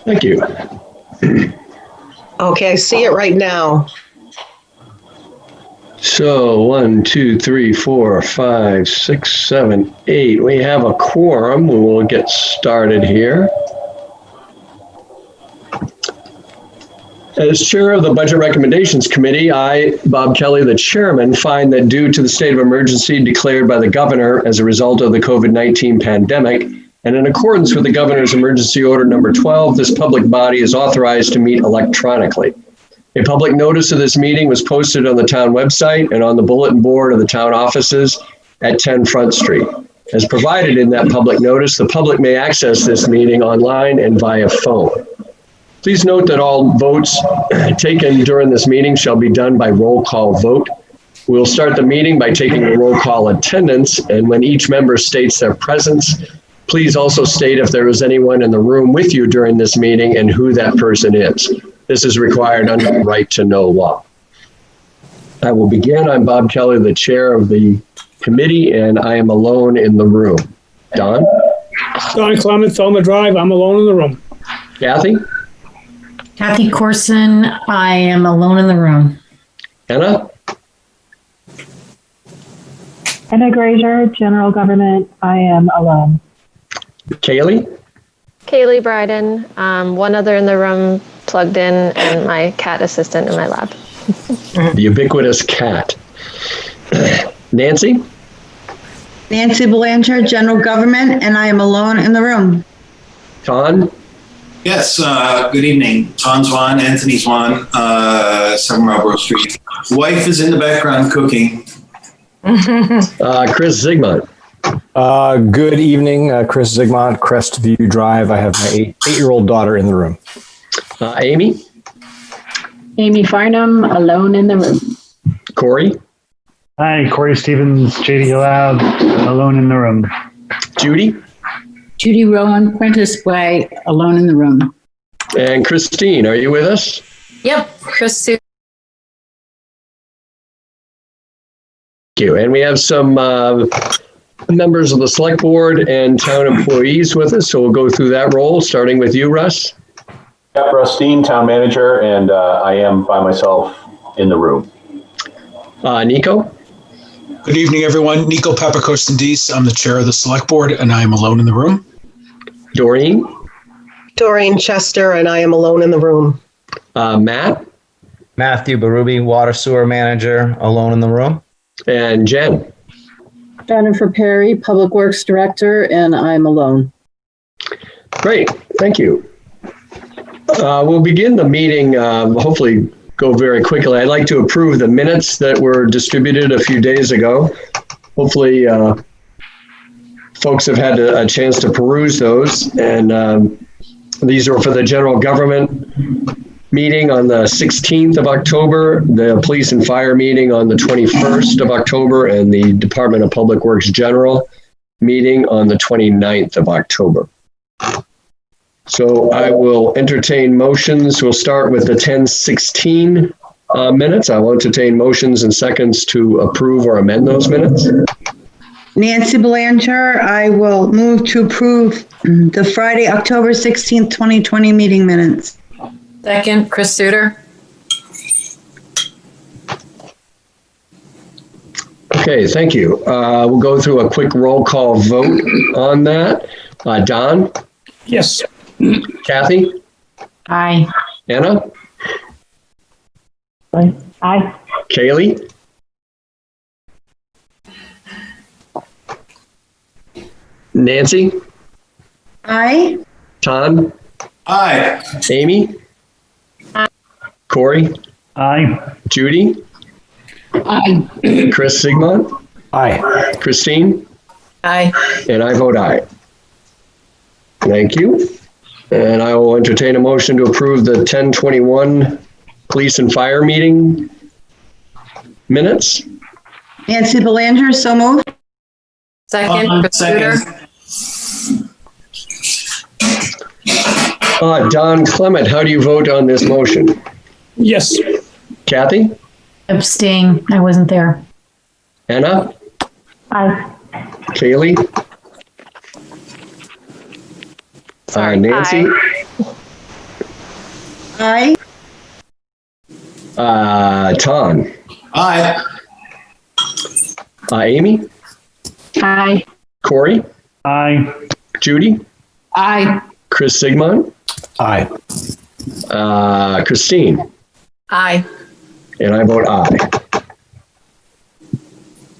Thank you. Okay, I see it right now. So 1, 2, 3, 4, 5, 6, 7, 8. We have a quorum. We'll get started here. As chair of the Budget Recommendations Committee, I, Bob Kelly, the chairman, find that due to the state of emergency declared by the governor as a result of the COVID-19 pandemic, and in accordance with the governor's emergency order number 12, this public body is authorized to meet electronically. A public notice of this meeting was posted on the town website and on the bulletin board of the town offices at 10 Front Street. As provided in that public notice, the public may access this meeting online and via phone. Please note that all votes taken during this meeting shall be done by roll call vote. We'll start the meeting by taking a roll call attendance, and when each member states their presence, please also state if there is anyone in the room with you during this meeting and who that person is. This is required under the right to know law. I will begin. I'm Bob Kelly, the chair of the committee, and I am alone in the room. Don? Don Clement, Thelma Drive. I'm alone in the room. Kathy? Kathy Corson, I am alone in the room. Anna? Anna Grazier, General Government, I am alone. Kaylee? Kaylee Bryden, one other in the room plugged in, and my cat assistant in my lab. The ubiquitous cat. Nancy? Nancy Belanger, General Government, and I am alone in the room. Ton? Yes, good evening. Ton Swan, Anthony Swan, 7 Marlborough Street. Wife is in the background cooking. Chris Zigmund. Good evening, Chris Zigmund, Crestview Drive. I have my 8-year-old daughter in the room. Amy? Amy Farnham, alone in the room. Corey? Hi, Corey Stevens, JD Loud, alone in the room. Judy? Judy Rowan, Prentice Way, alone in the room. And Christine, are you with us? Yep, Chris. Thank you. And we have some members of the select board and town employees with us, so we'll go through that role, starting with you, Russ. Yep, Russ Dean, town manager, and I am by myself in the room. Nico? Good evening, everyone. Nico Papakostandis. I'm the chair of the select board, and I am alone in the room. Doreen? Doreen Chester, and I am alone in the room. Matt? Matthew Berube, water sewer manager, alone in the room. And Jen? Jennifer Perry, Public Works Director, and I'm alone. Great, thank you. We'll begin the meeting, hopefully go very quickly. I'd like to approve the minutes that were distributed a few days ago. Hopefully, folks have had a chance to peruse those. And these are for the general government meeting on the 16th of October, the police and fire meeting on the 21st of October, and the Department of Public Works General meeting on the 29th of October. So I will entertain motions. We'll start with the 10:16 minutes. I will entertain motions and seconds to approve or amend those minutes. Nancy Belanger, I will move to approve the Friday, October 16th, 2020 meeting minutes. Second, Chris Suter. Okay, thank you. We'll go through a quick roll call vote on that. Don? Yes. Kathy? Aye. Anna? Aye. Kaylee? Nancy? Aye. Ton? Aye. Amy? Aye. Corey? Aye. Judy? Aye. Chris Sigmund? Aye. Christine? Aye. And I vote aye. Thank you. And I will entertain a motion to approve the 10:21 police and fire meeting minutes. Nancy Belanger, so moved. Second, Chris Suter. Don Clement, how do you vote on this motion? Yes. Kathy? Abstain. I wasn't there. Anna? Aye. Kaylee? Nancy? Aye. Aye. Ton. Aye. Amy? Aye. Corey? Aye. Judy? Aye. Chris Sigmund? Aye. Christine? Aye. And I vote aye.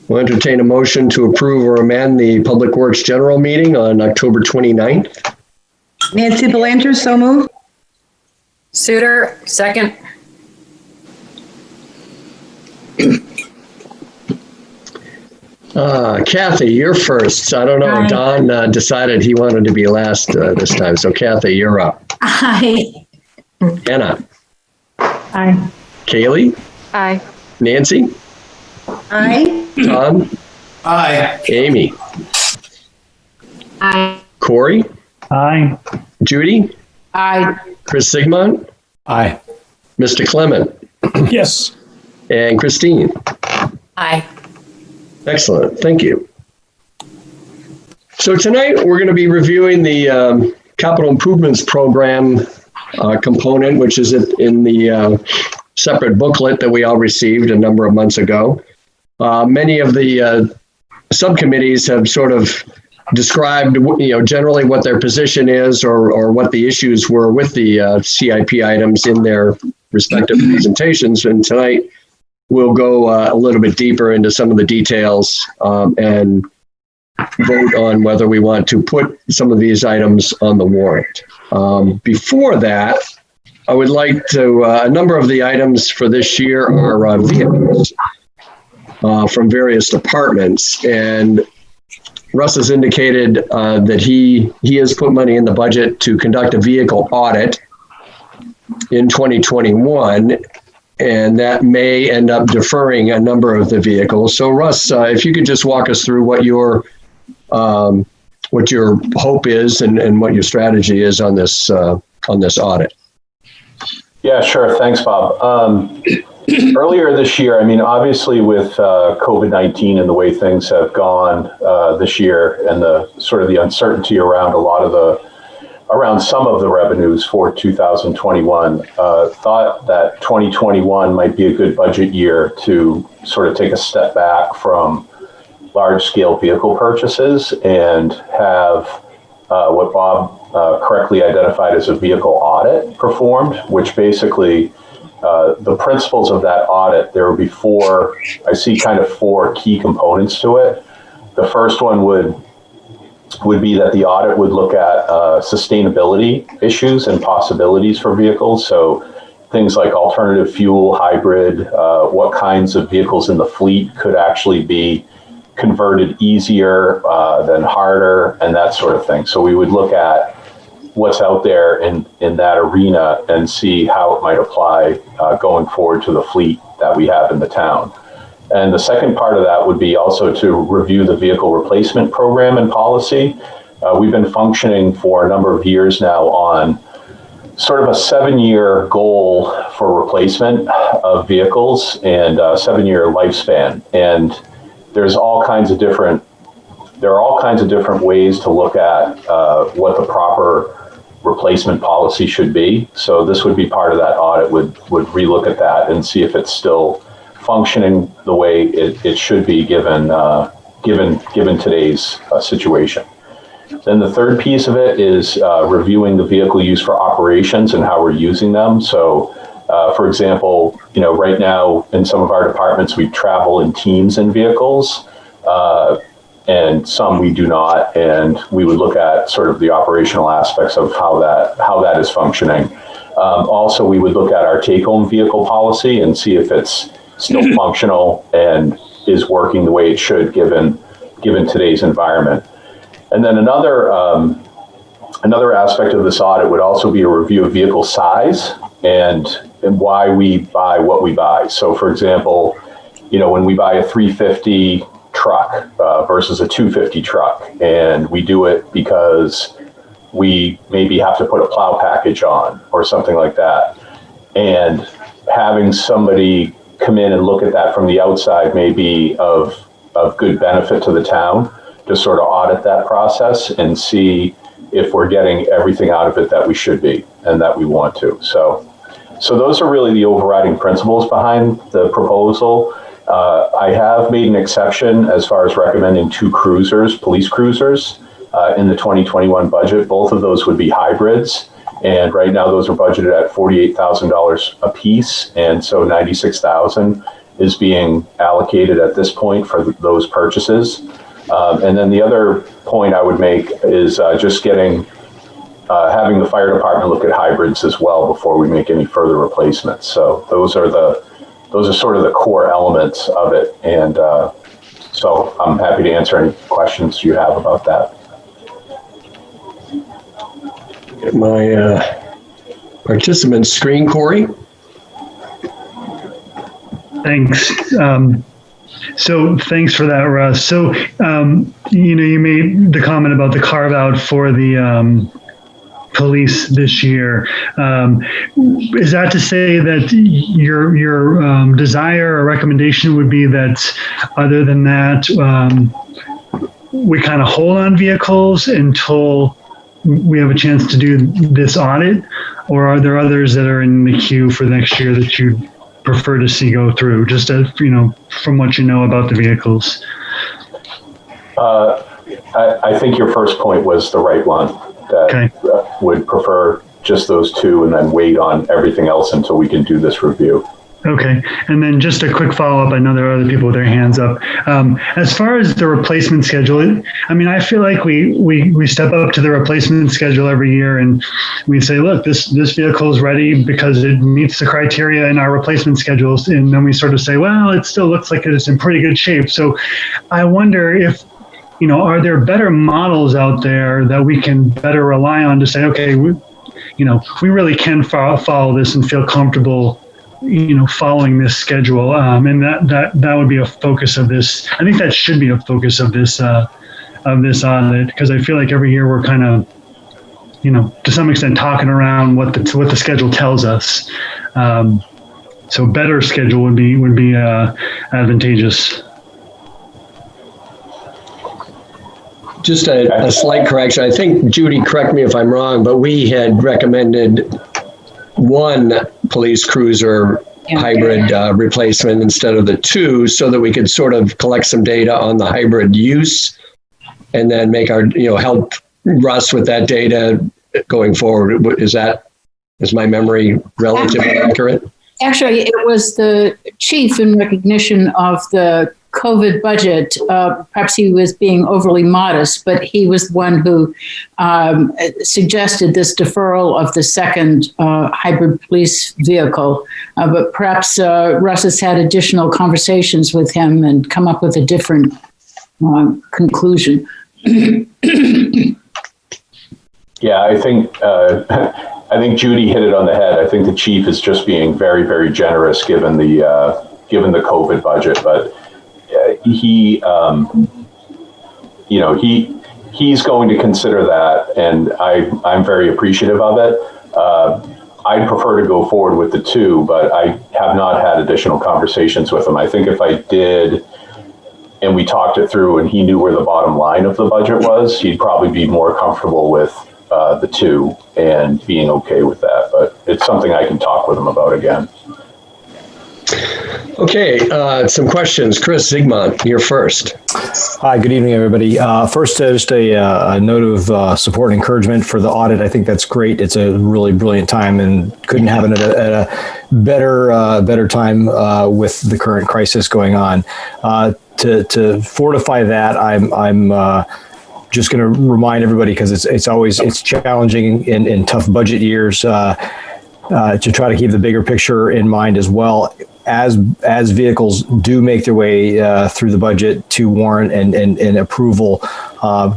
We'll entertain a motion to approve or amend the Public Works General Meeting on October 29th. Nancy Belanger, so moved. Suter, second. Kathy, you're first. I don't know. Aye. Don decided he wanted to be last this time. So Kathy, you're up. Aye. Anna? Aye. Kaylee? Aye. Nancy? Aye. Tom? Aye. Amy? Aye. Corey? Aye. Judy? Aye. Chris Sigmund? Aye. Mr. Clement? Yes. And Christine? Aye. Excellent. Thank you. So tonight we're going to be reviewing the capital improvements program component, which is in the separate booklet that we all received a number of months ago. Many of the subcommittees have sort of described, generally what their position is or what the issues were with the CIP items in their respective presentations. And tonight we'll go a little bit deeper into some of the details and vote on whether we want to put some of these items on the warrant. Before that, I would like to, a number of the items for this year are vehicles from various departments. And Russ has indicated that he has put money in the budget to conduct a vehicle audit in 2021. And that may end up deferring a number of the vehicles. So Russ, if you could just walk us through what your hope is and what your strategy is on this audit. Yeah, sure. Thanks, Bob. Earlier this year, obviously with COVID-19 and the way things have gone this year and the sort of the uncertainty around around some of the revenues for 2021, thought that 2021 might be a good budget year to sort of take a step back from large-scale vehicle purchases and have what Bob correctly identified as a vehicle audit performed, which basically the principles of that audit, there would be I see kind of four key components to it. The first one would be that the audit would look at sustainability issues and possibilities for vehicles. So things like alternative fuel, hybrid, what kinds of vehicles in the fleet could actually be converted easier than harder, and that sort of thing. So we would look at what's out there in that arena and see how it might apply going forward to the fleet that we have in the town. And the second part of that would be also to review the vehicle replacement program and policy. We've been functioning for a number of years now on sort of a 7-year goal for replacement of vehicles and a 7-year lifespan. And there are all kinds of different ways to look at what the proper replacement policy should be. So this would be part of that audit, would relook at that and see if it's still functioning the way it should be given today's situation. Then the third piece of it is reviewing the vehicle use for operations and how we're using them. So for example, right now in some of our departments, we travel in teams in vehicles and some we do not. And we would look at sort of the operational aspects of how that is functioning. Also, we would look at our take-home vehicle policy and see if it's still functional and is working the way it should given today's environment. And then another aspect of this audit would also be a review of vehicle size and why we buy what we buy. So for example, when we buy a 350 truck versus a 250 truck, and we do it because we maybe have to put a plow package on or something like that. And having somebody come in and look at that from the outside may be of good benefit to the town to sort of audit that process and see if we're getting everything out of it that we should be and that we want to. So So those are really the overriding principles behind the proposal. I have made an exception as far as recommending 2 cruisers, police cruisers, in the 2021 budget. Both of those would be hybrids. And right now those are budgeted at $48,000 a piece. And so $96,000 is being allocated at this point for those purchases. And then the other point I would make is just having the fire department look at hybrids as well before we make any further replacements. So those are sort of the core elements of it. And so I'm happy to answer any questions you have about that. Get my participant screen, Corey. Thanks. So thanks for that, Russ. So, you made the comment about the carve out for the police this year. Is that to say that your desire or recommendation would be that other than that, we kind of hold on vehicles until we have a chance to do this audit? Or are there others that are in the queue for next year that you prefer to see go through, just as, from what you know about the vehicles? I think your first point was the right one, that would prefer just those 2 and then wait on everything else until we can do this review. Okay. And then just a quick follow-up. I know there are other people with their hands up. As far as the replacement schedule, I feel like we step up to the replacement schedule every year and we say, look, this vehicle is ready because it meets the criteria in our replacement schedules. And then we sort of say, well, it still looks like it's in pretty good shape. So I wonder if, are there better models out there that we can better rely on to say, okay, we really can follow this and feel comfortable following this schedule, and that would be a focus of this. I think that should be a focus of this audit, because I feel like every year we're kind of, to some extent talking around what the schedule tells us. So better schedule would be advantageous. Just a slight correction. I think, Judy, correct me if I'm wrong, but we had recommended 1 police cruiser hybrid replacement instead of the 2, so that we could sort of collect some data on the hybrid use and then make our, help Russ with that data going forward. Is my memory relatively accurate? Actually, it was the chief, in recognition of the COVID budget. Perhaps he was being overly modest, but he was one who suggested this deferral of the second hybrid police vehicle. But perhaps Russ has had additional conversations with him and come up with a different conclusion. Yeah, I think Judy hit it on the head. I think the chief is just being very, very generous given the COVID budget, but he's going to consider that, and I'm very appreciative of it. I'd prefer to go forward with the 2, but I have not had additional conversations with him. I think if I did, and we talked it through and he knew where the bottom line of the budget was, he'd probably be more comfortable with the 2 and being okay with that. But it's something I can talk with him about again. Okay, some questions. Chris Zigmont, you're first. Hi, good evening, everybody. First, just a note of support and encouragement for the audit. I think that's great. It's a really brilliant time and couldn't happen at a better time with the current crisis going on. To fortify that, I'm just going to remind everybody, because it's challenging in tough budget years to try to keep the bigger picture in mind as well. As vehicles do make their way through the budget to warrant and approval,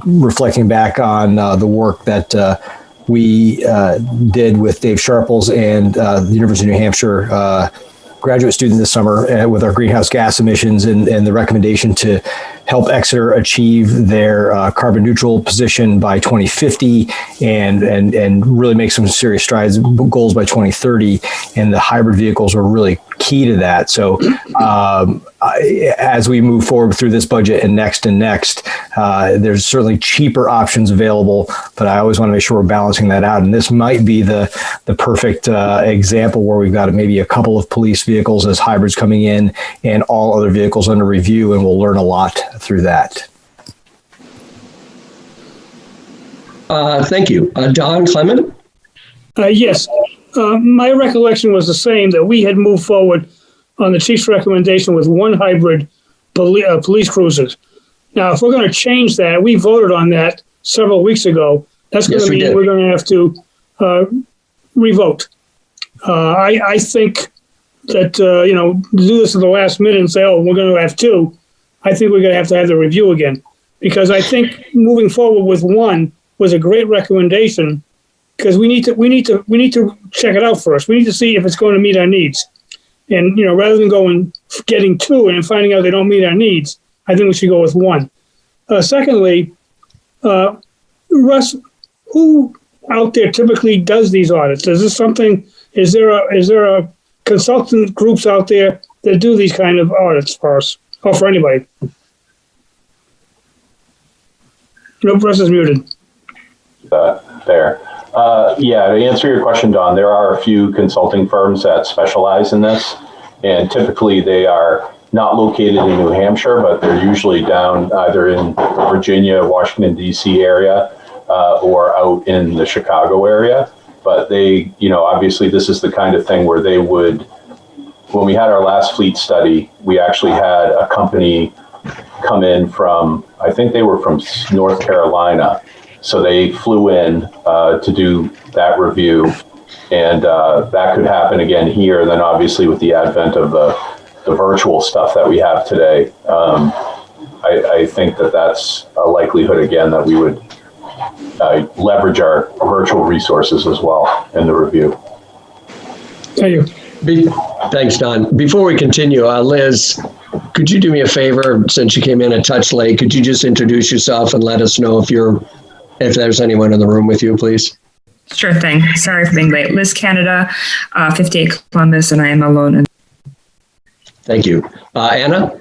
reflecting back on the work that we did with Dave Sharples and the University of New Hampshire graduate student this summer with our greenhouse gas emissions and the recommendation to help Exeter achieve their carbon neutral position by 2050 and really make some serious strides, goals by 2030. And the hybrid vehicles are really key to that. So as we move forward through this budget and next, there's certainly cheaper options available, but I always want to make sure we're balancing that out. And this might be the perfect example where we've got maybe a couple of police vehicles as hybrids coming in and all other vehicles under review, and we'll learn a lot through that. Thank you. Don Clement? Yes. My recollection was the same, that we had moved forward on the chief's recommendation with one hybrid police cruisers. Now, if we're going to change that, we voted on that several weeks ago. That's going to mean we're going to have to revote. I think that, to do this at the last minute and say, oh, we're going to have two, I think we're going to have the review again. Because I think moving forward with one was a great recommendation, because we need to check it out first. We need to see if it's going to meet our needs. And, rather than going getting two and finding out they don't meet our needs, I think we should go with one. Secondly, Russ, who out there typically does these audits? Is there a consultant groups out there that do these kind of audits for us or for anybody? Russ is muted. There. To answer your question, Don, there are a few consulting firms that specialize in this, and typically they are not located in New Hampshire, but they're usually down either in the Virginia, Washington, D.C. area, or out in the Chicago area. But they, obviously this is the kind of thing where they would, when we had our last fleet study, we actually had a company come in from, I think they were from North Carolina. So they flew in to do that review, and that could happen again here. Then obviously with the advent of the virtual stuff that we have today, I think that's a likelihood again that we would leverage our virtual resources as well in the review. Thank you. Thanks, Don. Before we continue, Liz, could you do me a favor, since you came in a touch late? Could you just introduce yourself and let us know if there's anyone in the room with you, please? Sure thing. Sorry for being late. Liz Canada, 58 Columbus, and I am alone. Thank you. Anna?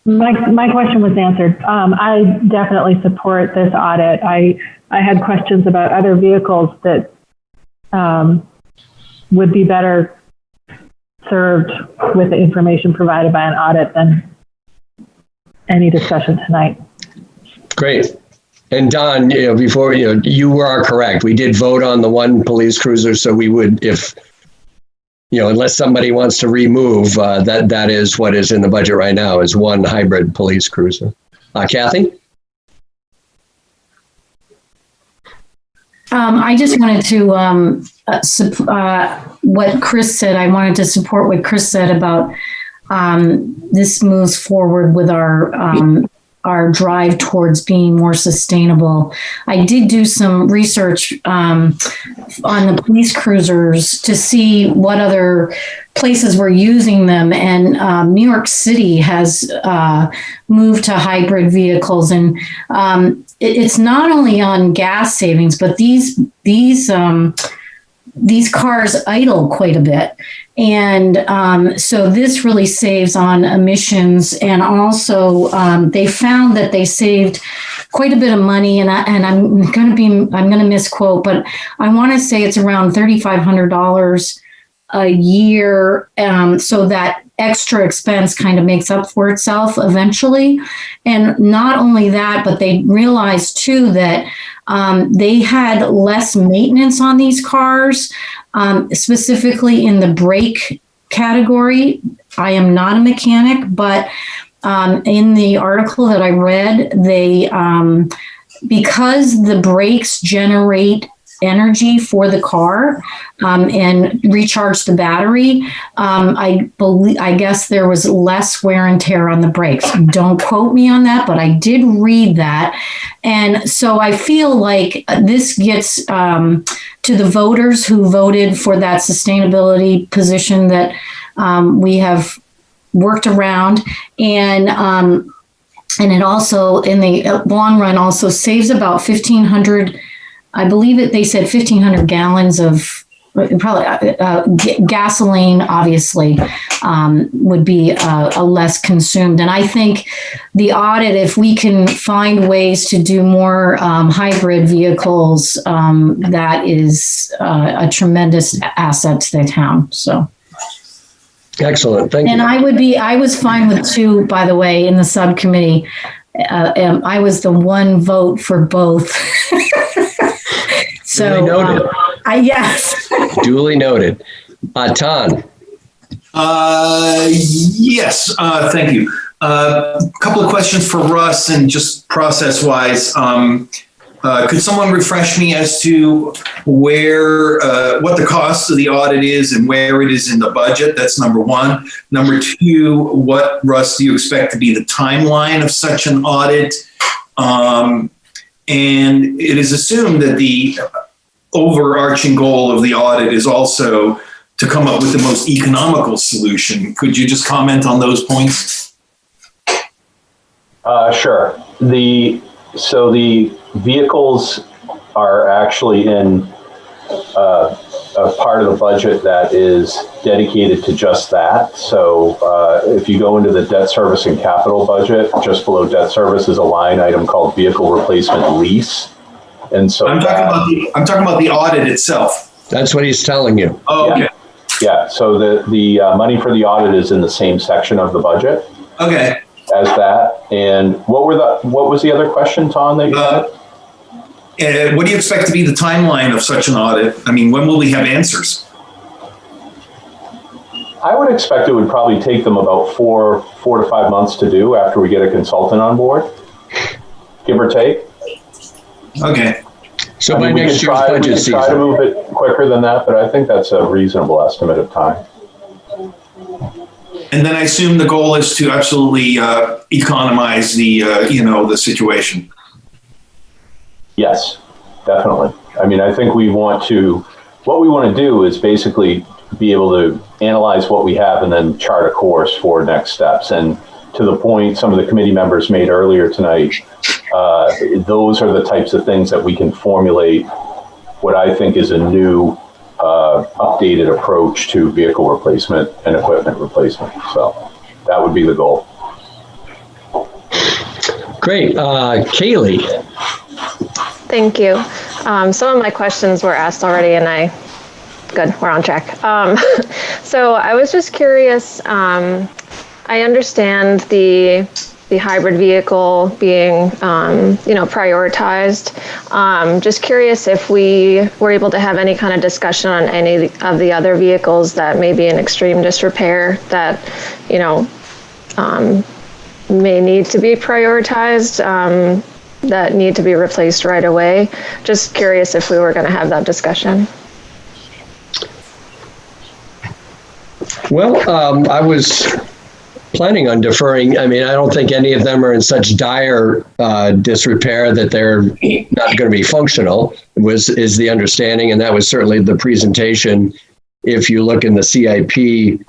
My question was answered. I definitely support this audit. I had questions about other vehicles that would be better served with the information provided by an audit than any discussion tonight. Great. And Don, before, you are correct. We did vote on the one police cruiser, so we would, if, unless somebody wants to remove, that is what is in the budget right now, is one hybrid police cruiser. Kathy? I just wanted to what Chris said. I wanted to support what Chris said about this moves forward with our drive towards being more sustainable. I did do some research on the police cruisers to see what other places were using them, and New York City has moved to hybrid vehicles, and it's not only on gas savings, but these cars idle quite a bit. And so this really saves on emissions. And also they found that they saved quite a bit of money. And I'm going to misquote, but I want to say it's around $3,500 a year. So that extra expense kind of makes up for itself eventually. And not only that, but they realized too that they had less maintenance on these cars, specifically in the brake category. I am not a mechanic, but in the article that I read, they because the brakes generate energy for the car and recharge the battery, I guess there was less wear and tear on the brakes. Don't quote me on that, but I did read that. And so I feel like this gets to the voters who voted for that sustainability position that we have worked around. And it also, in the long run, also saves about $1,500 I believe it. They said 1,500 gallons of probably gasoline. Obviously, would be a less consumed. And I think the audit, if we can find ways to do more hybrid vehicles, that is a tremendous asset to the town. So. Excellent. Thank you. And I was fine with 2, by the way, in the subcommittee. I was the one vote for both. So, duly noted. Yes. Duly noted. Tan. Yes, thank you. A couple of questions for Russ, and just process-wise. Could someone refresh me as to where, what the cost of the audit is and where it is in the budget? That's number one. Number two, what, Russ, do you expect to be the timeline of such an audit? And it is assumed that the overarching goal of the audit is also to come up with the most economical solution. Could you just comment on those points? Sure. So the vehicles are actually in a part of the budget that is dedicated to just that. So if you go into the debt service and capital budget, just below debt service is a line item called vehicle replacement lease. And so I'm talking about the audit itself. That's what he's telling you. Oh, okay. Yeah. So the money for the audit is in the same section of the budget. Okay. As that. And what was the other question, Tom, that you had? What do you expect to be the timeline of such an audit? I mean, when will we have answers? I would expect it would probably take them about four to 5 months to do after we get a consultant on board, give or take. Okay. So by next year's budget season. Try to move it quicker than that, but I think that's a reasonable estimate of time. And then I assume the goal is to absolutely economize the, the situation. Yes, definitely. I mean, I think what we want to do is basically be able to analyze what we have and then chart a course for next steps. And to the point some of the committee members made earlier tonight, those are the types of things that we can formulate what I think is a new updated approach to vehicle replacement and equipment replacement. So that would be the goal. Great. Kaylee. Thank you. Some of my questions were asked already, and good, we're on track. So I was just curious, I understand the hybrid vehicle being, prioritized. Just curious if we were able to have any kind of discussion on any of the other vehicles that may be in extreme disrepair that, may need to be prioritized, that need to be replaced right away. Just curious if we were going to have that discussion. Well, I was planning on deferring. I mean, I don't think any of them are in such dire disrepair that they're not going to be functional, is the understanding. And that was certainly the presentation. If you look in the CIP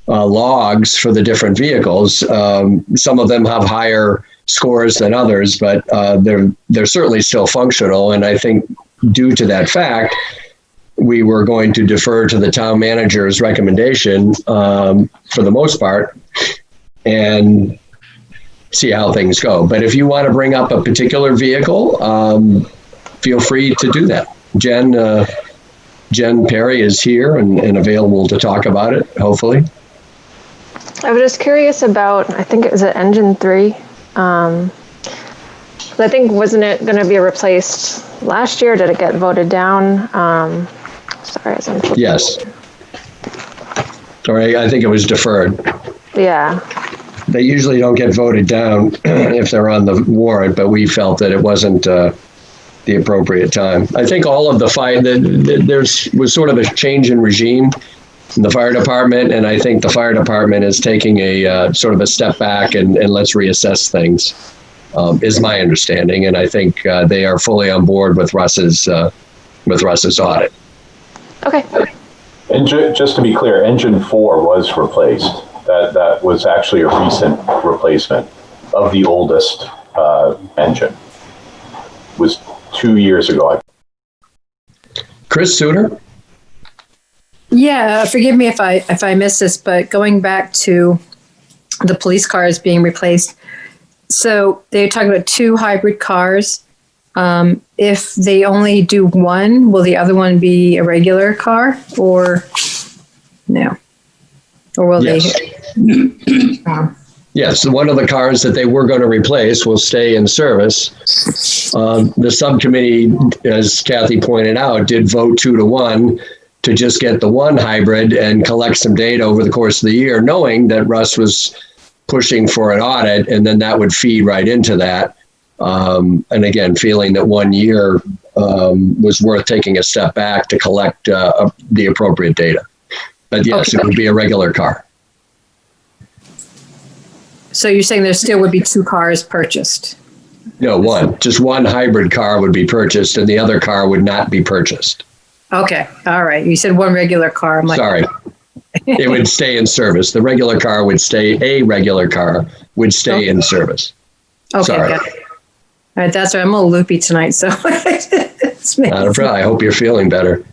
logs for the different vehicles, some of them have higher scores than others, but they're certainly still functional. And I think due to that fact, we were going to defer to the town manager's recommendation for the most part and see how things go. But if you want to bring up a particular vehicle, feel free to do that. Jen Perry is here and available to talk about it, hopefully. I was just curious about, I think it was engine 3. I think, wasn't it going to be replaced last year? Did it get voted down? Sorry, as I'm flipping. Yes. All right, I think it was deferred. Yeah. They usually don't get voted down if they're on the warrant, but we felt that it wasn't the appropriate time. I think all of the fight, there was sort of a change in regime in the fire department, and I think the fire department is taking a sort of a step back and let's reassess things, is my understanding. And I think they are fully on board with Russ's audit. Okay. And just to be clear, engine 4 was replaced. That was actually a recent replacement of the oldest engine. It was 2 years ago, Chris Suter? Yeah, forgive me if I missed this, but going back to the police cars being replaced. So they're talking about 2 hybrid cars. If they only do one, will the other one be a regular car or no? Or will Yes. they? Yes, one of the cars that they were going to replace will stay in service. The subcommittee, as Kathy pointed out, did vote 2-1 to just get the one hybrid and collect some data over the course of the year, knowing that Russ was pushing for an audit, and then that would feed right into that. And again, feeling that 1 year was worth taking a step back to collect the appropriate data. But yes, Okay. it would be a regular car. So you're saying there still would be 2 cars purchased? No, one. Just one hybrid car would be purchased, and the other car would not be purchased. Okay, all right. You said one regular car. I'm like, Sorry. It would stay in service. The regular car would stay, a regular car would stay in service. Okay, Sorry. got it. All right, that's right. I'm a little loopy tonight, so. Not a problem. I hope you're feeling better.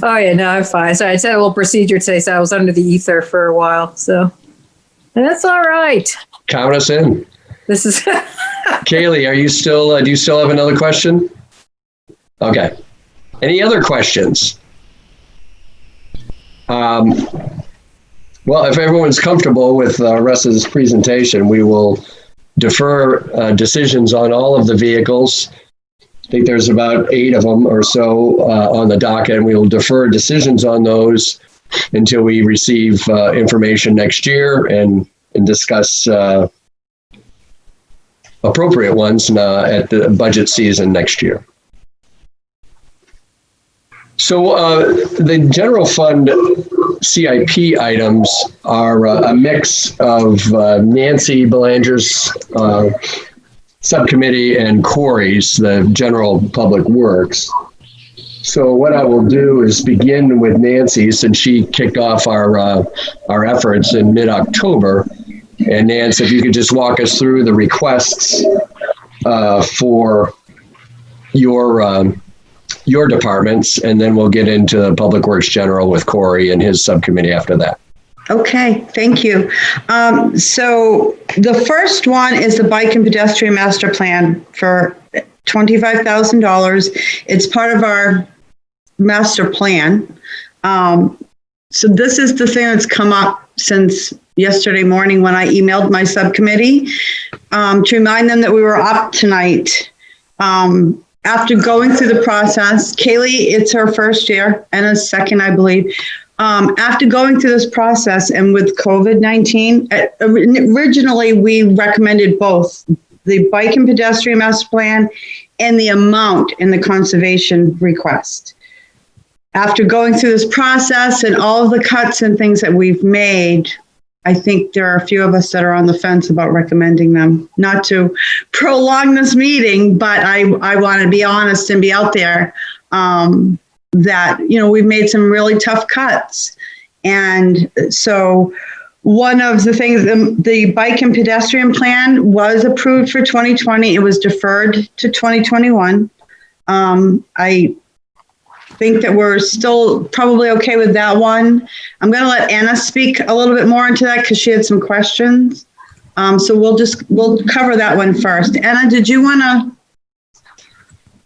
Oh, yeah, no, I'm fine. Sorry, I had a little procedure today, so I was under the ether for a while, so. And that's all right. Count us in. This is. Kaylee, are you still, do you still have another question? Okay. Any other questions? Well, if everyone's comfortable with Russ's presentation, we will defer decisions on all of the vehicles. I think there's about 8 of them or so on the docket, and we will defer decisions on those until we receive information next year and discuss appropriate ones at the budget season next year. So the general fund CIP items are a mix of Nancy Belanger's subcommittee and Corey's, the general public works. So what I will do is begin with Nancy, since she kicked off our efforts in mid-October. And Nancy, if you could just walk us through the requests for your departments, and then we'll get into Public Works General with Corey and his subcommittee after that. Okay, thank you. So the first one is the Bike and Pedestrian Master Plan for $25,000. It's part of our master plan. So this is the thing that's come up since yesterday morning when I emailed my subcommittee to remind them that we were up tonight. After going through the process, Kaylee, it's her first year and a second, I believe. After going through this process and with COVID-19, originally we recommended both the Bike and Pedestrian Master Plan and the amount in the conservation request. After going through this process and all of the cuts and things that we've made, I think there are a few of us that are on the fence about recommending them. Not to prolong this meeting, but I want to be honest and be out there that, you know, we've made some really tough cuts. And so one of the things, the Bike and Pedestrian Plan was approved for 2020. It was deferred to 2021. I think that we're still probably okay with that one. I'm going to let Anna speak a little bit more into that because she had some questions. So we'll cover that one first. Anna, did you want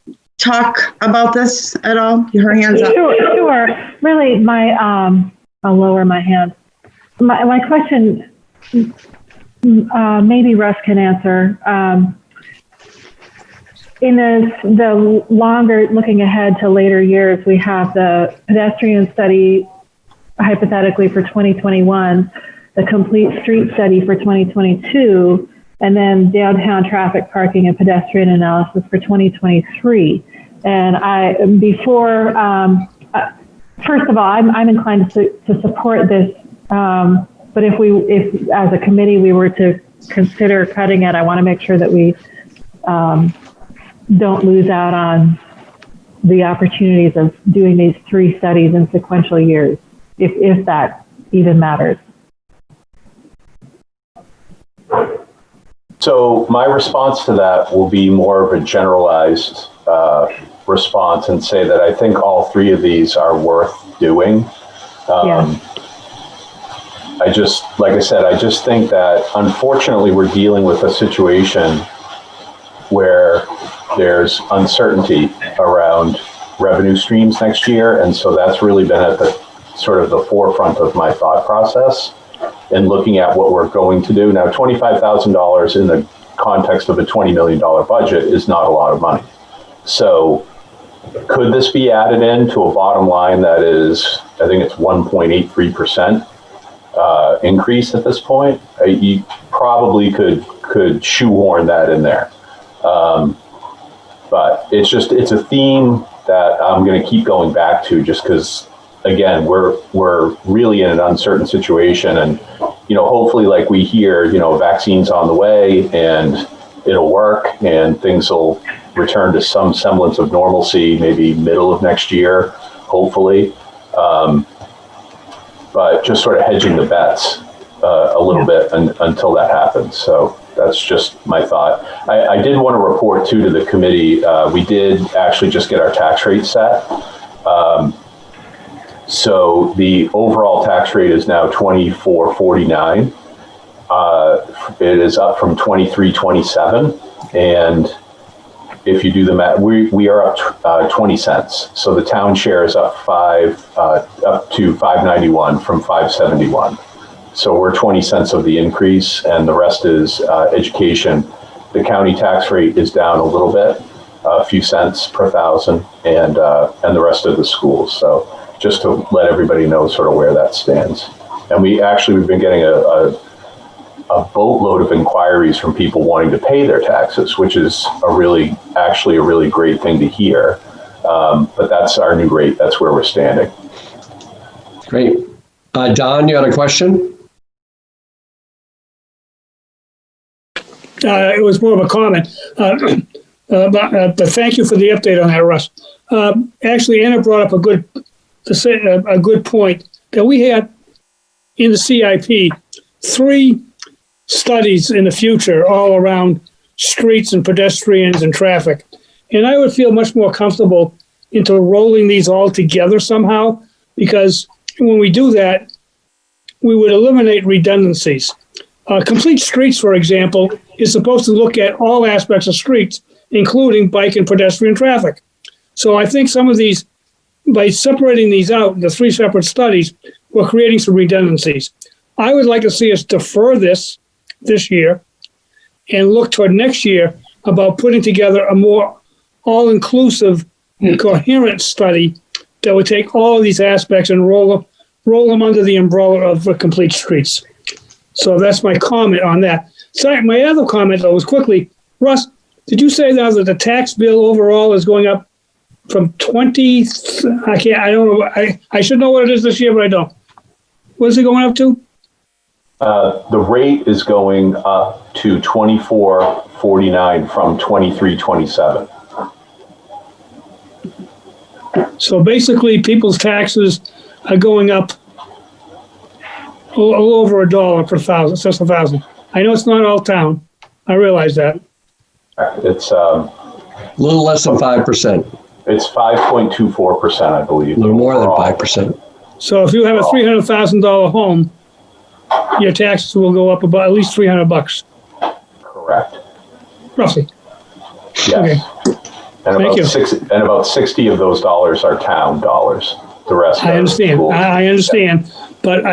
to talk about this at all? Her hands up. Sure. Really, I'll lower my hand. My question, maybe Russ can answer. In the longer, looking ahead to later years, we have the pedestrian study, hypothetically for 2021, the complete street study for 2022, and then downtown traffic, parking, and pedestrian analysis for 2023. And first of all, I'm inclined to support this. But if as a committee we were to consider cutting it, I want to make sure that we don't lose out on the opportunities of doing these 3 studies in sequential years, if that even matters. So my response to that will be more of a generalized response and say that I think all three of these are worth doing. I just, like I said, I just think that unfortunately we're dealing with a situation where there's uncertainty around revenue streams next year. And so that's really been at the sort of the forefront of my thought process and looking at what we're going to do. Now, $25,000 in the context of a $20 million budget is not a lot of money. So could this be added into a bottom line that is, I think it's 1.83% increase at this point? You probably could shoehorn that in there. But it's a theme that I'm going to keep going back to just because, again, we're really in an uncertain situation, and hopefully, like we hear, vaccines on the way and it'll work and things will return to some semblance of normalcy, maybe middle of next year, hopefully. But just sort of hedging the bets a little bit until that happens. So that's just my thought. I did want to report too to the committee. We did actually just get our tax rate set. So the overall tax rate is now 24.49. It is up from 23.27, and if you do the math, we are up 20 cents. So the town share is up up to 591 from 571. So we're 20 cents of the increase, and the rest is education. The county tax rate is down a little bit, a few cents per thousand, and the rest of the schools. So just to let everybody know sort of where that stands. And we've been getting a boatload of inquiries from people wanting to pay their taxes, which is a really great thing to hear. But that's our new rate. That's where we're standing. Great. Don, you had a question? It was more of a comment. But thank you for the update on that, Russ. Actually, Anna brought up a good point that we had in the CIP 3 studies in the future all around streets and pedestrians and traffic. And I would feel much more comfortable into rolling these all together somehow, because when we do that, we would eliminate redundancies. Complete Streets, for example, is supposed to look at all aspects of streets, including bike and pedestrian traffic. So I think some of these, by separating these out, the 3 separate studies, we're creating some redundancies. I would like to see us defer this year and look toward next year about putting together a more all-inclusive and coherent study that would take all of these aspects and roll them under the umbrella of Complete Streets. So that's my comment on that. Sorry, my other comment, though, was quickly, Russ, did you say that the tax bill overall is going up from 20? I don't know. I should know what it is this year, but I don't. What is it going up to? The rate is going up to 24.49 from 23.27. So basically, people's taxes are going up a little over $1 per thousand. It's just 1,000. I know it's not all town. I realize that. It's a little less than 5%. It's 5.24%, I believe. A little more than 5%. So if you have a $300,000 home, your taxes will go up about at least $300. Correct. Roughly. Yes. Okay. And about 60 of those dollars are town dollars. The rest. I understand. I understand, but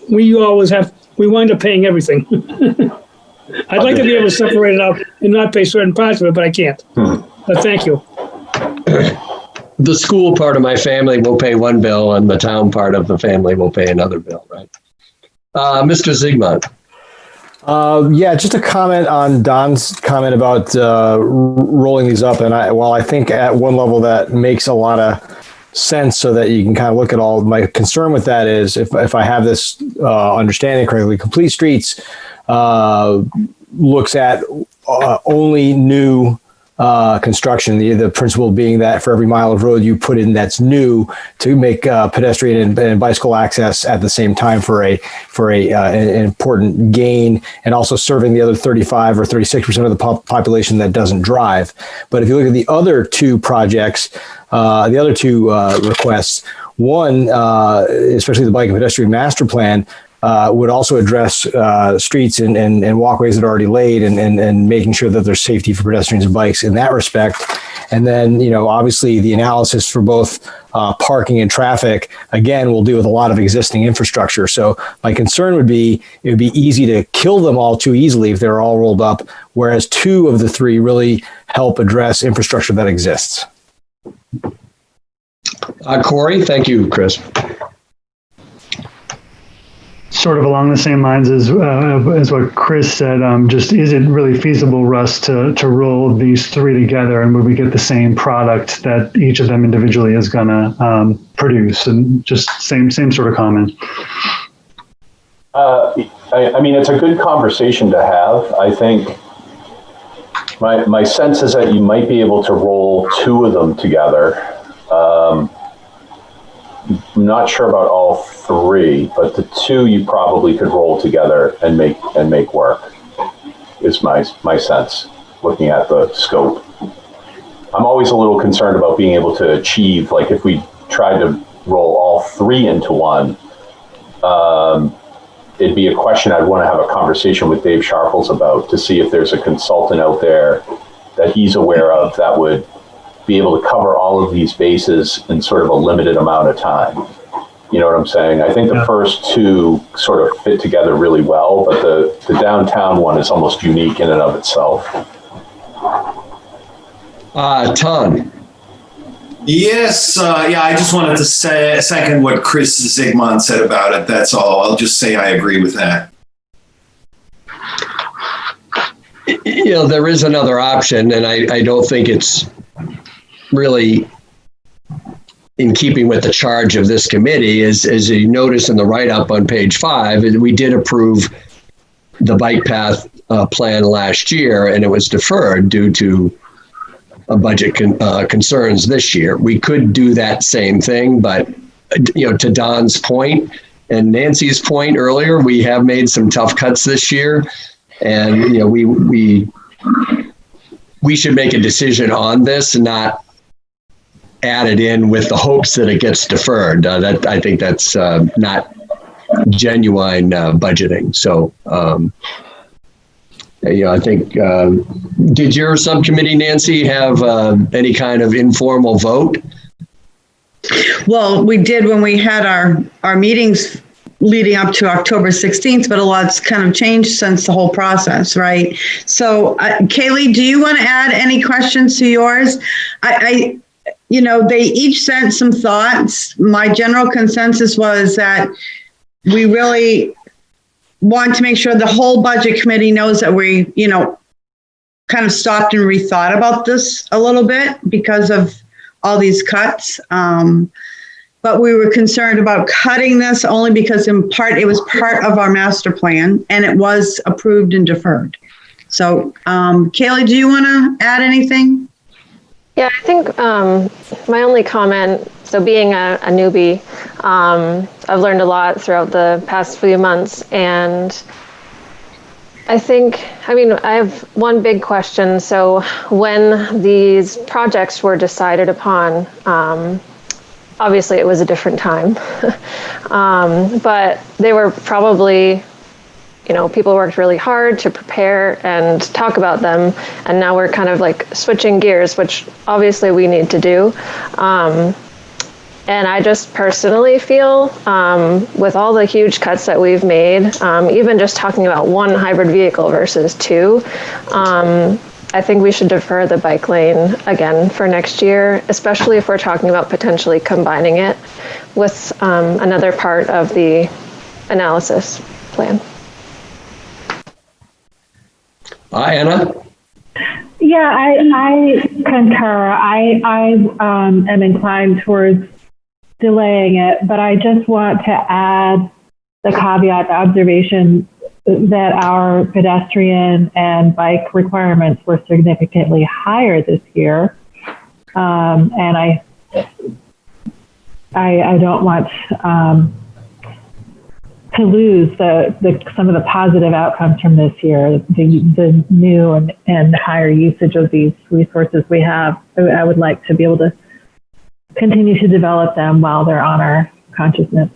we wind up paying everything. I'd like to be able to separate it out and not pay certain parts of it, but I can't. But thank you. The school part of my family will pay one bill, and the town part of the family will pay another bill, right? Mr. Zygmunt. Yeah, just a comment on Don's comment about rolling these up. And while I think at one level that makes a lot of sense so that you can kind of look at all, my concern with that is if I have this understanding correctly, Complete Streets looks at only new construction. The principle being that for every mile of road you put in that's new, to make pedestrian and bicycle access at the same time for an important gain, and also serving the other 35 or 36% of the population that doesn't drive. But if you look at the other two projects, the other two requests, one, especially the bike and pedestrian master plan, would also address streets and walkways that are already laid, and making sure that there's safety for pedestrians and bikes in that respect. And then, obviously the analysis for both parking and traffic, again, will deal with a lot of existing infrastructure. So my concern would be, it would be easy to kill them all too easily if they're all rolled up, whereas two of the three really help address infrastructure that exists. Corey, thank you, Chris. Sort of along the same lines as what Chris said, just is it really feasible, Russ, to roll these three together, and would we get the same product that each of them individually is going to produce? And just same sort of comment. I mean, it's a good conversation to have. I think my sense is that you might be able to roll two of them together. I'm not sure about all three, but the two you probably could roll together and make work, is my sense, looking at the scope. I'm always a little concerned about being able to achieve, like if we tried to roll all three into one, it'd be a question I'd want to have a conversation with Dave Sharples about, to see if there's a consultant out there that he's aware of that would be able to cover all of these bases in sort of a limited amount of time. You know what I'm saying? I think the first two sort of fit together really well, but the downtown one is almost unique in and of itself. Tom. Yes, I just wanted to say second what Chris Zigmond said about it. That's all. I'll just say I agree with that. There is another option, and I don't think it's really in keeping with the charge of this committee. Is, as you notice in the write-up on page 5, we did approve the bike path plan last year, and it was deferred due to budget concerns this year. We could do that same thing, but to Don's point and Nancy's point earlier, we have made some tough cuts this year, and we should make a decision on this and not add it in with the hopes that it gets deferred. I think that's not genuine budgeting. So, I think, did your subcommittee, Nancy, have any kind of informal vote? Well, we did when we had our meetings leading up to October 16th, but a lot's kind of changed since the whole process, right? So, Kaylee, do you want to add any questions to yours? They each sent some thoughts. My general consensus was that we really want to make sure the whole budget committee knows that we, kind of stopped and rethought about this a little bit because of all these cuts. But we were concerned about cutting this only because in part, it was part of our master plan and it was approved and deferred. So, Kaylee, do you want to add anything? Yeah, I think my only comment, so being a newbie, I've learned a lot throughout the past few months. And I have one big question. So when these projects were decided upon, obviously it was a different time, but they were probably, people worked really hard to prepare and talk about them. And now we're kind of like switching gears, which obviously we need to do. And I just personally feel with all the huge cuts that we've made, even just talking about one hybrid vehicle versus two, I think we should defer the bike lane again for next year, especially if we're talking about potentially combining it with another part of the analysis plan. Anna? Yeah, I concur. I am inclined towards delaying it, but I just want to add the caveat, the observation that our pedestrian and bike requirements were significantly higher this year. And I don't want to lose some of the positive outcomes from this year, the new and higher usage of these resources we have. I would like to be able to continue to develop them while they're on our consciousness.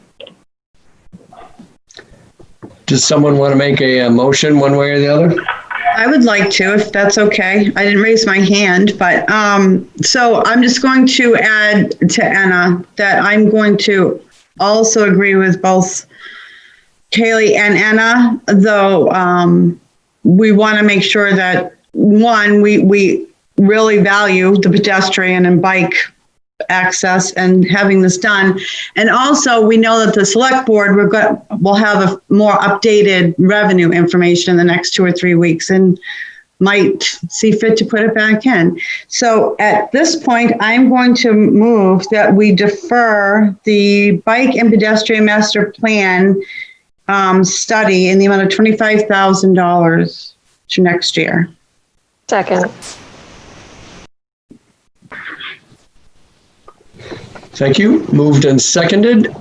Does someone want to make a motion one way or the other? I would like to, if that's okay. I didn't raise my hand, but so I'm just going to add to Anna that I'm going to also agree with both Kaylee and Anna, though we want to make sure that, one, we really value the pedestrian and bike access and having this done. And also, we know that the select board will have a more updated revenue information in the next 2 or 3 weeks and might see fit to put it back in. So at this point, I'm going to move that we defer the bike and pedestrian master plan study in the amount of $25,000 to next year. Second. Thank you. Moved and seconded.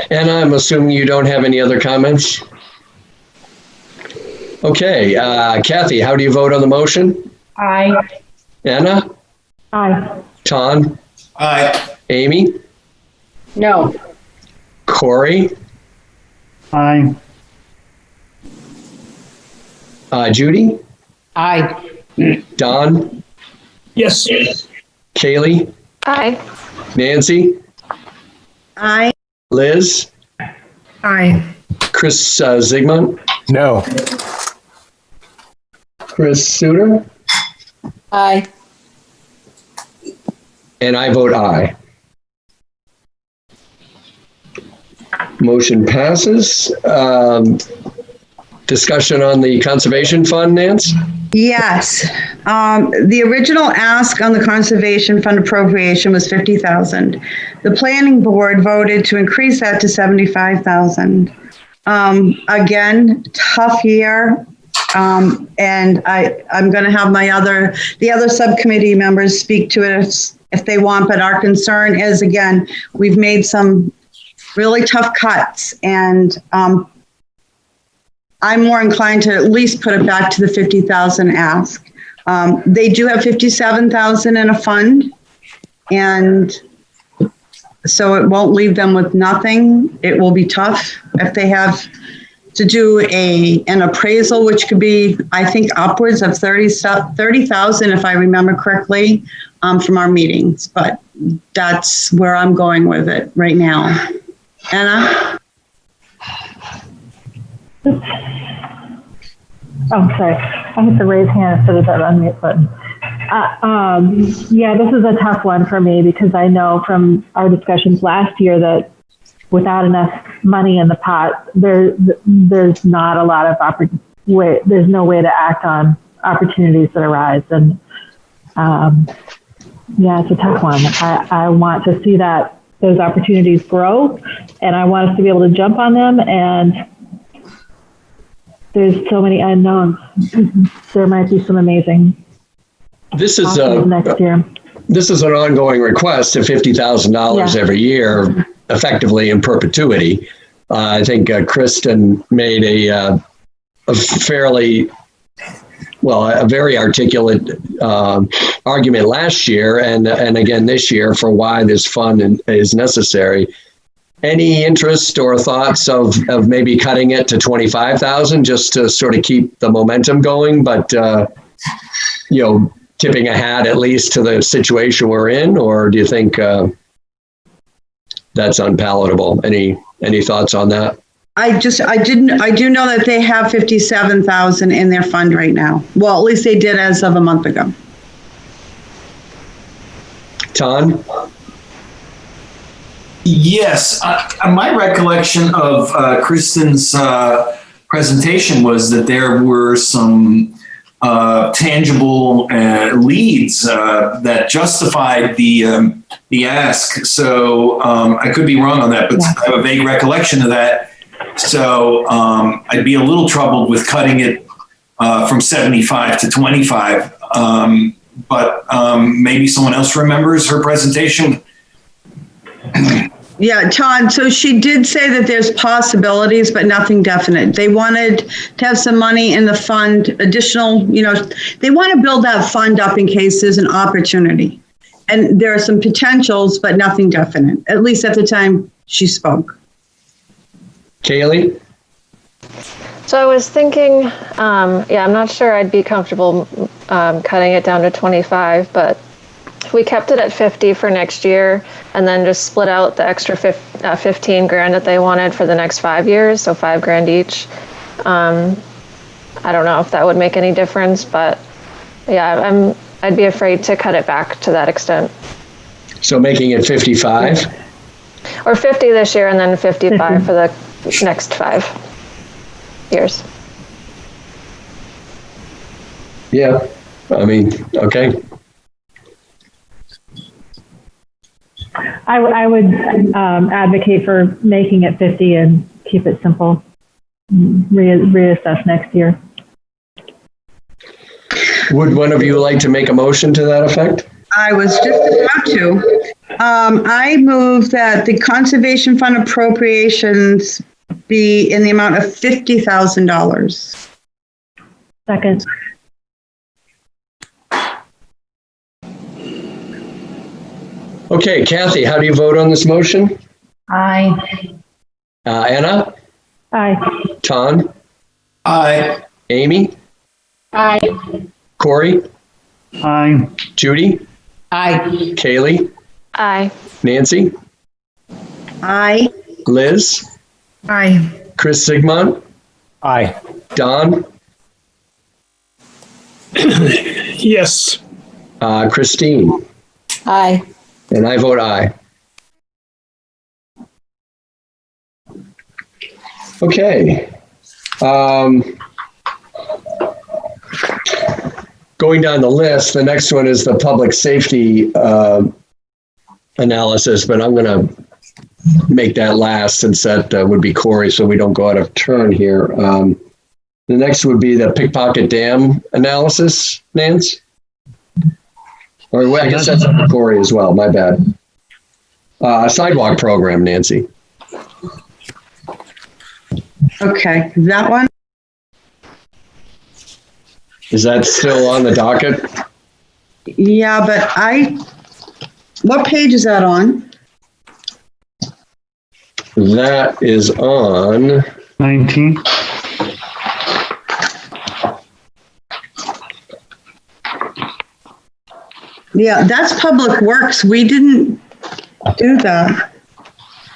Anna, I'm assuming you don't have any other comments? Okay. Kathy, how do you vote on the motion? Aye. Anna? Aye. Ton? Aye. Amy? No. Corey? Aye. Judy? Aye. Don? Yes. Kaylee? Aye. Nancy? Aye. Liz? Aye. Chris Zygmunt? No. Chris Suter? Aye. And I vote aye. Motion passes. Discussion on the conservation fund, Nance? Yes. The original ask on the conservation fund appropriation was $50,000. The planning board voted to increase that to $75,000. Again, tough year. And I'm going to have the other subcommittee members speak to it if they want. But our concern is, again, we've made some really tough cuts, and I'm more inclined to at least put it back to the 50,000 ask. They do have 57,000 in a fund, and so it won't leave them with nothing. It will be tough if they have to do an appraisal, which could be, I think, upwards of 30,000, if I remember correctly, from our meetings. But that's where I'm going with it right now. Anna? Oh, sorry. I hit the raise hand instead of that unmute button. Yeah, this is a tough one for me because I know from our discussions last year that without enough money in the pot, there's not a lot of there's no way to act on opportunities that arise. And yeah, it's a tough one. I want to see that those opportunities grow, and I want us to be able to jump on them. And there's so many unknowns. There might be some amazing. This is next year. This is an ongoing request of $50,000 every year, effectively in perpetuity. I think Kristen made a fairly, a very articulate argument last year and again this year for why this fund is necessary. Any interest or thoughts of maybe cutting it to 25,000 just to sort of keep the momentum going, but tipping a hat at least to the situation we're in, or do you think that's unpalatable? Any thoughts on that? I do know that they have 57,000 in their fund right now. Well, at least they did as of a month ago. Ton? Yes, my recollection of Kristen's presentation was that there were some tangible leads that justified the ask. So I could be wrong on that, but I have a vague recollection of that. So I'd be a little troubled with cutting it from 75 to 25. But maybe someone else remembers her presentation. Yeah, Todd, so she did say that there's possibilities, but nothing definite. They wanted to have some money in the fund, additional, they want to build that fund up in case there's an opportunity. And there are some potentials, but nothing definite, at least at the time she spoke. Kaylee? So I was thinking, I'm not sure I'd be comfortable cutting it down to 25, but if we kept it at 50 for next year and then just split out the extra 15 grand that they wanted for the next 5 years, so $5,000 each. I don't know if that would make any difference, but yeah, I'd be afraid to cut it back to that extent. So making it 55? Or 50 this year and then 55 for the next 5 years. Yeah, I mean, okay. I would advocate for making it 50 and keep it simple. Reassess next year. Would one of you like to make a motion to that effect? I was just about to. I move that the Conservation Fund appropriations be in the amount of $50,000. Second. Okay, Kathy, how do you vote on this motion? Aye. Anna? Aye. Ton? Aye. Amy? Aye. Corey? Aye. Judy? Aye. Kaylee? Aye. Nancy? Aye. Liz? Aye. Chris Sigmund? Aye. Don? Yes. Christine? Aye. And I vote aye. Okay. Going down the list, the next one is the public safety analysis, but I'm going to make that last since that would be Corey, so we don't go out of turn here. The next would be the Pickpocket Dam analysis, Nance? Or well, I guess that's up to Corey as well, my bad. Sidewalk program, Nancy. Okay, that one? Is that still on the docket? Yeah, but what page is that on? That is on 19. Yeah, that's Public Works. We didn't do that.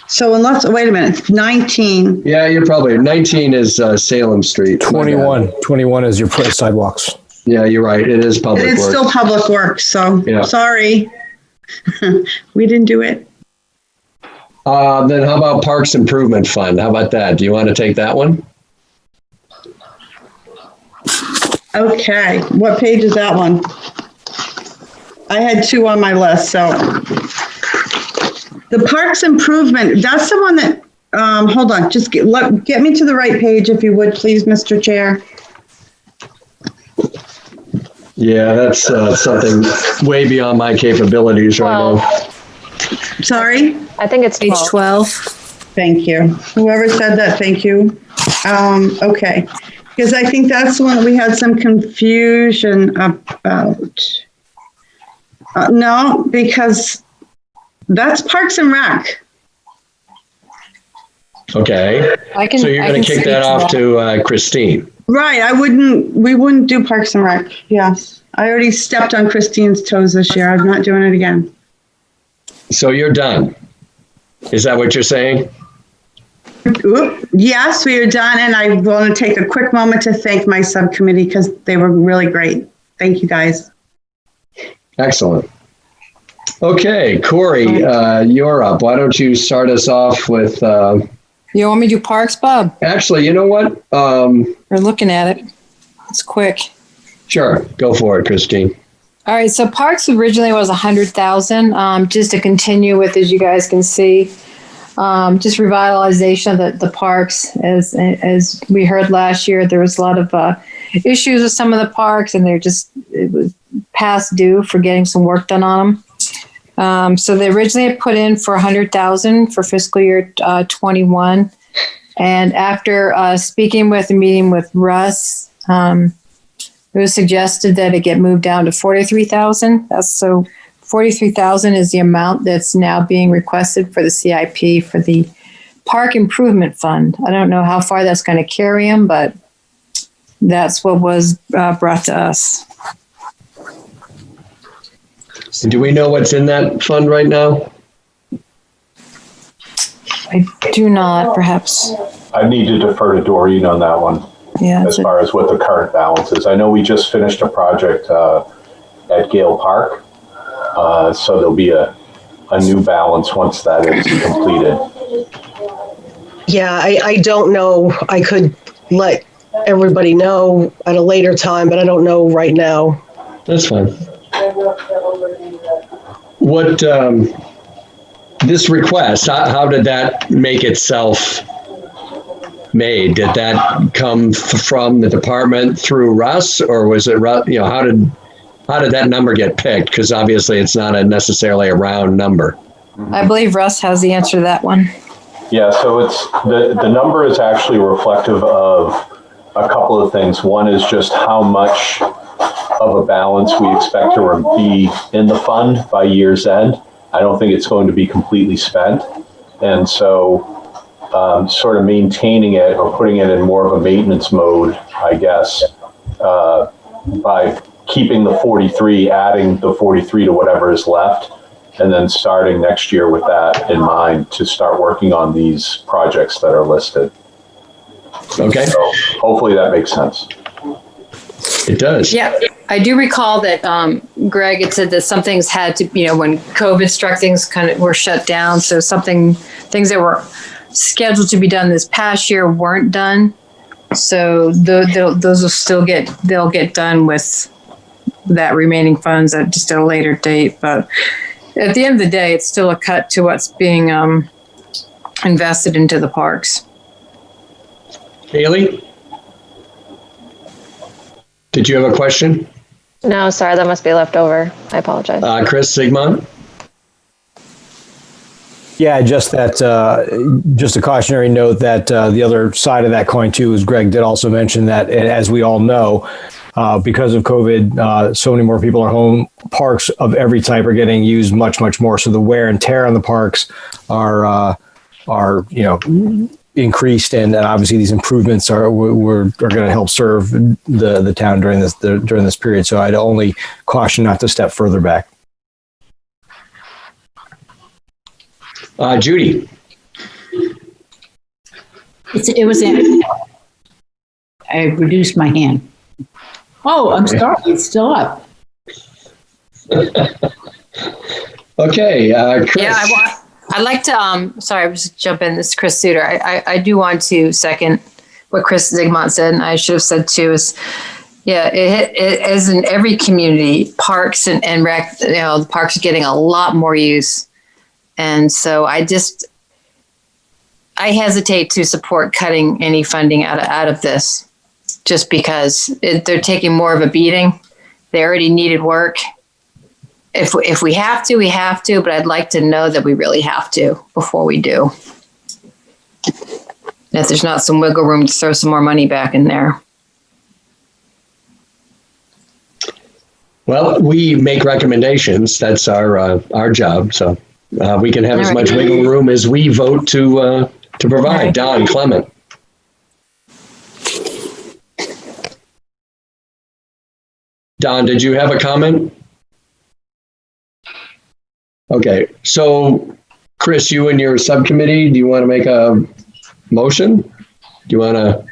So wait a minute, 19. Yeah, you're probably, 19 is Salem Street. 21 is your sidewalks. Yeah, you're right. It is Public Works. It's still Public Works, so yeah. Sorry. We didn't do it. Then how about Parks Improvement Fund? How about that? Do you want to take that one? Okay, what page is that one? I had 2 on my list, so. The Parks Improvement, that's the one that, hold on, just get me to the right page if you would, please, Mr. Chair. Yeah, that's something way beyond my capabilities right now. Sorry? I think it's 12. Page 12. Thank you. Whoever said that, thank you. Okay, because I think that's the one that we had some confusion about. No, because that's Parks and Rec. Okay. So you're going to kick that off to Christine. Right, we wouldn't do Parks and Rec. Yes. I already stepped on Christine's toes this year. I'm not doing it again. So you're done. Is that what you're saying? Yes, we are done. And I want to take a quick moment to thank my subcommittee because they were really great. Thank you, guys. Excellent. Okay, Corey, you're up. Why don't you start us off with... You want me to do parks, Bob? Actually, you know what? We're looking at it. It's quick. Sure. Go for it, Christine. All right. So parks originally was 100,000. Just to continue with, as you guys can see, just revitalization of the parks. As we heard last year, there was a lot of issues with some of the parks, and it was past due for getting some work done on them. So they originally had put in for $100,000 for fiscal year 21. And after speaking with and meeting with Russ, it was suggested that it get moved down to $43,000. So $43,000 is the amount that's now being requested for the CIP for the Park Improvement Fund. I don't know how far that's going to carry them, but that's what was brought to us. Do we know what's in that fund right now? I do not, perhaps. I need to defer to Doreen on that one. Yeah. As far as what the current balance is. I know we just finished a project at Gale Park. So there'll be a new balance once that is completed. Yeah, I don't know. I could let everybody know at a later time, but I don't know right now. That's fine. What, this request, how did that make itself made? Did that come from the department through Russ, or was it, how did that number get picked? Because obviously it's not necessarily a round number. I believe Russ has the answer to that one. Yeah, so it's the number is actually reflective of a couple of things. One is just how much of a balance we expect to be in the fund by year's end. I don't think it's going to be completely spent. And so sort of maintaining it or putting it in more of a maintenance mode, I guess, by keeping the 43, adding the 43 to whatever is left, and then starting next year with that in mind to start working on these projects that are listed. Okay. So hopefully that makes sense. It does. Yeah, I do recall that Greg had said that some things had to, when COVID struck, things kind of were shut down. So things that were scheduled to be done this past year weren't done. So those will still they'll get done with that remaining funds at just a later date. But at the end of the day, it's still a cut to what's being invested into the parks. Haley? Did you have a question? No, sorry, that must be left over. I apologize. Chris Sigmund? Yeah, just a cautionary note that the other side of that coin too is Greg did also mention that, as we all know, because of COVID, so many more people are home. Parks of every type are getting used much more. So the wear and tear on the parks are increased, and obviously these improvements are going to help serve the town during this period. So I'd only caution not to step further back. Judy. It was in. I reduced my hand. Oh, I'm sorry. It's still up. Okay, Chris. Yeah, I'd like to, sorry, I was just jump in. This is Chris Suter. I do want to second what Chris Zigmont said, and I should have said too, is, it as in every community, parks and rec, the parks are getting a lot more use. And so I hesitate to support cutting any funding out of this, just because they're taking more of a beating. They already needed work. If we have to, we have to, but I'd like to know that we really have to before we do. And if there's not some wiggle room to throw some more money back in there. Well, we make recommendations. That's our job. So we can have as much wiggle room as we vote to provide. Don Clement. Don, did you have a comment? Okay, so Chris, you and your subcommittee, do you want to make a motion? Do you want to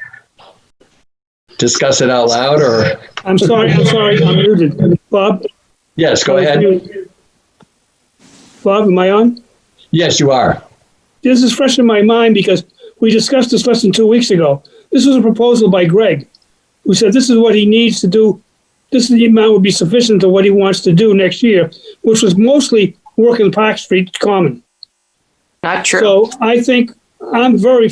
discuss it out loud, or? I'm sorry, I'm muted. Bob? Yes, go ahead. Bob, am I on? Yes, you are. This is fresh in my mind because we discussed this less than 2 weeks ago. This was a proposal by Greg, who said this is what he needs to do. This is the amount would be sufficient to what he wants to do next year, which was mostly work in Park Street Common. Not true. So I think I'm very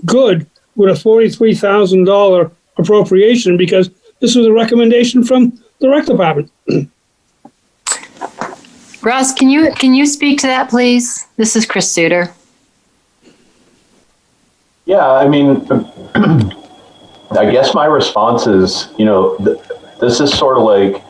good with a $43,000 appropriation because this was a recommendation from the rec department. Russ, can you speak to that, please? This is Chris Suter. Yeah, I mean, I guess my response is, this is sort of like,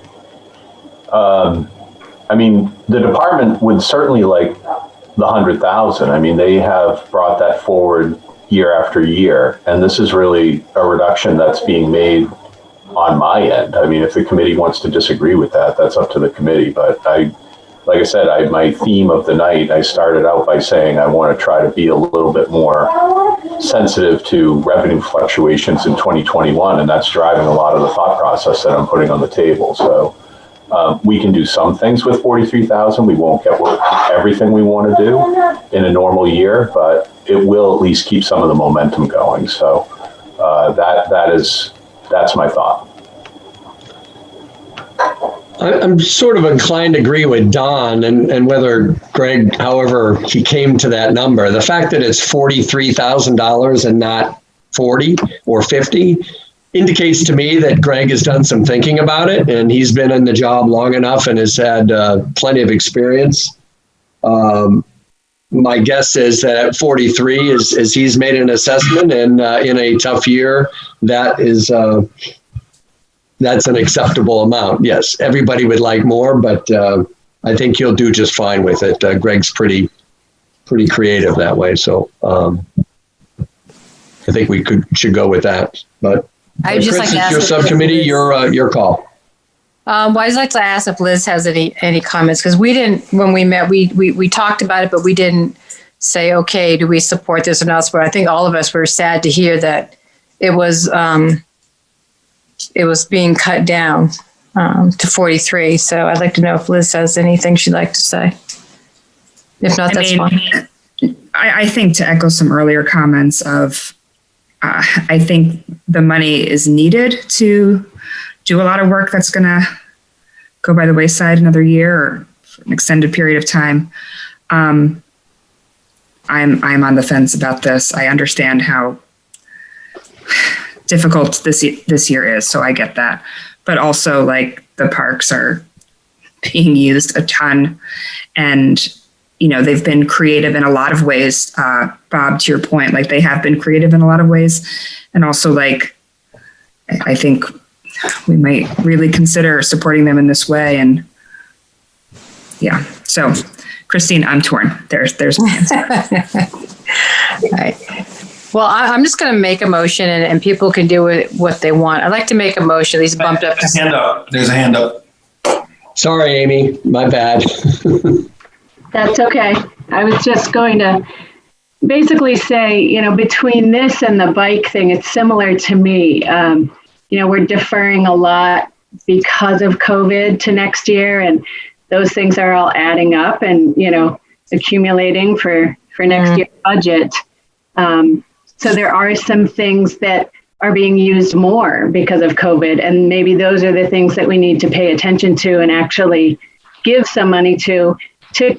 I mean, the department would certainly like the 100,000. I mean, they have brought that forward year after year, and this is really a reduction that's being made on my end. I mean, if the committee wants to disagree with that, that's up to the committee. But like I said, my theme of the night, I started out by saying I want to try to be a little bit more sensitive to revenue fluctuations in 2021, and that's driving a lot of the thought process that I'm putting on the table. So we can do some things with 43,000. We won't get everything we want to do in a normal year, but it will at least keep some of the momentum going. So that's my thought. I'm sort of inclined to agree with Don and whether Greg, however he came to that number. The fact that it's $43,000 and not 40 or 50 indicates to me that Greg has done some thinking about it, and he's been in the job long enough and has had plenty of experience. My guess is that at 43 is he's made an assessment, and in a tough year, that's an acceptable amount. Yes, everybody would like more, but I think he'll do just fine with it. Greg's pretty creative that way, so I think we should go with that. But I would just Chris, like to it's ask your subcommittee, your call. Well, I'd like to ask if Liz has any comments, because we didn't, when we met, we talked about it, but we didn't say, okay, do we support this or not? But I think all of us were sad to hear that it was being cut down to 43. So I'd like to know if Liz has anything she'd like to say. If not, that's fine. I think, to echo some earlier comments of, I think the money is needed to do a lot of work that's going to go by the wayside another year or for an extended period of time. I'm on the fence about this. I understand how difficult this year is, so I get that. But also, like, the parks are being used a ton, and they've been creative in a lot of ways. Bob, to your point, like, they have been creative in a lot of ways, and also, like, I think we might really consider supporting them in this way. And yeah, so Christine, I'm torn. There's my answer. All right. Well, I'm just going to make a motion, and people can do what they want. I'd like to make a motion. These bumped up. There's a hand up. Sorry, Amy. My bad. That's okay. I was just going to basically say, between this and the bike thing, it's similar to me. We're deferring a lot because of COVID to next year, and those things are all adding up and, accumulating for next year's budget. So there are some things that are being used more because of COVID, and maybe those are the things that we need to pay attention to and actually give some money to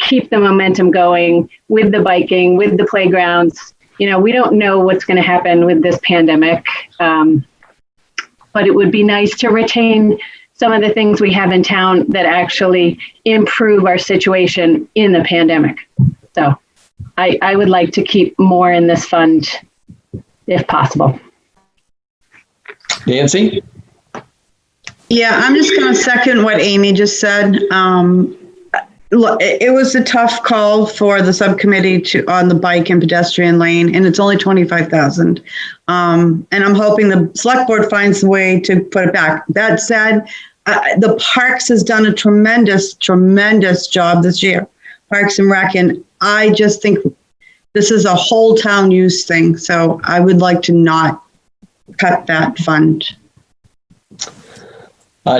keep the momentum going with the biking, with the playgrounds. We don't know what's going to happen with this pandemic, but it would be nice to retain some of the things we have in town that actually improve our situation in the pandemic. So I would like to keep more in this fund if possible. Nancy? Yeah, I'm just going to second what Amy just said. Look, it was a tough call for the subcommittee on the bike and pedestrian lane, and it's only 25,000. And I'm hoping the select board finds a way to put it back. That said, the Parks has done a tremendous job this year, Parks and Rec, and I just think this is a whole town use thing. So I would like to not cut that fund.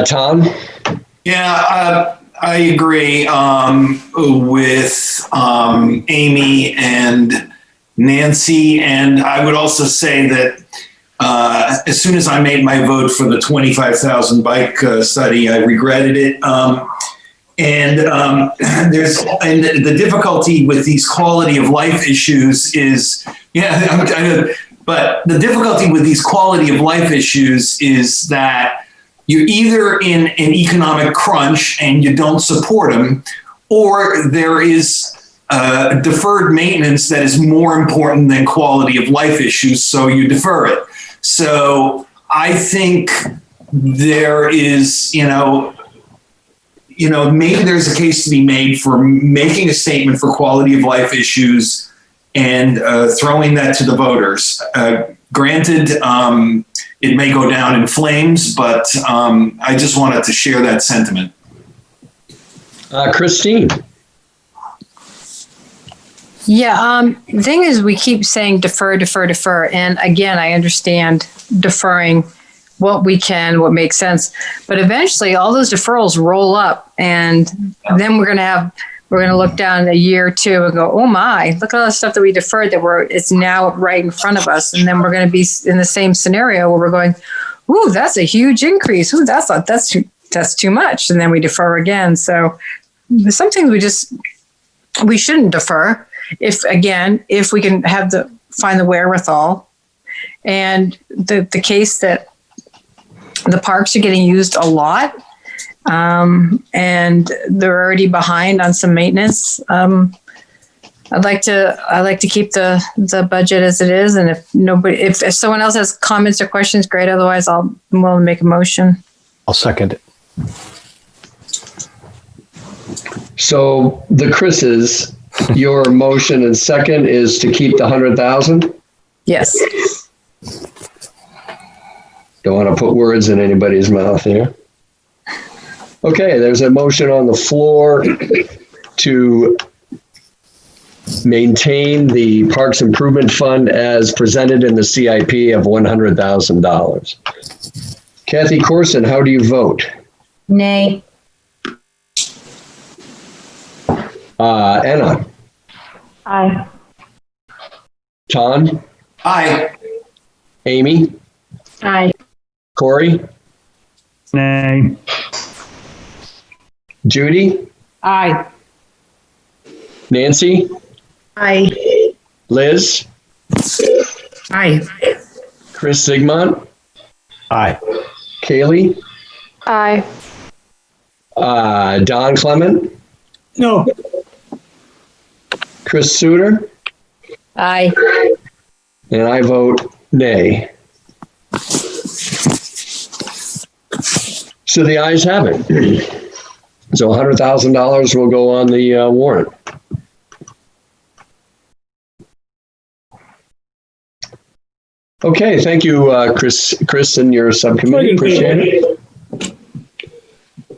Tom? Yeah, I agree with Amy and Nancy. And I would also say that as soon as I made my vote for the 25,000 bike study, I regretted it. And the difficulty with these quality of life issues is, but the difficulty with these quality of life issues is that you're either in an economic crunch and you don't support them, or there is deferred maintenance that is more important than quality of life issues, so you defer it. So I think there is, maybe there's a case to be made for making a statement for quality of life issues and throwing that to the voters. Granted, it may go down in flames, but I just wanted to share that sentiment. Christine. Yeah, the thing is, we keep saying defer, defer, defer. And again, I understand deferring what we can, what makes sense. But eventually all those deferrals roll up, and then we're going to look down a year or two and go, oh my, look at all the stuff that we deferred it's now right in front of us. And then we're going to be in the same scenario where we're going, ooh, that's a huge increase. Ooh, that's too much. And then we defer again. So there's some things we shouldn't defer. If we can find the wherewithal. And the case that the parks are getting used a lot, and they're already behind on some maintenance. I'd like to keep the budget as it is, and if someone else has comments or questions, great. Otherwise, I'm willing to make a motion. I'll second it. So the Chris's, your motion and second is to keep the 100,000? Yes. Don't want to put words in anybody's mouth here. Okay, there's a motion on the floor to maintain the Parks Improvement Fund as presented in the CIP of $100,000. Kathy Corson, how do you vote? Nay. Anna? Aye. Ton? Aye. Amy? Aye. Corey? Nay. Judy? Aye. Nancy? Aye. Liz? Aye. Chris Sigmund? Aye. Kaylee? Aye. Don Clement? No. Chris Suter? Aye. And I vote nay. So the ayes have it. So $100,000 will go on the warrant. Okay, thank you, Chris and your subcommittee. Appreciate it.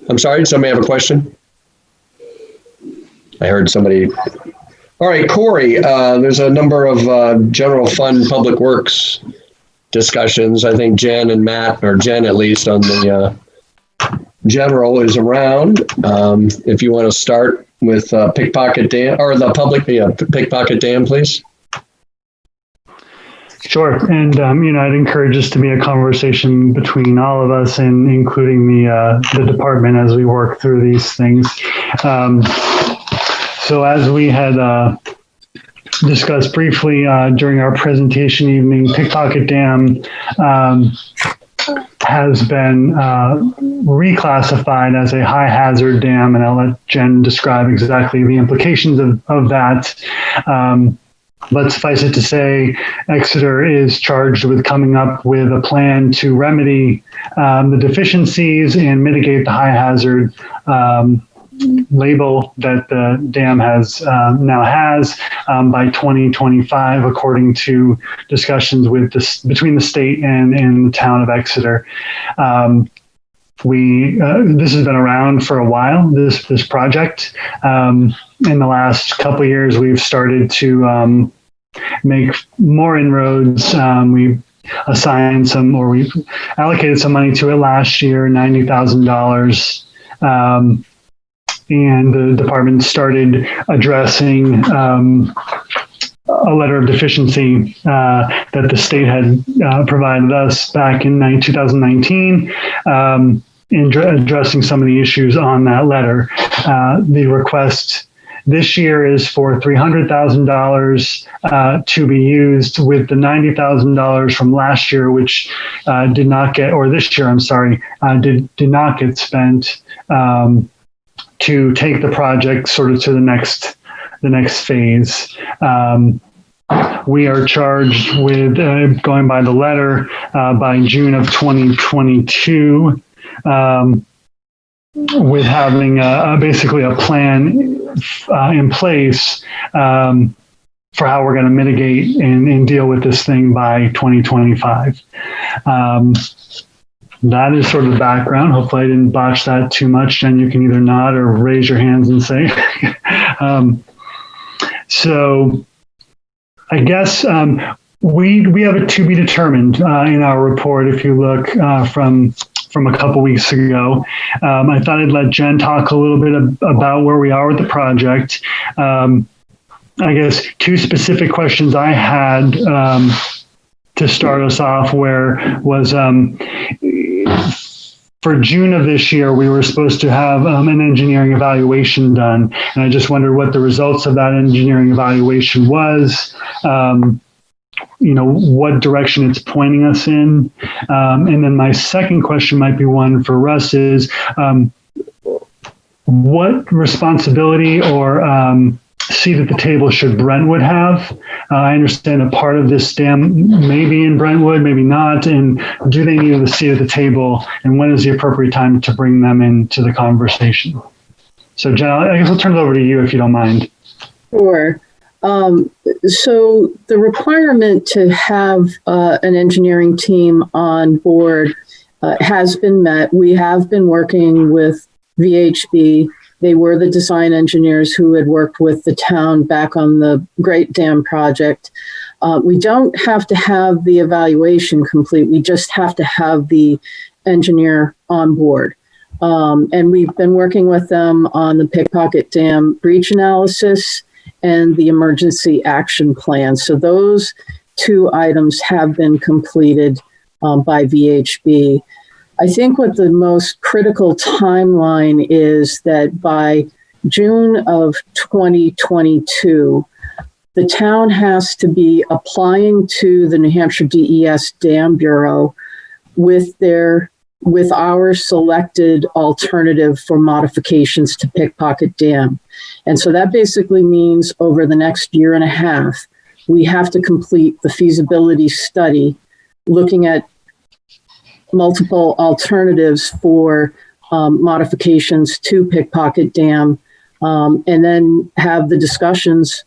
I'm sorry, did somebody have a question? I heard somebody. All right, Corey, there's a number of general fund public works discussions. I think Jen and Matt, or Jen at least, on the general is around. If you want to start with Pickpocket Dam, or the public, Pickpocket Dam, please. Sure. And, I'd encourage this to be a conversation between all of us, and including the department as we work through these things. So as we had discussed briefly during our presentation evening, Pickpocket Dam has been reclassified as a high hazard dam, and I'll let Jen describe exactly the implications of that. But suffice it to say, Exeter is charged with coming up with a plan to remedy the deficiencies and mitigate the high hazard label that the dam now has by 2025, according to discussions between the state and the town of Exeter. This has been around for a while, this project. In the last couple of years, we've started to make more inroads. We assigned we allocated some money to it last year, $90,000. And the department started addressing a letter of deficiency that the state had provided us back in 2019, in addressing some of the issues on that letter. The request this year is for $300,000 to be used with the $90,000 from last year, which did not get, or this year, I'm sorry, did not get spent to take the project sort of to the next phase. We are charged with, going by the letter, by June of 2022, with having basically a plan in place for how we're going to mitigate and deal with this thing by 2025. That is sort of the background. Hopefully I didn't botch that too much. Jen, you can either nod or raise your hands and say. So I guess we have a to be determined in our report. If you look from a couple weeks ago, I thought I'd let Jen talk a little bit about where we are with the project. I guess two specific questions I had to start us off was for June of this year, we were supposed to have an engineering evaluation done. And I just wondered what the results of that engineering evaluation was, what direction it's pointing us in. And then my second question might be one for Russ is, what responsibility or seat at the table should Brentwood have? I understand a part of this dam may be in Brentwood, maybe not. And do they need a seat at the table? And when is the appropriate time to bring them into the conversation? So Jen, I guess I'll turn it over to you if you don't mind. Sure. So the requirement to have an engineering team on board has been met. We have been working with VHB. They were the design engineers who had worked with the town back on the Great Dam project. We don't have to have the evaluation complete. We just have to have the engineer on board. And we've been working with them on the Pickpocket Dam breach analysis and the emergency action plan. So those two items have been completed by VHB. I think what the most critical timeline is that by June of 2022, the town has to be applying to the New Hampshire DES Dam Bureau with our selected alternative for modifications to Pickpocket Dam. And so that basically means over the next year and a half, we have to complete the feasibility study looking at multiple alternatives for modifications to Pickpocket Dam, and then have the discussions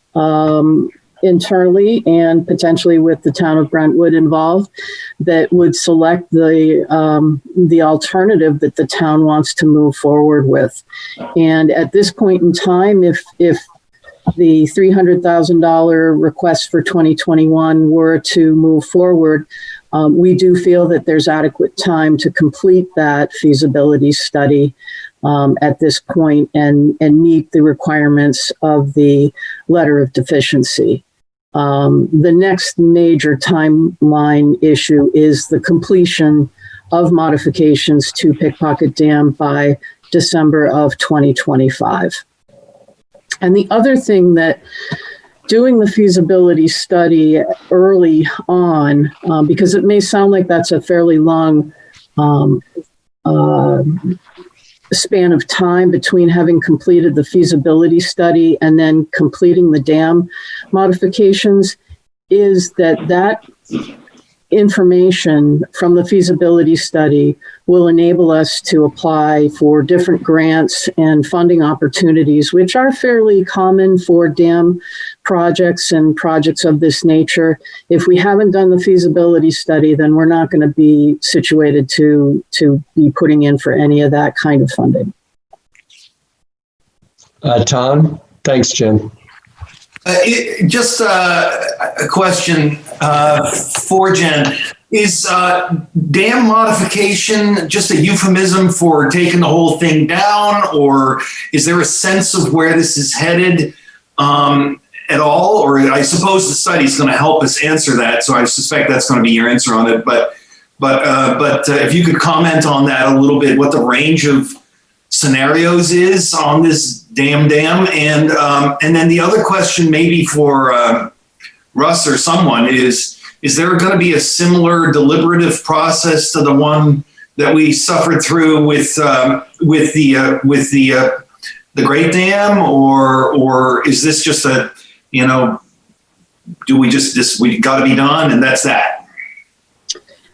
internally and potentially with the town of Brentwood involved that would select the alternative that the town wants to move forward with. And at this point in time, if the $300,000 request for 2021 were to move forward, we do feel that there's adequate time to complete that feasibility study at this point and meet the requirements of the letter of deficiency. The next major timeline issue is the completion of modifications to Pickpocket Dam by December of 2025. And the other thing that doing the feasibility study early on, because it may sound like that's a fairly long span of time between having completed the feasibility study and then completing the dam modifications, is that information from the feasibility study will enable us to apply for different grants and funding opportunities, which are fairly common for dam projects and projects of this nature. If we haven't done the feasibility study, then we're not going to be situated to be putting in for any of that kind of funding. Tom? Thanks, Jen. Just a question for Jen. Is dam modification just a euphemism for taking the whole thing down, or is there a sense of where this is headed at all? Or I suppose the study is going to help us answer that, so I suspect that's going to be your answer on it. But if you could comment on that a little bit, what the range of scenarios is on this dam. And then the other question maybe for Russ or someone is there going to be a similar deliberative process to the one that we suffered through with the Great Dam, or is this just a, do we just we got to be done and that's that?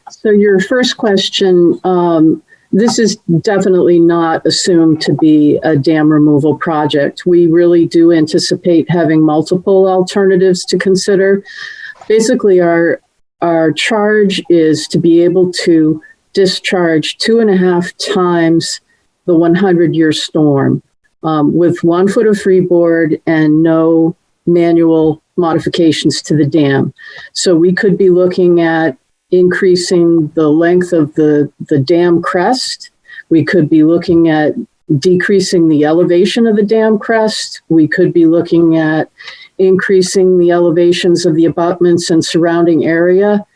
So your first question, this is definitely not assumed to be a dam removal project. We really do anticipate having multiple alternatives to consider. Basically, our charge is to be able to discharge 2.5 times the 100-year storm with 1 foot of freeboard and no manual modifications to the dam. So we could be looking at increasing the length of the dam crest. We could be looking at decreasing the elevation of the dam crest. We could be looking at increasing the elevations of the abutments and surrounding area.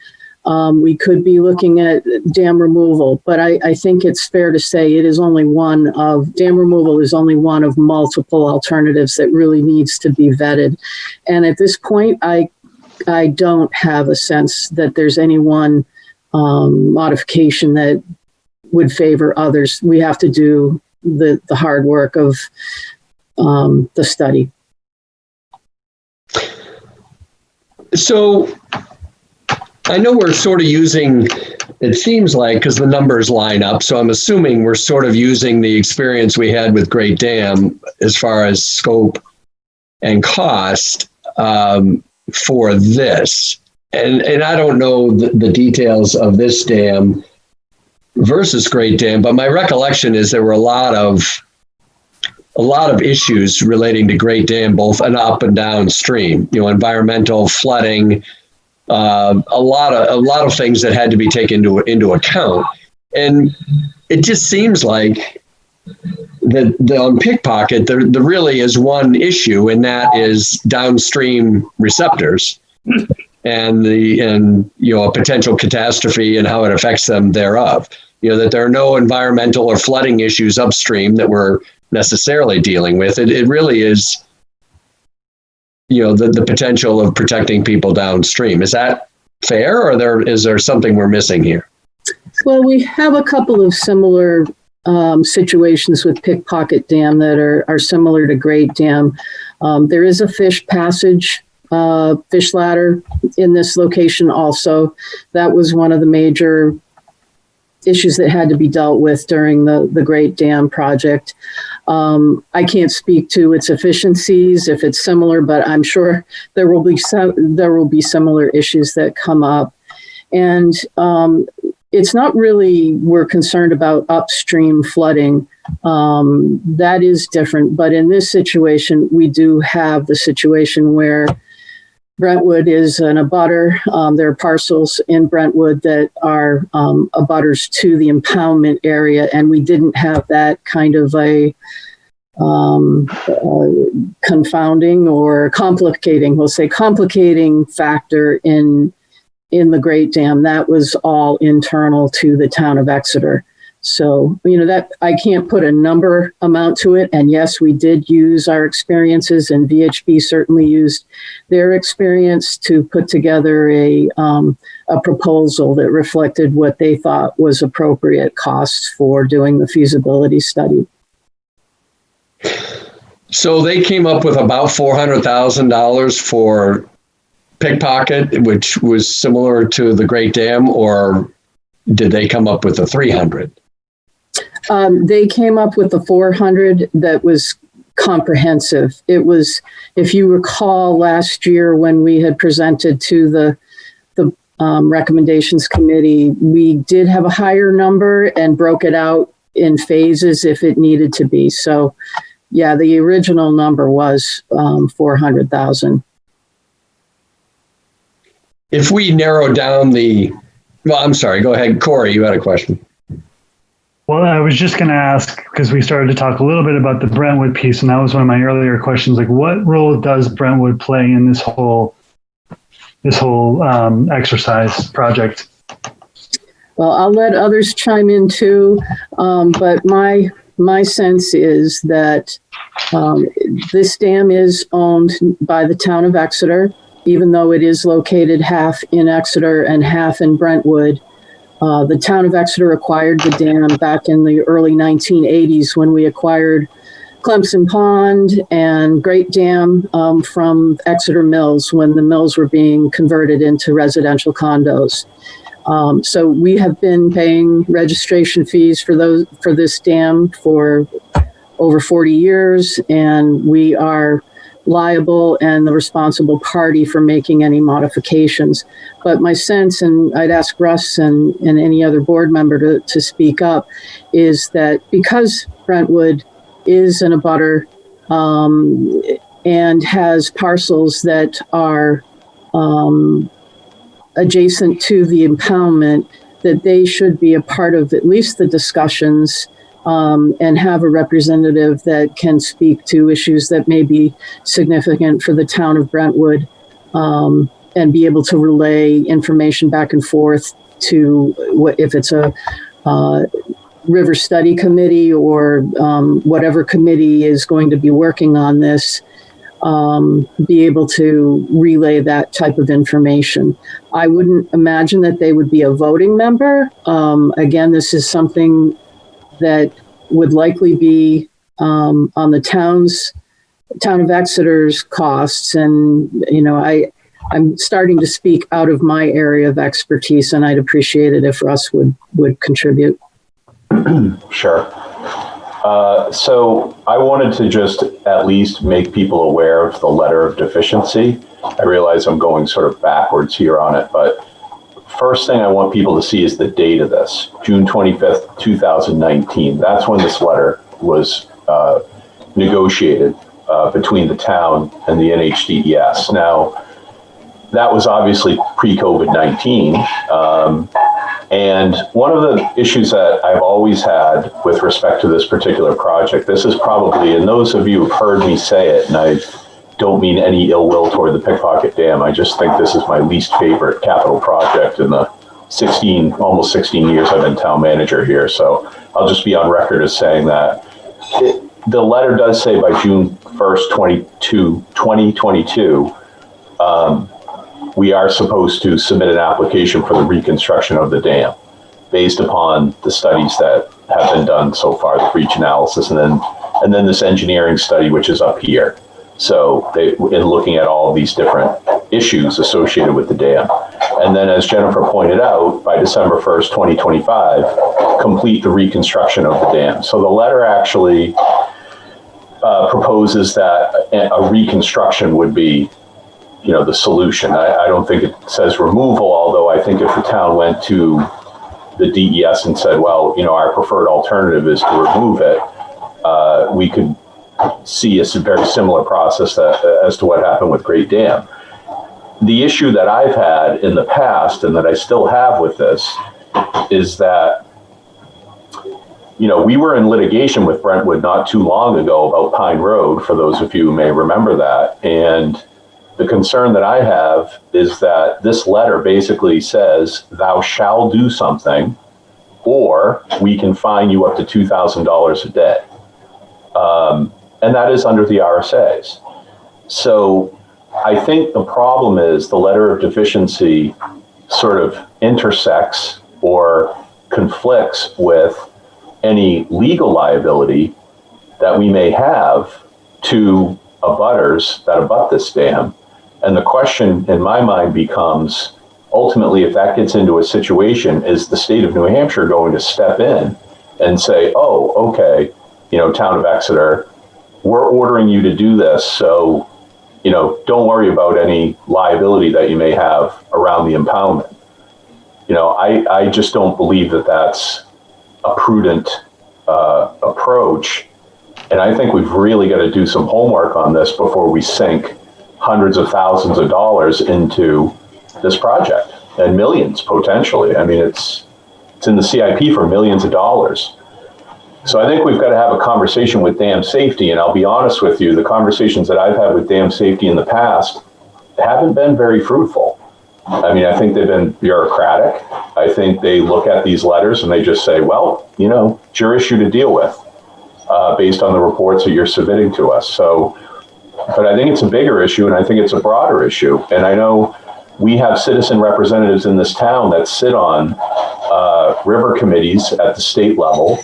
We could be looking at dam removal, but I think it's fair to say dam removal is only one of multiple alternatives that really needs to be vetted. And at this point, I don't have a sense that there's any one modification that would favor others. We have to do the hard work of the study. So I know we're sort of using, it seems like, because the numbers line up, so I'm assuming we're sort of using the experience we had with Great Dam as far as scope and cost for this. And I don't know the details of this dam versus Great Dam, but my recollection is there were a lot of issues relating to Great Dam, both an up and downstream, environmental, flooding, a lot of things that had to be taken into account. And it just seems like that on Pickpocket, there really is one issue, and that is downstream receptors and a potential catastrophe and how it affects them thereof. That there are no environmental or flooding issues upstream that we're necessarily dealing with. It really is, the potential of protecting people downstream. Is that fair, or is there something we're missing here? Well, we have a couple of similar situations with Pickpocket Dam that are similar to Great Dam. There is a fish passage, fish ladder in this location also. That was one of the major issues that had to be dealt with during the Great Dam project. I can't speak to its efficiencies if it's similar, but I'm sure there will be similar issues that come up. And it's not really we're concerned about upstream flooding. That is different. But in this situation, we do have the situation where Brentwood is an abutter. There are parcels in Brentwood that are abutters to the impoundment area, and we didn't have that kind of a confounding or complicating factor in the Great Dam. That was all internal to the town of Exeter. So, that I can't put a number amount to it. And yes, we did use our experiences, and VHB certainly used their experience to put together a proposal that reflected what they thought was appropriate costs for doing the feasibility study. So they came up with about $400,000 for Pickpocket, which was similar to the Great Dam, or did they come up with the 300? They came up with the 400 that was comprehensive. It was, if you recall last year when we had presented to the recommendations committee, we did have a higher number and broke it out in phases if it needed to be. So yeah, the original number was 400,000. If we narrow down I'm sorry, go ahead. Corey, you had a question. Well, I was just going to ask, because we started to talk a little bit about the Brentwood piece, and that was one of my earlier questions. Like, what role does Brentwood play in this whole exercise project? Well, I'll let others chime in too, but my my sense is that this dam is owned by the town of Exeter, even though it is located half in Exeter and half in Brentwood. The town of Exeter acquired the dam back in the early 1980s when we acquired Clemson Pond and Great Dam from Exeter Mills when the mills were being converted into residential condos. So we have been paying registration fees for this dam for over 40 years, and we are liable and the responsible party for making any modifications. But my sense, and I'd ask Russ and any other board member to speak up, is that because Brentwood is an abutter and has parcels that are adjacent to the impoundment, that they should be a part of at least the discussions and have a representative that can speak to issues that may be significant for the town of Brentwood and be able to relay information back and forth to if it's a river study committee or whatever committee is going to be working on this, be able to relay that type of information. I wouldn't imagine that they would be a voting member. Again, this is something that would likely be on the town of Exeter's costs. And, I'm starting to speak out of my area of expertise, and I'd appreciate it if Russ would contribute. Sure. So I wanted to just at least make people aware of the letter of deficiency. I realize I'm going sort of backwards here on it, but first thing I want people to see is the date of this, June 25th, 2019. That's when this letter was negotiated between the town and the NHDES. Now, that was obviously pre-COVID-19. And one of the issues that I've always had with respect to this particular project, this is probably, and those of you who've heard me say it, and I don't mean any ill will toward the Pickpocket Dam, I just think this is my least favorite capital project in the almost 16 years I've been town manager here. So I'll just be on record as saying that. The letter does say by June 1st, 2022, we are supposed to submit an application for the reconstruction of the dam based upon the studies that have been done so far, the breach analysis, and then this engineering study, which is up here. So in looking at all of these different issues associated with the dam. And then as Jennifer pointed out, by December 1st, 2025, complete the reconstruction of the dam. So the letter actually proposes that a reconstruction would be the solution. I don't think it says removal, although I think if the town went to the DES and said, well, our preferred alternative is to remove it, we could see a very similar process as to what happened with Great Dam. The issue that I've had in the past and that I still have with this is that, we were in litigation with Brentwood not too long ago about Pine Road, for those of you who may remember that. And the concern that I have is that this letter basically says, thou shall do something, or we can fine you up to $2,000 a day. And that is under the RSAs. So I think the problem is the letter of deficiency sort of intersects or conflicts with any legal liability that we may have to abutters that abut this dam. And the question in my mind becomes, ultimately, if that gets into a situation, is the state of New Hampshire going to step in and say, oh, okay, town of Exeter, we're ordering you to do this, so, don't worry about any liability that you may have around the impoundment. I just don't believe that that's a prudent approach. And I think we've really got to do some homework on this before we sink hundreds of thousands of dollars into this project, and millions potentially. I mean, it's in the CIP for millions of dollars. So I think we've got to have a conversation with dam safety. And I'll be honest with you, the conversations that I've had with dam safety in the past haven't been very fruitful. I mean, I think they've been bureaucratic. I think they look at these letters and they just say, well, it's your issue to deal with. based on the reports that you're submitting to us. So, but I think it's a bigger issue, and I think it's a broader issue. And I know we have citizen representatives in this town that sit on river committees at the state level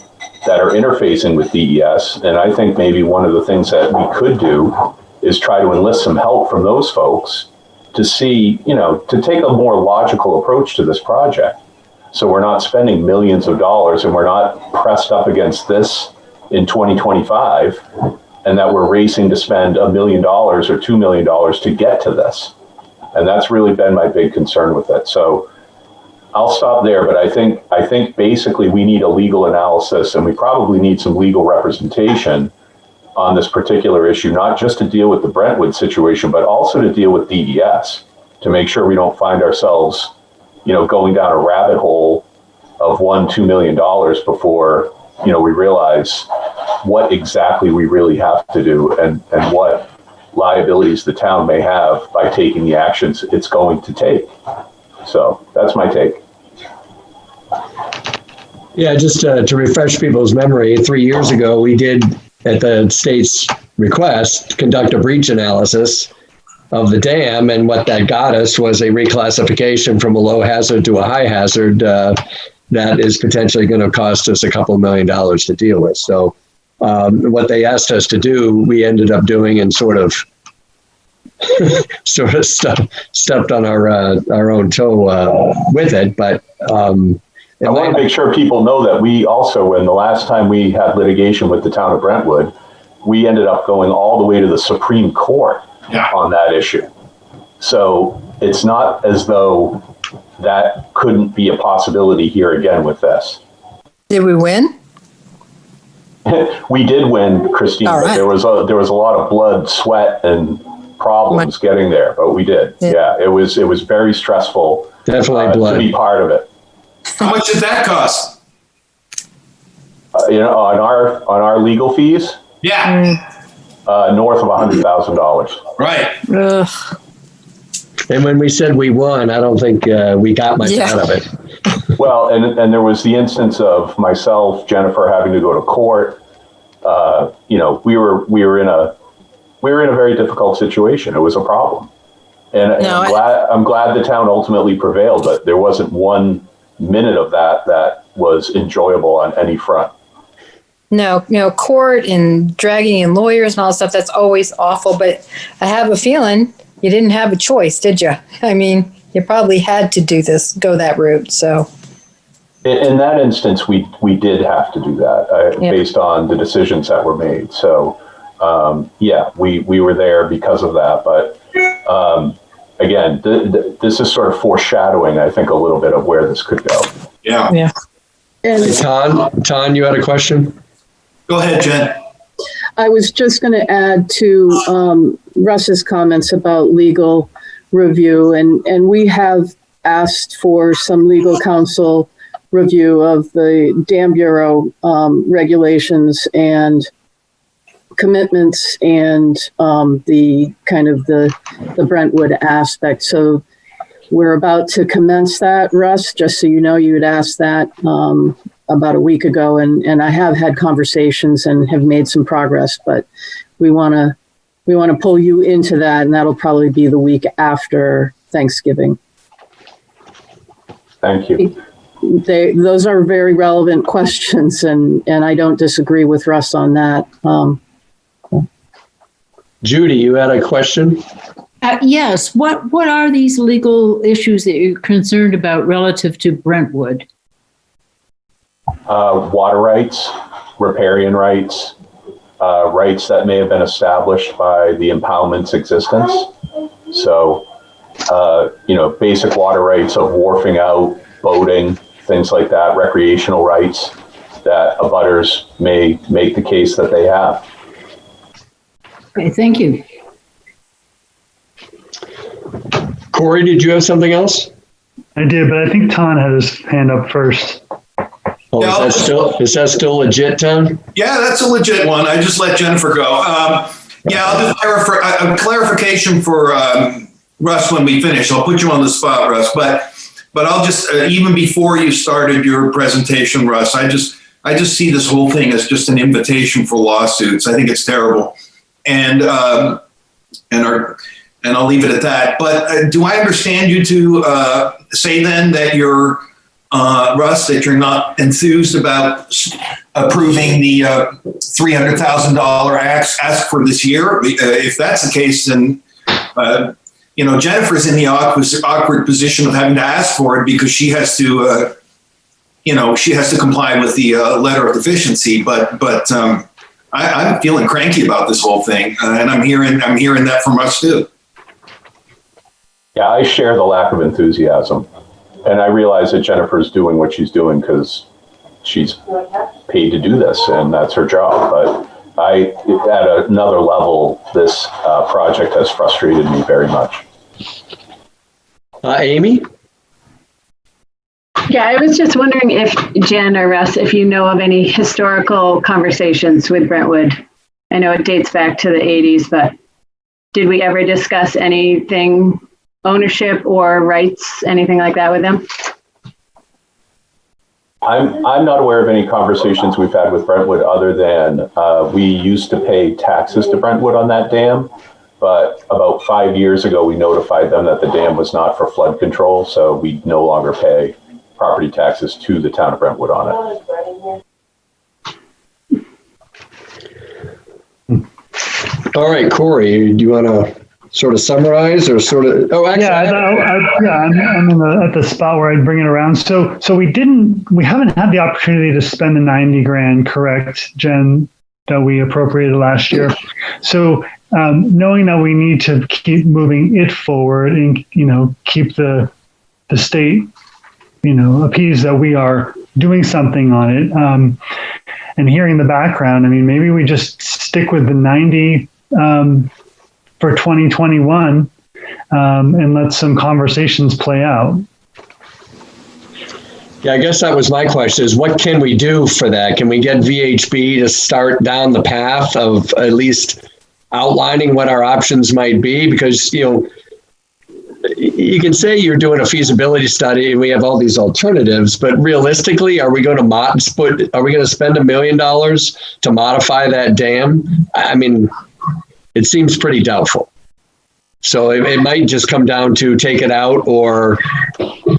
that are interfacing with DES. And I think maybe one of the things that we could do is try to enlist some help from those folks to see, to take a more logical approach to this project. So we're not spending millions of dollars and we're not pressed up against this in 2025, and that we're racing to spend $1 million or $2 million to get to this. And that's really been my big concern with it. So I'll stop there, but I think basically we need a legal analysis, and we probably need some legal representation on this particular issue, not just to deal with the Brentwood situation, but also to deal with DES, to make sure we don't find ourselves, going down a rabbit hole of $1-2 million before, we realize what exactly we really have to do and what liabilities the town may have by taking the actions it's going to take. So that's my take. Yeah, just to refresh people's memory, 3 years ago, we did, at the state's request, conduct a breach analysis of the dam, and what that got us was a reclassification from a low hazard to a high hazard that is potentially going to cost us a couple $1 million to deal with. So what they asked us to do, we ended up doing, and sort of stepped on our own toe with it. But I want to make sure people know that we also, when the last time we had litigation with the town of Brentwood, we ended up going all the way to the Supreme Court on that issue. So it's not as though that couldn't be a possibility here again with this. Did we win? We did win, Christine, right. But there was a lot of blood, sweat, and problems getting there, but we did. Yeah, it was very stressful. Definitely blood. To be part of it. How much did that cost? On our legal fees? Yeah. North of $100,000. Right. Ugh. And when we said we won, I don't think we got much out of it. Well, and there was the instance of myself, Jennifer, having to go to court. We were in a very difficult situation. It was a problem, and I'm glad the town ultimately prevailed. But there wasn't 1 minute of that was enjoyable on any front. No, court and dragging in lawyers and all that stuff, that's always awful. But I have a feeling you didn't have a choice, did you? I mean, you probably had to go that route. So in that instance, we did have to do that based on the decisions that were made. So we were there because of that. But again, this is sort of foreshadowing, I think, a little bit of where this could go. Yeah. Yeah. Hey, Ton, you had a question? Go ahead, Jen. I was just going to add to Russ's comments about legal review, and we have asked for some legal counsel review of the Dam Bureau regulations and commitments and the kind of the Brentwood aspect. So we're about to commence that, Russ, just so you know. You had asked that about a week ago, and I have had conversations and have made some progress, but we want to pull you into that, and that'll probably be the week after Thanksgiving. Thank you. Those are very relevant questions, and I don't disagree with Russ on that. Judy, you had a question? Yes. What are these legal issues that you're concerned about relative to Brentwood? Water rights, riparian rights, rights that may have been established by the impoundment's existence. So, basic water rights of wharfing out, boating, things like that, recreational rights that abutters may make the case that they have. Okay, thank you. Corey, did you have something else? I did, but I think Ton had his hand up first. Oh, is that still legit, Ton? Yeah, that's a legit one. I just let Jennifer go. I'll do a clarification for Russ when we finish. I'll put you on the spot, Russ. But I'll just, even before you started your presentation, Russ, I just I just see this whole thing as just an invitation for lawsuits. I think it's terrible, and I'll leave it at that. But do I understand you to say then that you're Russ, that you're not enthused about approving the $300,000 ask for this year? If that's the case, then Jennifer's in the awkward position of having to ask for it because she has to, she has to comply with the letter of deficiency. But I'm feeling cranky about this whole thing, and I'm hearing that from us too. Yeah, I share the lack of enthusiasm. And I realize that Jennifer's doing what she's doing because she's paid to do this, and that's her job. But at another level, this project has frustrated me very much. Amy? Yeah, I was just wondering if Jen or Russ, if you know of any historical conversations with Brentwood. I know it dates back to the 80s, but did we ever discuss anything, ownership or rights, anything like that with them? I'm not aware of any conversations we've had with Brentwood other than we used to pay taxes to Brentwood on that dam, but about 5 years ago we notified them that the dam was not for flood control, so we no longer pay property taxes to the town of Brentwood on it. All right, Corey, do you want to sort of summarize or sort of? Oh, actually, I'm at the spot where I'd bring it around. So we haven't had the opportunity to spend the 90 grand, correct, Jen, that we appropriated last year. So knowing that we need to keep moving it forward and keep the state appeased that we are doing something on it, and hearing the background, I mean, maybe we just stick with the 90 for 2021 and let some conversations play out. Yeah, I guess that was my question, is what can we do for that? Can we get VHB to start down the path of at least outlining what our options might be? Because, you can say you're doing a feasibility study and we have all these alternatives, but realistically, are we going to spend $1 million to modify that dam? I mean, it seems pretty doubtful. So it might just come down to take it out or,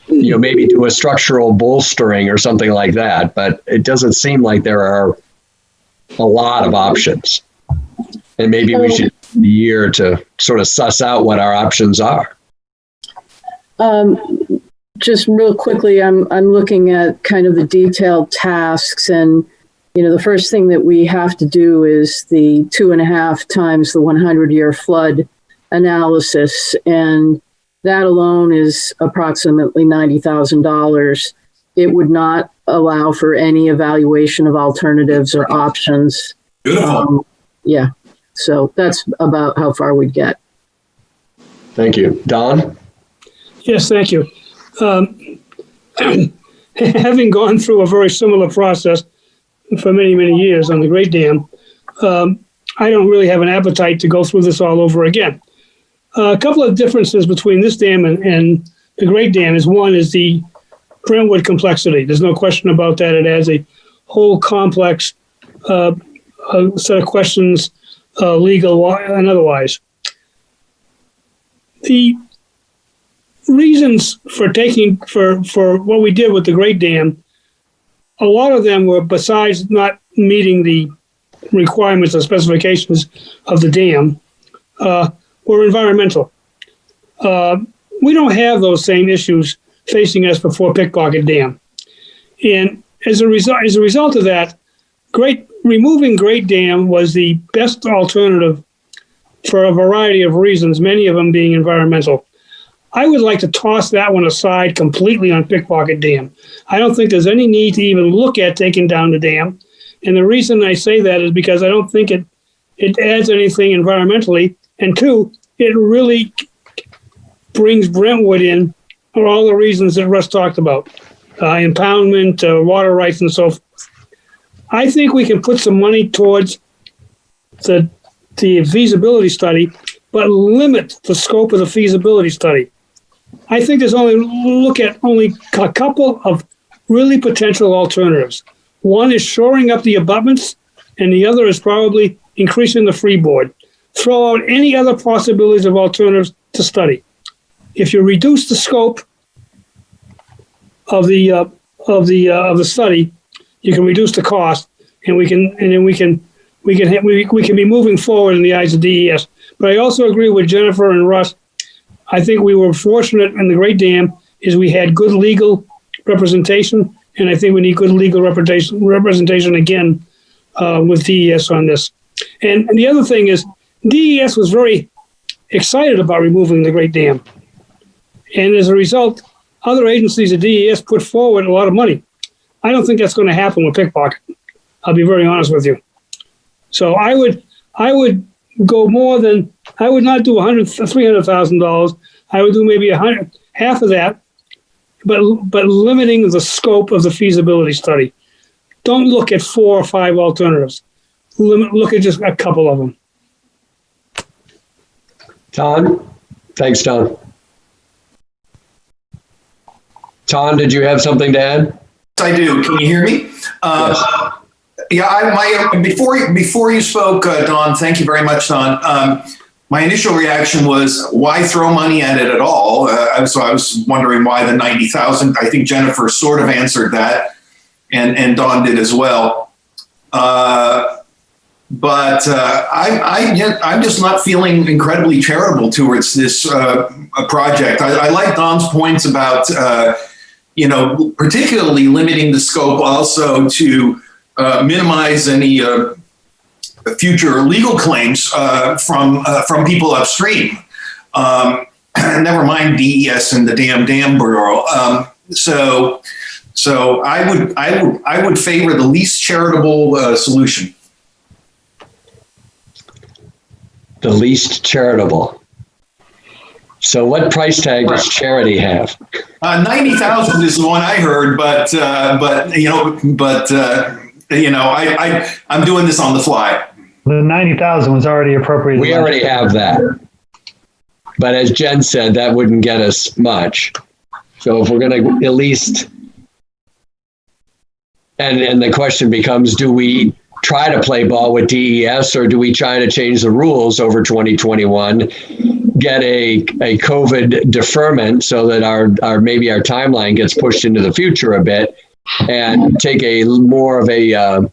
maybe do a structural bolstering or something like that. But it doesn't seem like there are a lot of options. And maybe we should take a year to sort of suss out what our options are. Just real quickly, I'm looking at kind of the detailed tasks, and the first thing that we have to do is the 2.5 times the 100-year flood analysis, and that alone is approximately $90,000. It would not allow for any evaluation of alternatives or options. Beautiful. Yeah, so that's about how far we'd get. Thank you. Don? Yes, thank you. Having gone through a very similar process for many, many years on the Great Dam, I don't really have an appetite to go through this all over again. A couple of differences between this dam and the Great Dam is, one is the Brentwood complexity. There's no question about that. It has a whole complex set of questions, legal and otherwise. The reasons for for what we did with the Great Dam, a lot of them were, besides not meeting the requirements and specifications of the dam, were environmental. We don't have those same issues facing us before Pickpocket Dam. And as a result of that, removing Great Dam was the best alternative for a variety of reasons, many of them being environmental. I would like to toss that one aside completely on Pickpocket Dam. I don't think there's any need to even look at taking down the dam. And the reason I say that is because I don't think it adds anything environmentally. And two, it really brings Brentwood in for all the reasons that Russ talked about. Impoundment, water rights, and so forth. I think we can put some money towards the feasibility study, but limit the scope of the feasibility study. I think there's only a couple of really potential alternatives. One is shoring up the abutments, and the other is probably increasing the freeboard. Throw out any other possibilities of alternatives to study. If you reduce the scope of the study, you can reduce the cost, and we can be moving forward in the eyes of DES. But I also agree with Jennifer and Russ. I think we were fortunate in the Great Dam is we had good legal representation, and I think we need good legal representation again with DES on this. And the other thing is, DES was very excited about removing the Great Dam. And as a result, other agencies at DES put forward a lot of money. I don't think that's going to happen with Pickpocket. I'll be very honest with you. So I would go more than, I would not do $300,000. I would do maybe half of that, but limiting the scope of the feasibility study. Don't look at 4 or 5 alternatives. Look at just a couple of them. Ton? Thanks, Ton. Ton, did you have something to add? I do. Can you hear me? Yes. Yeah, before you spoke, Don, thank you very much, Don. My initial reaction was, why throw money at it at all? So I was wondering why the 90,000. I think Jennifer sort of answered that, and Don did as well. But I'm just not feeling incredibly charitable towards this project. I like Don's points about, particularly limiting the scope also to minimize any future legal claims from people upstream. Never mind DES and the Dam Bureau. So I would favor the least charitable solution. The least charitable. So what price tag does charity have? 90,000 is the one I heard, but I'm doing this on the fly. The 90,000 was already appropriate. We already have that. But as Jen said, that wouldn't get us much. So if we're going to at least, and the question becomes, do we try to play ball with DES, or do we try to change the rules over 2021, get a COVID deferment so that our maybe our timeline gets pushed into the future a bit, and take a more of a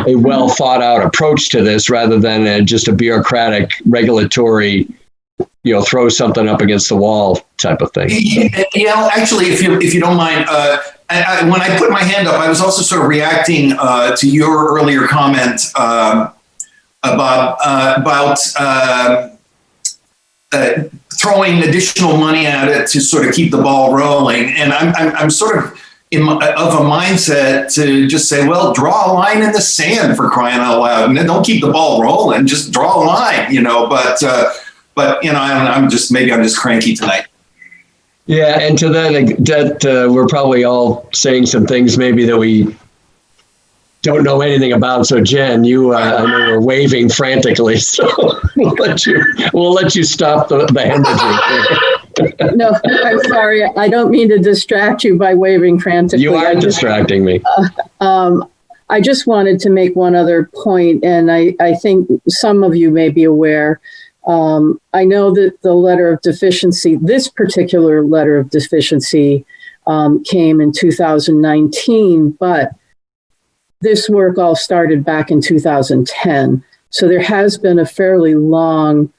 well thought out approach to this rather than just a bureaucratic regulatory, throw something up against the wall type of thing. Yeah, actually, if you don't mind, when I put my hand up, I was also sort of reacting to your earlier comment, about throwing additional money at it to sort of keep the ball rolling. And I'm sort of of a mindset to just say, well, draw a line in the sand, for crying out loud, and then don't keep the ball rolling. Just draw a line, But I'm just cranky tonight. Yeah, and to that, we're probably all saying some things maybe that we don't know anything about. So Jen, you I know we're waving frantically, so we'll let you stop the hemorrhaging. No, I'm sorry. I don't mean to distract you by waving frantically. You are distracting me. I just wanted to make one other point, and I think some of you may be aware. I know that the letter of deficiency, this particular letter of deficiency, came in 2019, but this work all started back in 2010. So there has been a fairly long,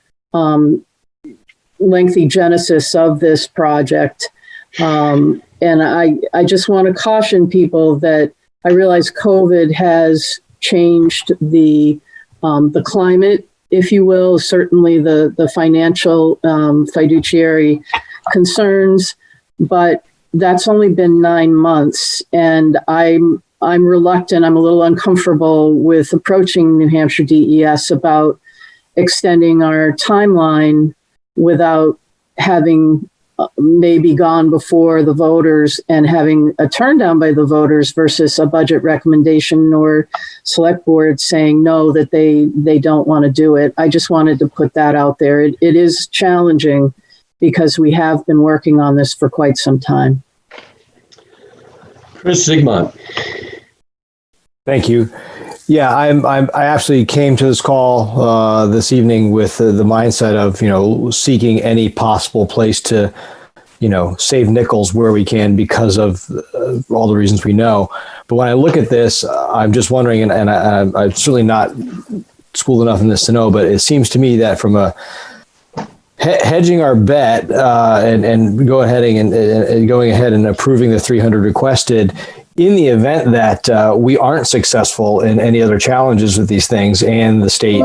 lengthy genesis of this project. And I just want to caution people that I realize COVID has changed the climate, if you will, certainly the financial fiduciary concerns, but that's only been 9 months, and I'm reluctant, I'm a little uncomfortable with approaching New Hampshire DES about extending our timeline without having maybe gone before the voters and having a turn down by the voters versus a budget recommendation or select board saying no, that they don't want to do it. I just wanted to put that out there. It is challenging because we have been working on this for quite some time. Chris Sigmund. Thank you. Yeah, I actually came to this call this evening with the mindset of, seeking any possible place to, save nickels where we can because of all the reasons we know. But when I look at this, I'm just wondering, and I'm certainly not schooled enough in this to know, but it seems to me that from a hedging our bet and going ahead and approving the 300 requested, in the event that we aren't successful in any other challenges with these things, and the state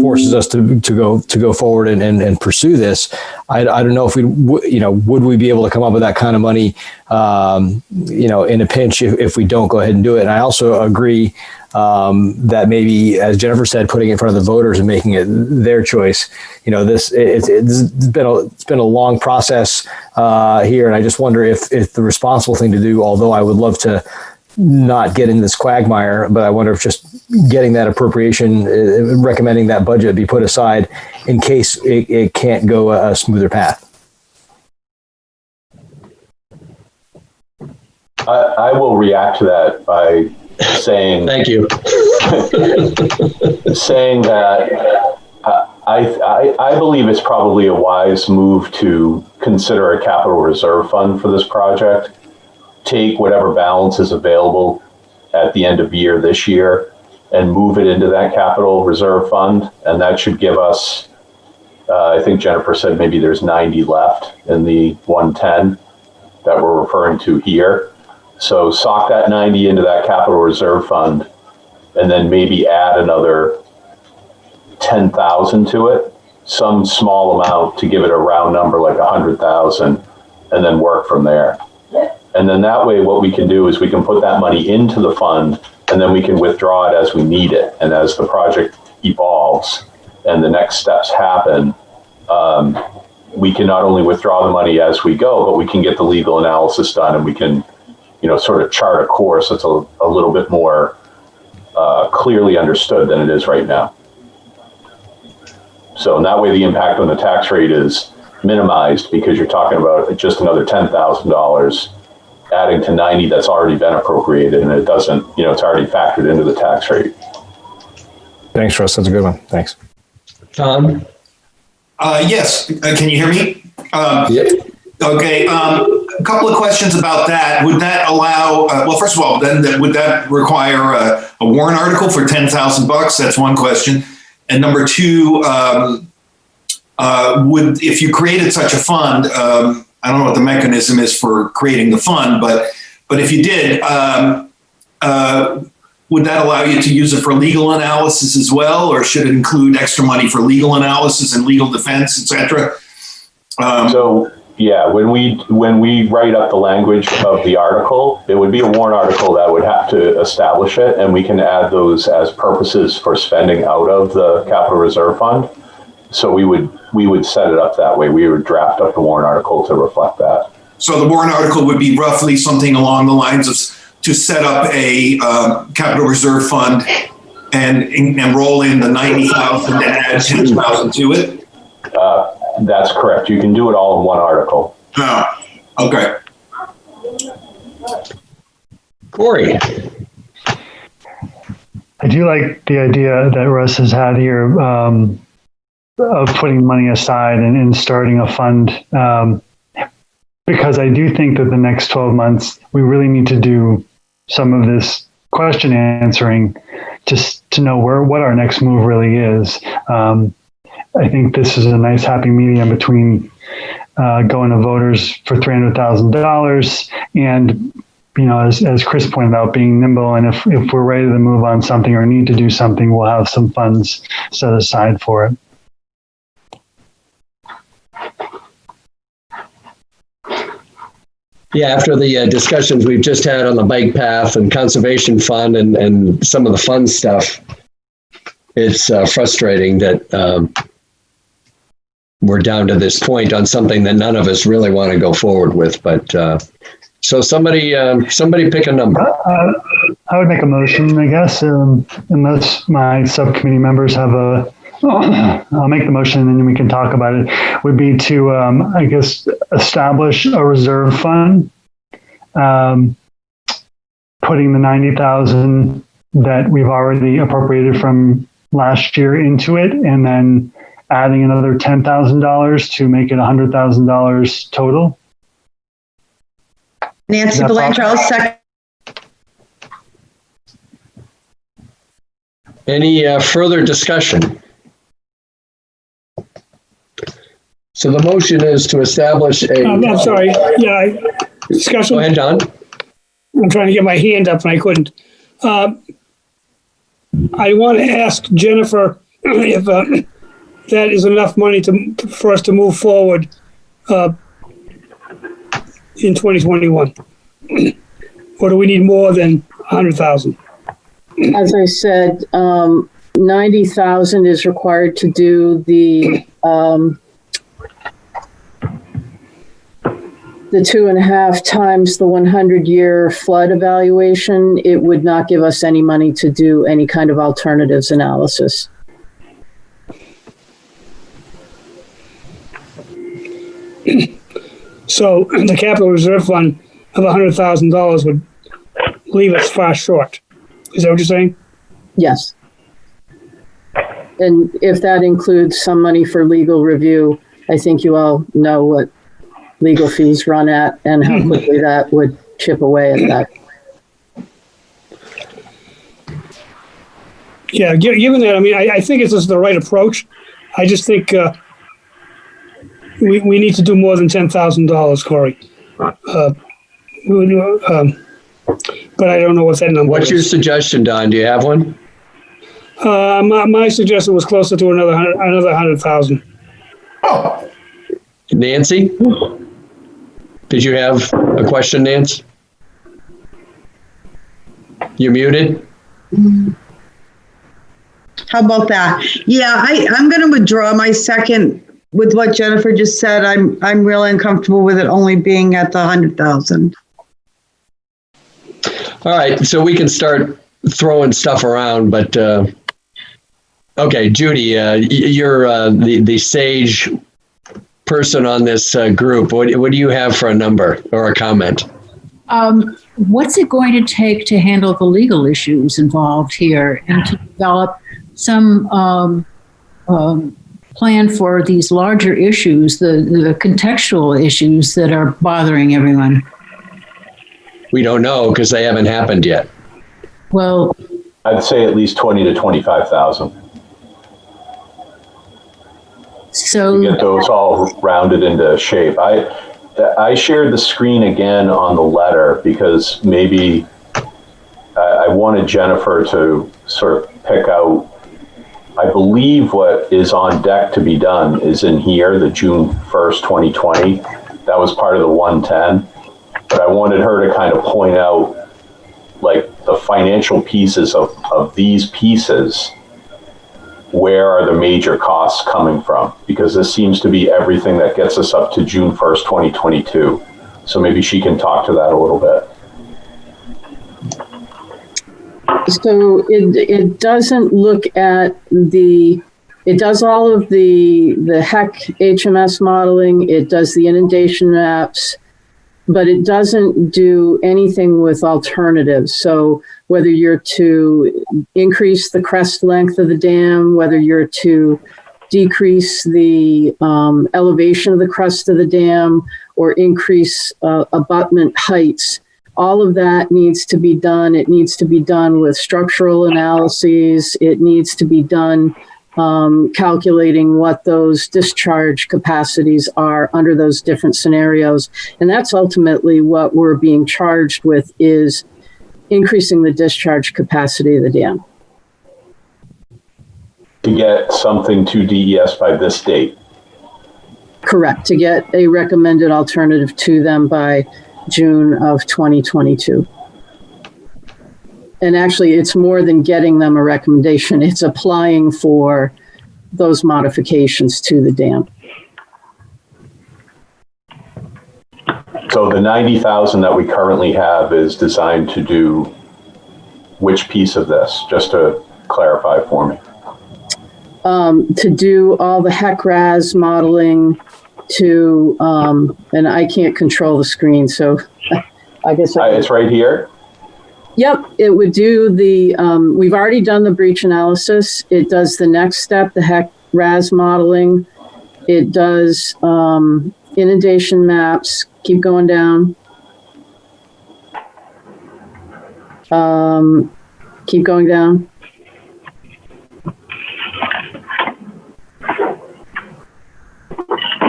forces us to go forward and pursue this, I don't know if would we be able to come up with that kind of money, in a pinch if we don't go ahead and do it. And I also agree that maybe, as Jennifer said, putting it in front of the voters and making it their choice. It's been a long process here, and I just wonder if the responsible thing to do, although I would love to not get in this quagmire, but I wonder if just getting that appropriation, recommending that budget be put aside in case it can't go a smoother path. I will react to that by saying thank you. Saying that I believe it's probably a wise move to consider a capital reserve fund for this project. Take whatever balance is available at the end of year this year and move it into that capital reserve fund, and that should give us, I think Jennifer said maybe there's 90 left in the 110 that we're referring to here. So sock that 90 into that capital reserve fund, and then maybe add another 10,000 to it, some small amount to give it a round number like 100,000, and then work from there. And then that way, what we can do is we can put that money into the fund, and then we can withdraw it as we need it. And as the project evolves and the next steps happen, we can not only withdraw the money as we go, but we can get the legal analysis done, and we can sort of chart a course that's a little bit more clearly understood than it is right now. So in that way, the impact on the tax rate is minimized because you're talking about just another $10,000 adding to 90 that's already been appropriated, and it doesn't, it's already factored into the tax rate. Thanks, Russ. That's a good one. Thanks. Tom? Yes. Can you hear me? Yeah. Okay. A couple of questions about that. Would that allow, well, first of all, then would that require a warrant article for $10,000? That's one question. And number two, if you created such a fund, I don't know what the mechanism is for creating the fund, but if you did, would that allow you to use it for legal analysis as well, or should it include extra money for legal analysis and legal defense, et cetera? So yeah, when we write up the language of the article, it would be a warrant article that would have to establish it, and we can add those as purposes for spending out of the capital reserve fund. So we would set it up that way. We would draft up the warrant article to reflect that. So the warrant article would be roughly something along the lines of to set up a capital reserve fund and roll in the 90,000 and add 10,000 to it. That's correct. You can do it all in one article. Oh, okay. Corey. I do like the idea that Russ has had here of putting money aside and starting a fund, because I do think that the next 12 months, we really need to do some of this question answering just to know what our next move really is. I think this is a nice happy medium between going to voters for $300,000 and, as Chris pointed out, being nimble. And if we're ready to move on something or need to do something, we'll have some funds set aside for it. Yeah, after the discussions we've just had on the bike path and conservation fund and some of the fun stuff, it's frustrating that we're down to this point on something that none of us really want to go forward with. But so somebody pick a number. I would make a motion, I guess, unless my subcommittee members have I'll make the motion and then we can talk about it, would be to, I guess, establish a reserve fund, putting the 90,000 that we've already appropriated from last year into it, and then adding another $10,000 to make it $100,000 total. Nancy Belanger, second. Any further discussion? So the motion is to establish a. I'm sorry. Yeah, discussion. Go ahead, Don. I'm trying to get my hand up and I couldn't. I want to ask Jennifer if that is enough money for us to move forward in 2021, or do we need more than 100,000? As I said, 90,000 is required to do the 2.5 times the 100-year flood evaluation. It would not give us any money to do any kind of alternatives analysis. So the capital reserve fund of $100,000 would leave us far short. Is that what you're saying? Yes. And if that includes some money for legal review, I think you all know what legal fees run at and how quickly that would chip away at that. Yeah, given that, I mean, I think this is the right approach. I just think we need to do more than $10,000, Corey. But I don't know what that number What's is. your suggestion, Don? Do you have one? My suggestion was closer to another 100,000. Oh. Nancy? Did you have a question, Nance? You're muted. How about that? Yeah, I'm going to withdraw my second with what Jennifer just said. I'm really uncomfortable with it only being at the 100,000. All right, so we can start throwing stuff around, but okay, Judy, you're the sage person on this group. What do you have for a number or a comment? What's it going to take to handle the legal issues involved here and to develop some plan for these larger issues, the contextual issues that are bothering everyone? We don't know because they haven't happened yet. Well, I'd say at least 20 to 25,000. So to get those all rounded into shape. I shared the screen again on the letter because maybe I wanted Jennifer to sort of pick out, I believe what is on deck to be done is in here, the June 1st, 2020. That was part of the 110. But I wanted her to kind of point out like the financial pieces of these pieces. Where are the major costs coming from? Because this seems to be everything that gets us up to June 1st, 2022. So maybe she can talk to that a little bit. So it doesn't look at it does all of the HEC HMS modeling. It does the inundation maps, but it doesn't do anything with alternatives. So whether you're to increase the crest length of the dam, whether you're to decrease the elevation of the crest of the dam, or increase abutment heights, all of that needs to be done. It needs to be done with structural analyses. It needs to be done calculating what those discharge capacities are under those different scenarios. And that's ultimately what we're being charged with, is increasing the discharge capacity of the dam. To get something to DES by this date. Correct, to get a recommended alternative to them by June of 2022. And actually, it's more than getting them a recommendation. It's applying for those modifications to the dam. So the 90,000 that we currently have is designed to do which piece of this, just to clarify for me? To do all the HEC-RAS modeling, to, and I can't control the screen, so I guess it's right here. Yep, it would do the, we've already done the breach analysis. It does the next step, the HEC-RAS modeling. It does inundation maps. Keep going down. Keep going down.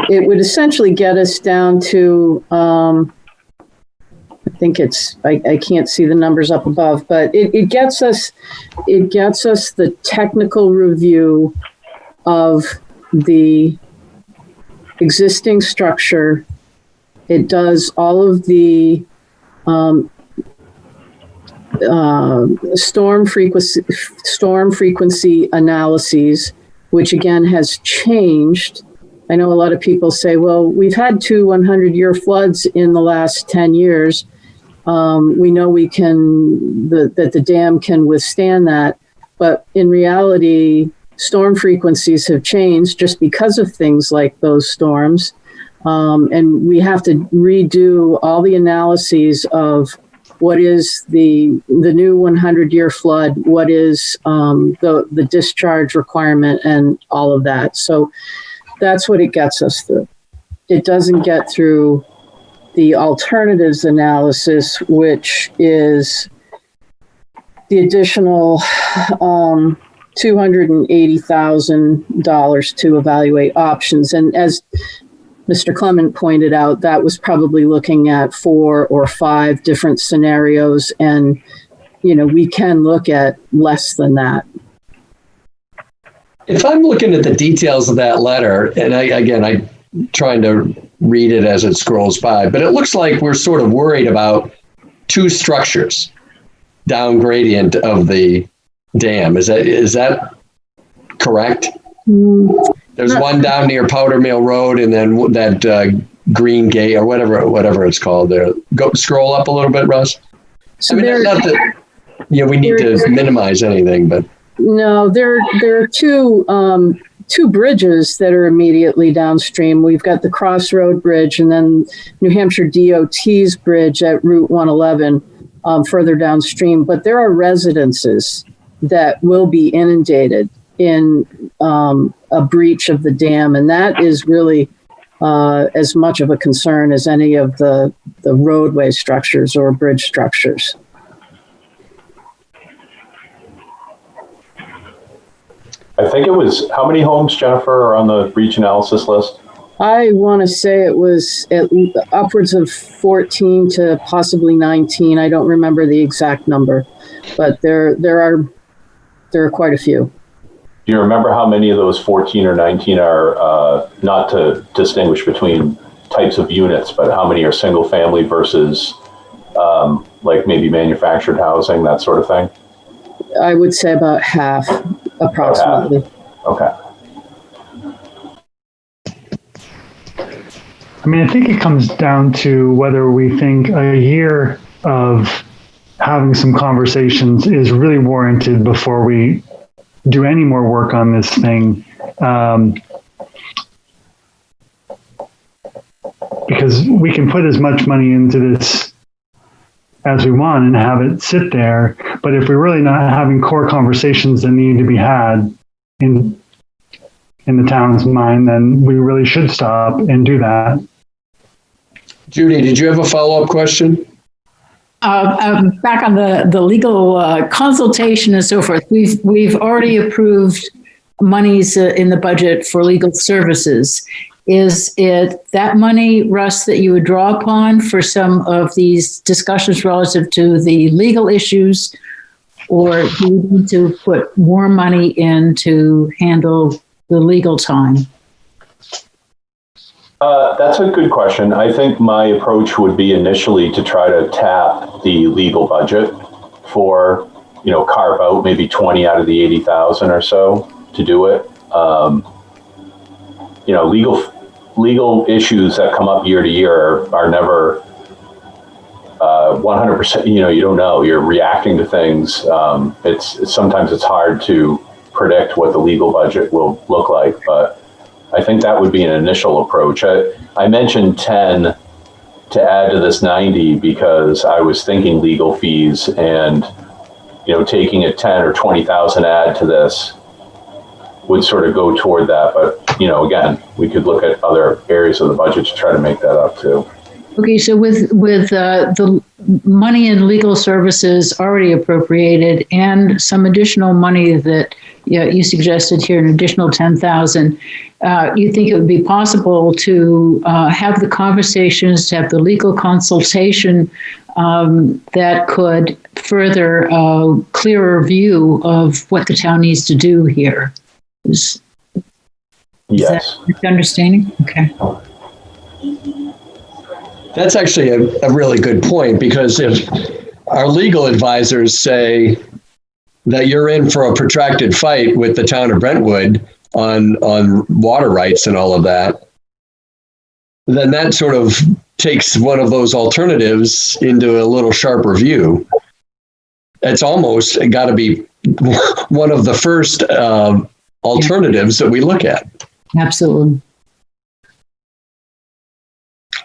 It would essentially get us down to, I think it's, I can't see the numbers up above, but it gets us the technical review of the existing structure. It does all of the storm frequency analyses, which again has changed. I know a lot of people say, well, we've had 2 100-year floods in the last 10 years. We know that the dam can withstand that. But in reality, storm frequencies have changed just because of things like those storms. And we have to redo all the analyses of what is the new 100-year flood, what is the discharge requirement, and all of that. So that's what it gets us through. It doesn't get through the alternatives analysis, which is the additional $280,000 to evaluate options. And as Mr. Clement pointed out, that was probably looking at 4 or 5 different scenarios. And, we can look at less than that. If I'm looking at the details of that letter, and I'm trying to read it as it scrolls by, but it looks like we're sort of worried about 2 structures down gradient of the dam. Is that correct? There's one down near Powder Mill Road, and then that Green Gate or whatever it's called there. Scroll up a little bit, Russ. So not that we need to minimize anything, but no, there are two bridges that are immediately downstream. We've got the Crossroad Bridge and then New Hampshire DOT's bridge at Route 111 further downstream. But there are residences that will be inundated in a breach of the dam, and that is really as much of a concern as any of the roadway structures or bridge structures. I think it was, how many homes, Jennifer, are on the breach analysis list? I want to say it was upwards of 14 to possibly 19. I don't remember the exact number, but there are quite a few. Do you remember how many of those 14 or 19 are, not to distinguish between types of units, but how many are single family versus like maybe manufactured housing, that sort of thing? I would say about half, approximately. About half. I think it comes down to whether we think a year of having some conversations is really warranted before we do any more work on this thing. Because we can put as much money into this as we want and have it sit there. But if we're really not having core conversations that need to be had in the town's mind, then we really should stop and do that. Judy, did you have a follow-up question? Back on the legal consultation and so forth, we've already approved monies in the budget for legal services. Is it that money, Russ, that you would draw upon for some of these discussions relative to the legal issues, or do you need to put more money in to handle the legal time? That's a good question. I think my approach would be initially to try to tap the legal budget for, carve out maybe 20 out of the 80,000 or so to do it. Legal issues that come up year to year are never 100%. You don't know. You're reacting to things. Sometimes it's hard to predict what the legal budget will look like, but I think that would be an initial approach. I mentioned 10 to add to this 90 because I was thinking legal fees and, taking a 10 or 20,000 add to this would sort of go toward that. But, again, we could look at other areas of the budget to try to make that up too. Okay, so with the money in legal services already appropriated and some additional money that you suggested here, an additional 10,000, you think it would be possible to have the conversations, to have the legal consultation that could further a clearer view of what the town needs to do here? Is Yes. that your understanding? Okay. That's actually a really good point, because if our legal advisors say that you're in for a protracted fight with the town of Brentwood on water rights and all of that, then that sort of takes one of those alternatives into a little sharper view. It's almost got to be one of the first alternatives that we look at. Absolutely.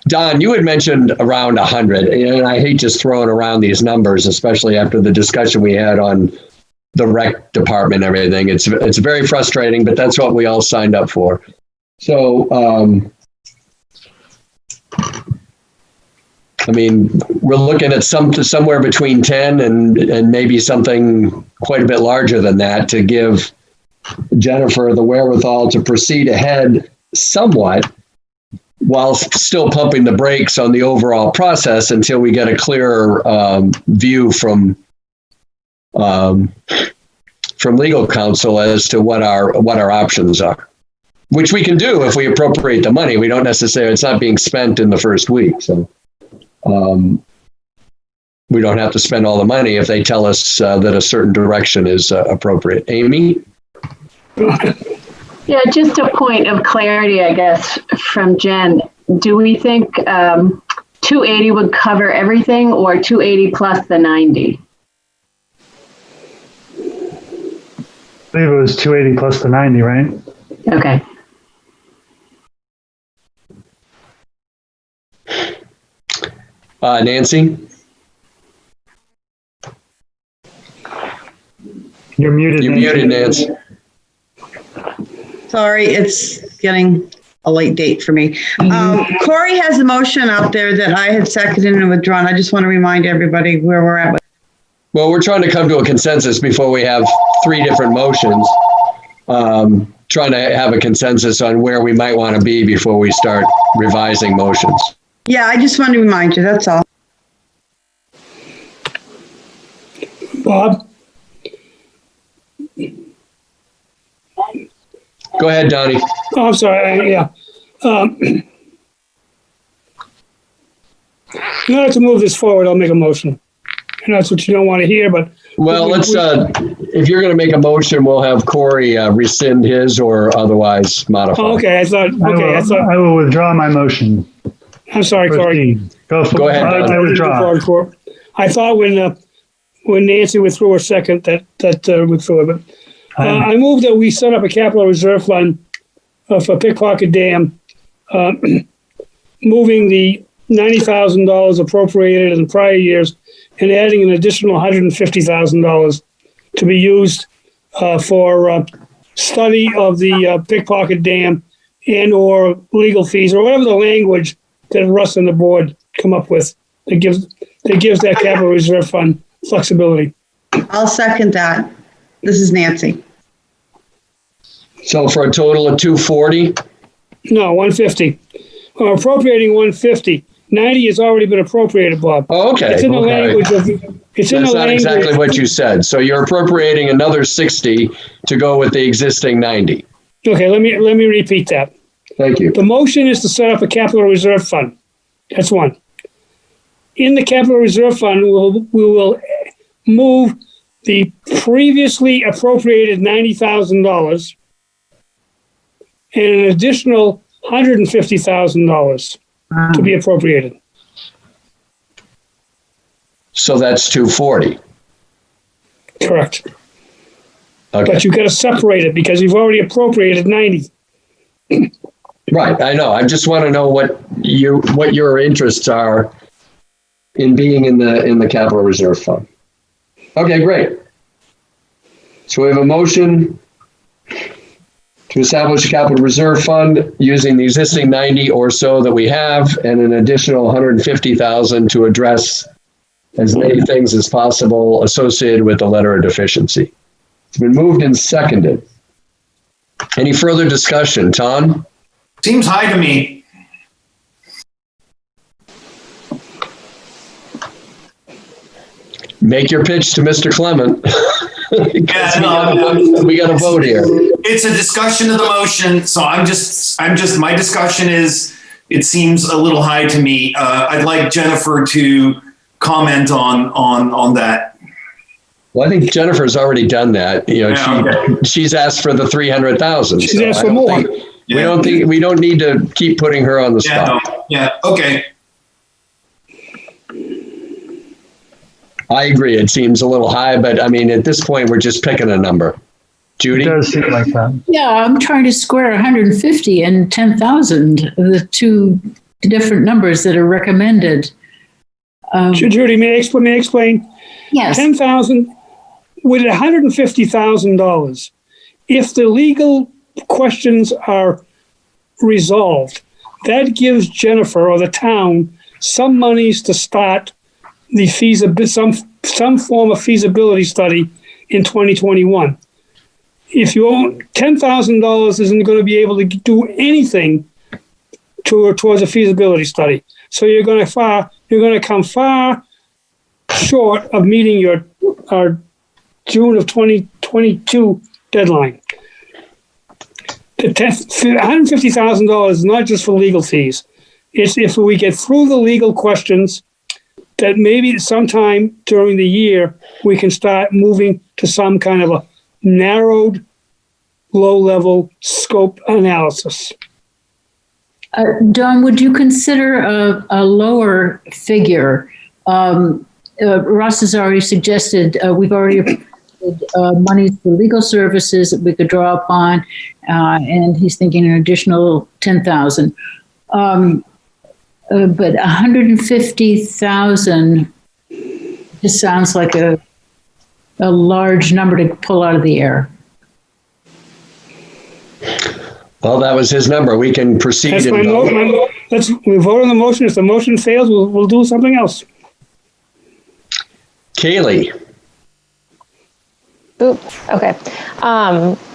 Don, you had mentioned around 100, and I hate just throwing around these numbers, especially after the discussion we had on the rec department and everything. It's very frustrating, but that's what we all signed up for. So, I mean, we're looking at somewhere between 10 and maybe something quite a bit larger than that to give Jennifer the wherewithal to proceed ahead somewhat, while still pumping the brakes on the overall process until we get a clearer view from legal counsel as to what our options are, which we can do if we appropriate the money. We don't necessarily, it's not being spent in the first week. So we don't have to spend all the money if they tell us that a certain direction is appropriate. Amy? Yeah, just a point of clarity, I guess, from Jen. Do we think 280 would cover everything, or 280 plus the 90? I believe it was 280 plus the 90, right? Okay. Nancy? You're muted. You're muted, Nancy. Sorry, it's getting a late date for me. Corey has a motion out there that I had seconded and withdrawn. I just want to remind everybody where we're at. Well, we're trying to come to a consensus before we have three different motions. Trying to have a consensus on where we might want to be before we start revising motions. Yeah, I just want to remind you, that's all. Bob? Go ahead, Donnie. Oh, I'm sorry. Yeah. In order to move this forward, I'll make a motion. And that's what you don't want to hear, but... Well, let's, if you're going to make a motion, we'll have Corey rescind his or otherwise modify. Oh, okay, I will withdraw my motion. I'm sorry, Corey. Go ahead. I withdraw. I thought when Nancy withdrew her second, that withdrew it, but... I move that we set up a capital reserve fund for Pickpocket Dam, moving the $90,000 appropriated in prior years and adding an additional $150,000 to be used for study of the Pickpocket Dam and or legal fees or whatever the language that Russ and the board come up with that gives that capital reserve fund flexibility. I'll second that. This is Nancy. So for a total of 240? No, 150. We're appropriating 150. 90 has already been appropriated, Bob. Oh, okay. It's in the language of... That's not exactly what you said. So you're appropriating another 60 to go with the existing 90. Okay, let me repeat that. Thank you. The motion is to set up a capital reserve fund. That's one. In the capital reserve fund, we will move the previously appropriated $90,000 and an additional $150,000 to be appropriated. So that's 240. Correct. Okay. But you've got to separate it because you've already appropriated 90. Right, I know. I just want to know what your interests are in being in the capital reserve fund. Okay, great. So we have a motion to establish a capital reserve fund using the existing 90 or so that we have and an additional 150,000 to address as many things as possible associated with the letter of deficiency. It's been moved and seconded. Any further discussion, Tom? Seems high to me. Make your pitch to Mr. Clement. We got to vote here. It's a discussion of the motion, so I'm just. My discussion is. It seems a little high to me. I'd like Jennifer to comment on that. Well, I think Jennifer's already done that. She's asked for the 300,000. She's asked for more. We don't need to keep putting her on the spot. Okay. I agree. It seems a little high, but I mean, at this point, we're just picking a number. Judy? It does seem like that. Yeah, I'm trying to square 150 and 10,000, the two different numbers that are recommended. Judy, may I explain? Yes. 10,000 with $150,000. If the legal questions are resolved, that gives Jennifer or the town some monies to start the some form of feasibility study in 2021. If you own $10,000, isn't going to be able to do anything towards a feasibility study. So you're going to come far short of meeting our June of 2022 deadline. The $150,000 is not just for legal fees. It's if we get through the legal questions, that maybe sometime during the year we can start moving to some kind of a narrowed, low-level scope analysis. Don, would you consider a lower figure? Russ has already suggested we've already money for legal services that we could draw upon, and he's thinking an additional 10,000. But 150,000 just sounds like a large number to pull out of the air. Well, that was his number. We can proceed. That's we vote on the motion. If the motion fails, we'll do something else. Kaylee. Oop, okay.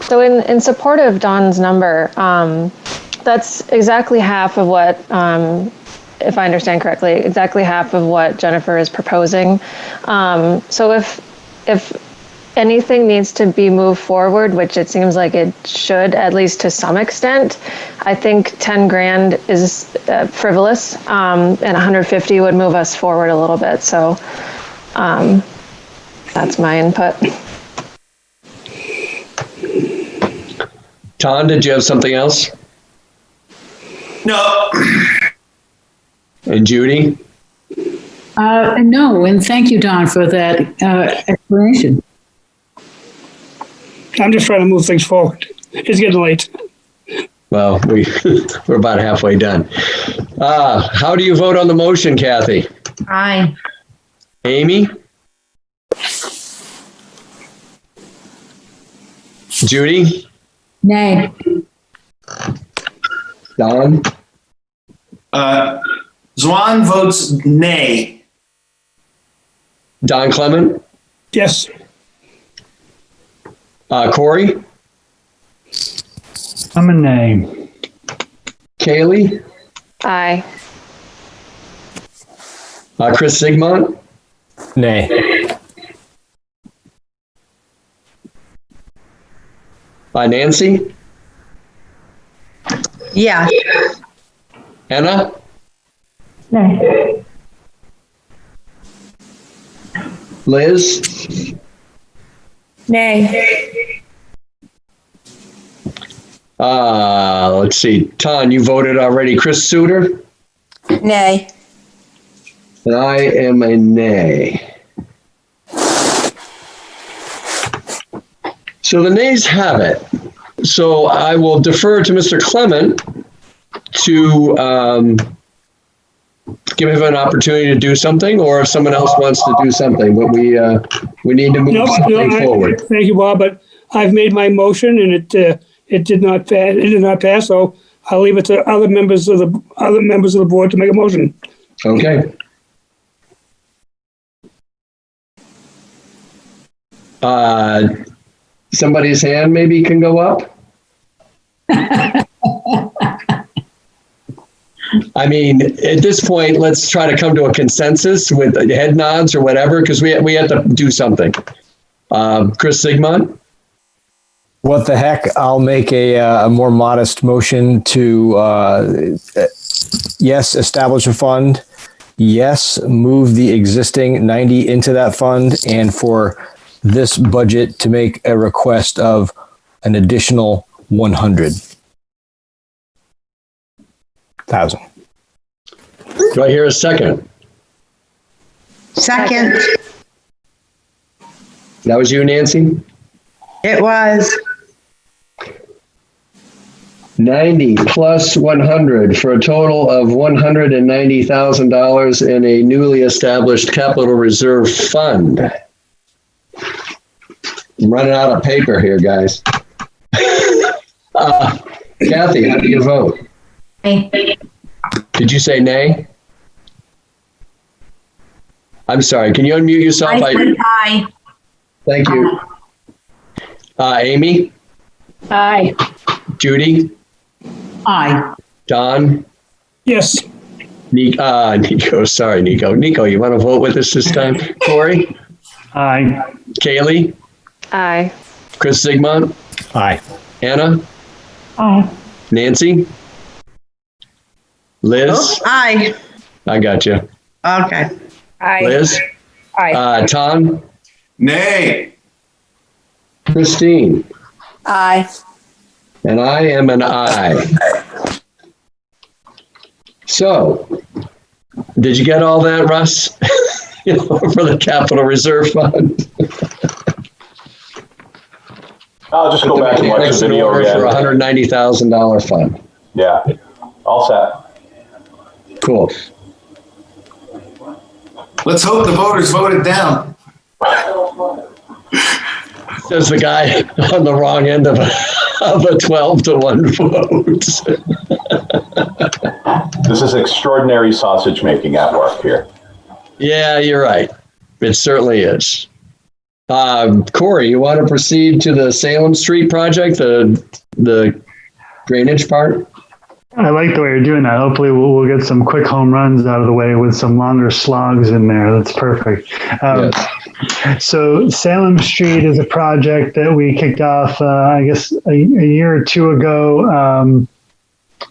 So in support of Don's number, that's exactly half of what, if I understand correctly, exactly half of what Jennifer is proposing. So if anything needs to be moved forward, which it seems like it should, at least to some extent, I think 10 grand is frivolous, and 150 would move us forward a little bit. So that's my input. Ton, did you have something else? No. And Judy? No, and thank you, Don, for that explanation. I'm just trying to move things forward. It's getting late. Well, we're about halfway done. How do you vote on the motion, Kathy? Aye. Amy? Judy? Nay. Don? Zwan votes nay. Don Clement? Yes. Corey? I'm a nay. Kaylee? Aye. Chris Sigmont? Nay. Nancy? Yeah. Anna? Nay. Liz? Nay. Let's see. Ton, you voted already. Chris Suter? Nay. And I am a nay. So the nays have it. So I will defer to Mr. Clement to give him an opportunity to do something, or if someone else wants to do something, but we need to move something forward. Thank you, Bob, but I've made my motion and it did not pass. It did not pass, so I'll leave it to other members of the board to make a motion. Okay. Somebody's hand maybe can go up. I mean, at this point, let's try to come to a consensus with head nods or whatever, because we have to do something. Chris Sigmund? What the heck? I'll make a more modest motion to, yes, establish a fund. Yes, move the existing 90 into that fund, and for this budget to make a request of an additional 100,000. Do I hear a second? Second. That was you, Nancy? It was. 90 plus 100 for a total of $190,000 in a newly established capital reserve fund. I'm running out of paper here, guys. Kathy, how do you vote? Nay. Did you say nay? I'm sorry. Can you unmute yourself? Aye. Thank you. Amy? Aye. Judy? Aye. Don? Yes. Nico. Sorry, Nico. Nico, you want to vote with us this time? Corey? Aye. Kaylee? Aye. Chris Sigmund? Aye. Anna? Aye. Nancy? Liz? Oh, aye. I got you. Okay. Aye. Liz? Aye. Tom? Nay. Christine? Aye. And I am an aye. So, did you get all that, Russ? For the Capital Reserve Fund? I'll just go back and watch the video again. For a $190,000 fund. Yeah, all set. Cool. Let's hope the voters voted down. Says the guy on the wrong end of a 12-1 vote. This is extraordinary sausage making at work here. Yeah, you're right. It certainly is. Corey, you want to proceed to the Salem Street project, the drainage part? I like the way you're doing that. Hopefully we'll get some quick home runs out of the way with some longer slogs in there. That's perfect. Yes. So Salem Street is a project that we kicked off, I guess, a year or two ago.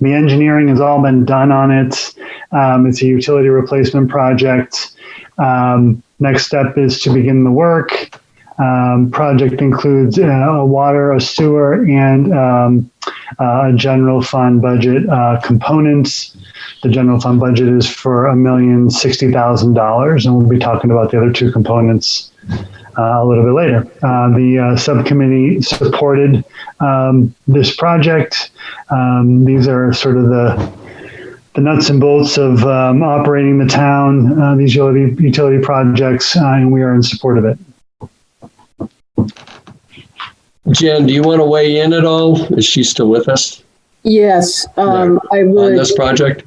The engineering has all been done on it. It's a utility replacement project. Next step is to begin the work. Project includes a water, a sewer, and a general fund budget components. The general fund budget is for $1,060,000, and we'll be talking about the other two components a little bit later. The subcommittee supported this project. These are sort of the nuts and bolts of operating the town, these utility projects, and we are in support of it. Jen, do you want to weigh in at all? Is she still with us? Yes, I would. On this project?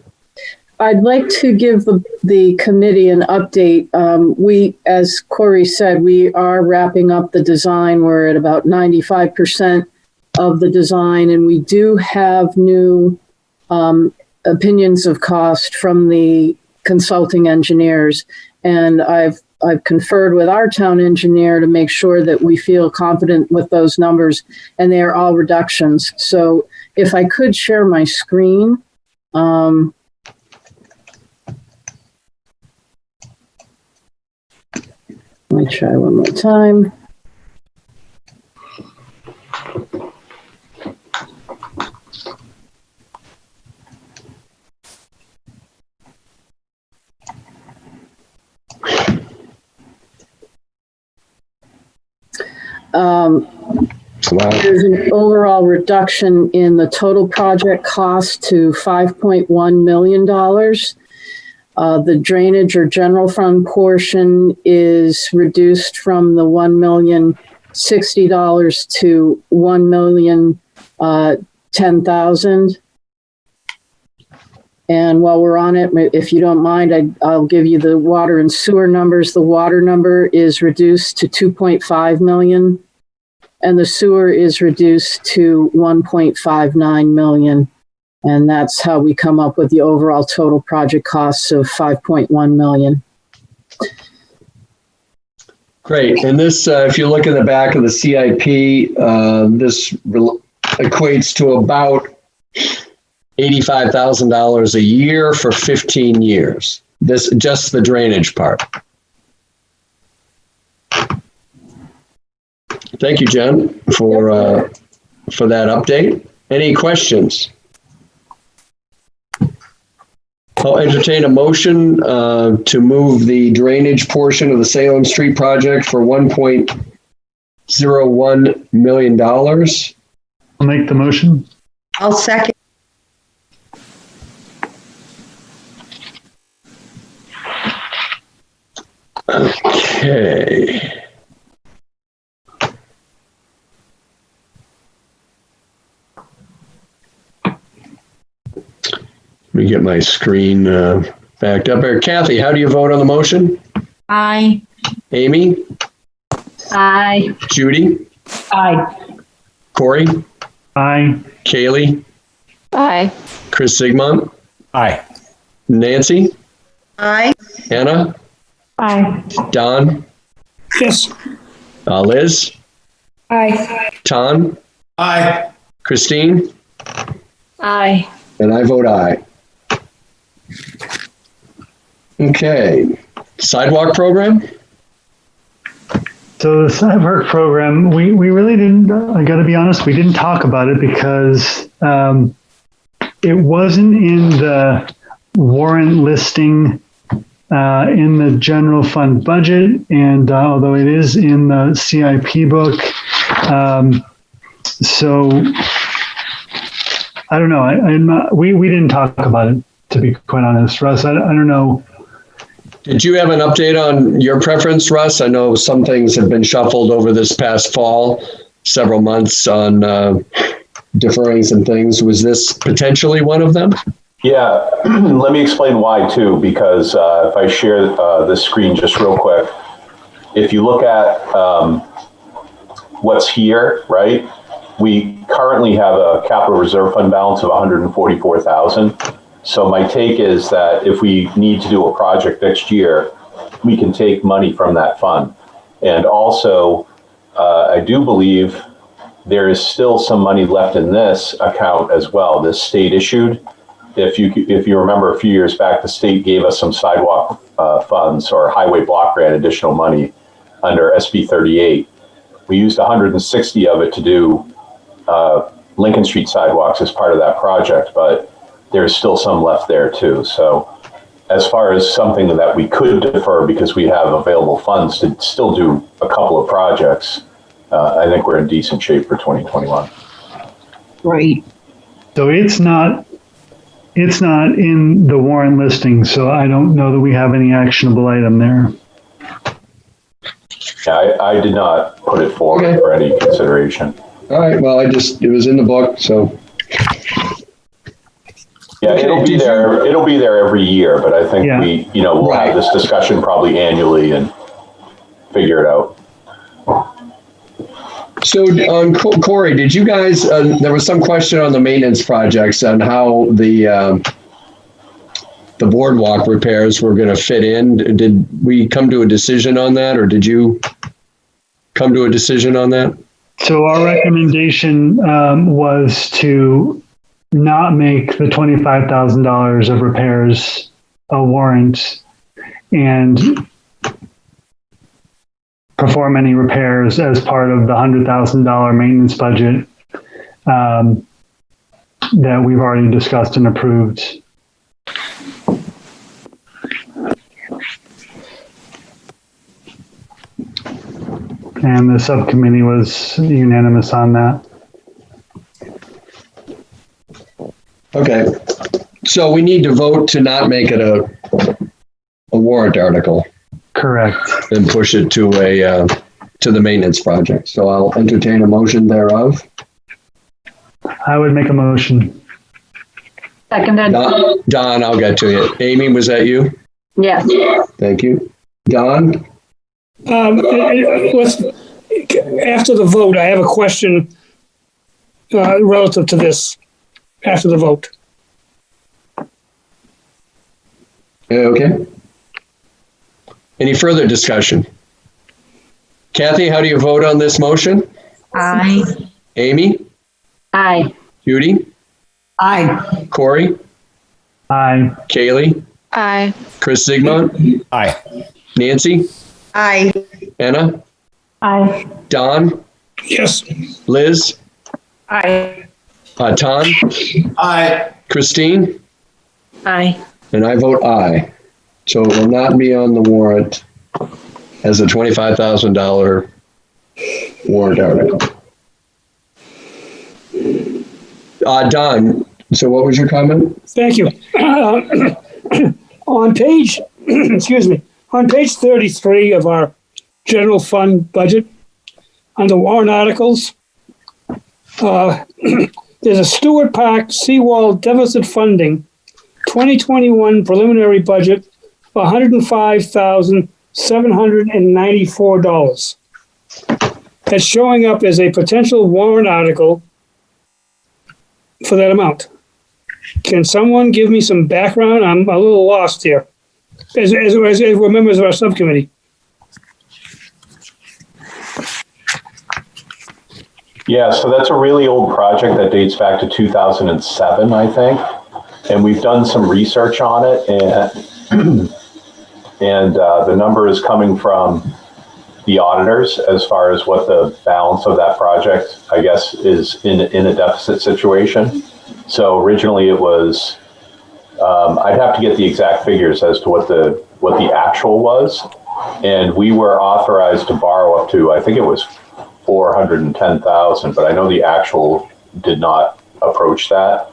I'd like to give the committee an update. We, as Corey said, we are wrapping up the design. We're at about 95% of the design, and we do have new opinions of cost from the consulting engineers. And I've conferred with our town engineer to make sure that we feel confident with those numbers, and they are all reductions. So if I could share my screen. Let me try one more time. Wow. There's an overall reduction in the total project cost to $5.1 million. The drainage or general fund portion is reduced from the $1,060,000 to $1,010,000. And while we're on it, if you don't mind, I'll give you the water and sewer numbers. The water number is reduced to 2.5 million, and the sewer is reduced to 1.59 million. And that's how we come up with the overall total project costs of 5.1 million. Great. And this, if you look in the back of the CIP, this equates to about $85,000 a year for 15 years. This just the drainage part. Thank you, Jen, for that update. Any questions? I'll entertain a motion to move the drainage portion of the Salem Street project for $1.01 million. I'll make the motion. I'll second. Okay. Let me get my screen backed up here. Kathy, how do you vote on the motion? Aye. Amy? Aye. Judy? Aye. Corey? Aye. Kaylee? Aye. Chris Sigmund? Aye. Nancy? Aye. Anna? Aye. Don? Yes. Liz? Aye. Ton? Aye. Christine? Aye. And I vote aye. Okay. Sidewalk program? So the sidewalk program, we really didn't, I got to be honest, we didn't talk about it because it wasn't in the warrant listing in the general fund budget. And although it is in the CIP book, so I don't know. We didn't talk about it, to be quite honest. Russ, I don't know. Did you have an update on your preference, Russ? I know some things have been shuffled over this past fall, several months on deferring some things. Was this potentially one of them? Yeah, let me explain why too, because if I share the screen just real quick, if you look at what's here, right? We currently have a capital reserve fund balance of 144,000. So my take is that if we need to do a project next year, we can take money from that fund. And also, I do believe there is still some money left in this account as well, this state issued. If you remember a few years back, the state gave us some sidewalk funds or highway block grant additional money under SB 38. We used 160 of it to do Lincoln Street sidewalks as part of that project, but there's still some left there too. So as far as something that we could defer because we have available funds to still do a couple of projects, I think we're in decent shape for 2021. Right. So it's not in the warrant listing, so I don't know that we have any actionable item there. Yeah, I did not put it forward for any consideration. All right, well, it was in the book, so. Yeah, it'll be there. It'll be there every year, but I think we'll have this discussion probably annually and figure it out. So, Corey, did you guys? There was some question on the maintenance projects on how the boardwalk repairs were going to fit in. Did we come to a decision on that, or did you come to a decision on that? So our recommendation was to not make the $25,000 of repairs a warrant and perform any repairs as part of the $100,000 maintenance budget that we've already discussed and approved. and the subcommittee was unanimous on that. Okay, so we need to vote to not make it a warrant article. Correct. And push it to to the maintenance project. So I'll entertain a motion thereof. I would make a motion. Seconded. Don, I'll get to you. Amy, was that you? Yes. Thank you. Don? After the vote, I have a question relative to this. After the vote. Okay. Any further discussion? Kathy, how do you vote on this motion? Aye. Amy? Aye. Judy? Aye. Corey? Aye. Kaylee? Aye. Chris Zigmont? Aye. Nancy? Aye. Anna? Aye. Don? Yes. Liz? Aye. Tom? Aye. Christine? Aye. And I vote aye. So it will not be on the warrant as a $25,000 warrant article. Don, so what was your comment? Thank you. On page, excuse me, on page 33 of our general fund budget, under warrant articles, there's a Stewart Park seawall deficit funding 2021 preliminary budget of $105,794. That's showing up as a potential warrant article for that amount. Can someone give me some background? I'm a little lost here, as we're members of our subcommittee. Yeah, so that's a really old project that dates back to 2007, I think. And we've done some research on it, and the number is coming from the auditors as far as what the balance of that project, I guess, is in a deficit situation. So originally it was, I'd have to get the exact figures as to what the actual was. And we were authorized to borrow up to, I think it was 410,000, but I know the actual did not approach that.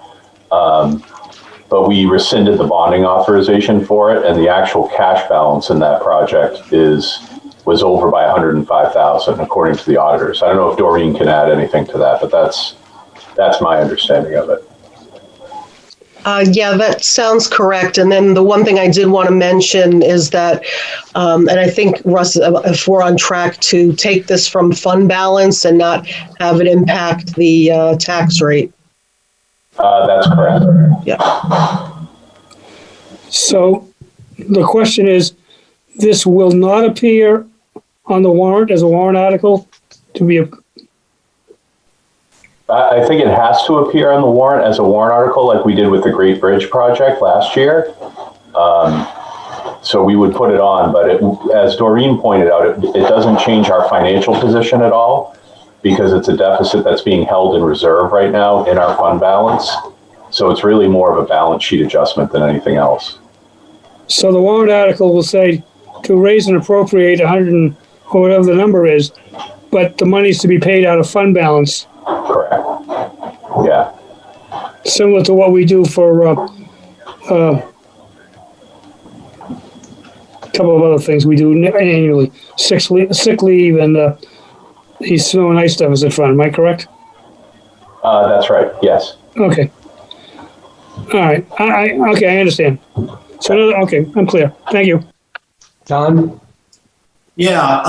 But we rescinded the bonding authorization for it, and the actual cash balance in that project was over by 105,000, according to the auditors. I don't know if Doreen can add anything to that, but that's my understanding of it. Yeah, that sounds correct. And then the one thing I did want to mention is that, and I think, Russ, if we're on track to take this from fund balance and not have it impact the tax rate. That's correct. Yeah. So the question is, this will not appear on the warrant as a warrant article to be a... I think it has to appear on the warrant as a warrant article like we did with the Great Bridge project last year. So we would put it on, but as Doreen pointed out, it doesn't change our financial position at all because it's a deficit that's being held in reserve right now in our fund balance. So it's really more of a balance sheet adjustment than anything else. So the warrant article will say to raise and appropriate 100 or whatever the number is, but the money's to be paid out of fund balance. Correct. Yeah. Similar to what we do for a couple of other things we do annually, sick leave and the snow and ice deficit fund. Am I correct? That's right. Yes. Okay. All right. Okay, I understand. So, okay, I'm clear. Thank you. Don? Yeah,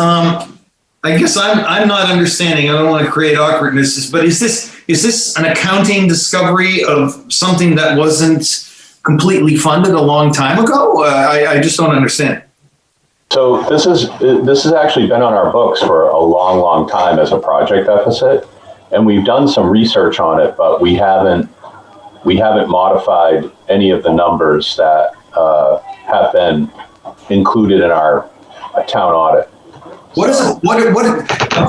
I guess I'm not understanding. I don't want to create awkwardness, but is this an accounting discovery of something that wasn't completely funded a long time ago? I just don't understand. So this has actually been on our books for a long, long time as a project deficit, and we've done some research on it, but we haven't modified any of the numbers that have been included in our town audit. What is a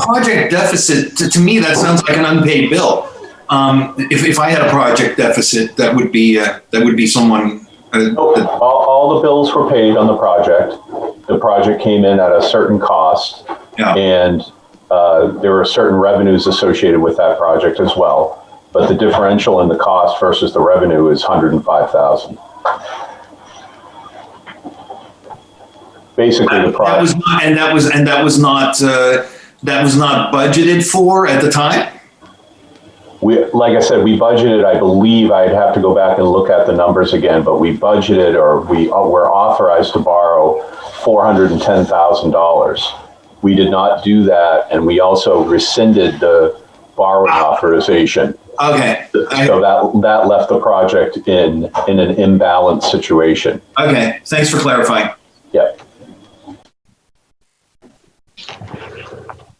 project deficit? To me, that sounds like an unpaid bill. If I had a project deficit, that would be someone. All the bills were paid on the project. The project came in at a certain cost, and there are certain revenues associated with that project as well. But the differential in the cost versus the revenue is $105,000. Basically, the project. That was not budgeted for at the time. Like I said, we budgeted. I believe I'd have to go back and look at the numbers again, but we budgeted, or we were authorized to borrow $410,000. We did not do that, and we also rescinded the borrowing authorization. Okay. So that left the project in an imbalanced situation. Okay. Thanks for clarifying. Yeah.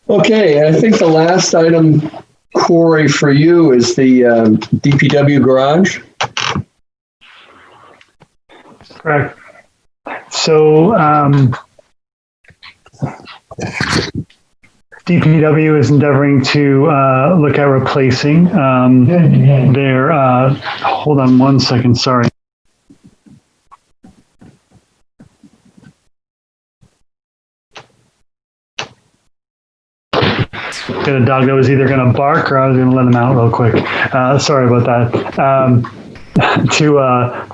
Okay, I think the last item, Corey, for you is the DPW garage. Correct. So DPW is endeavoring to look at replacing their, hold on one second, sorry. Got a dog that was either going to bark or I was going to let him out real quick. Sorry about that.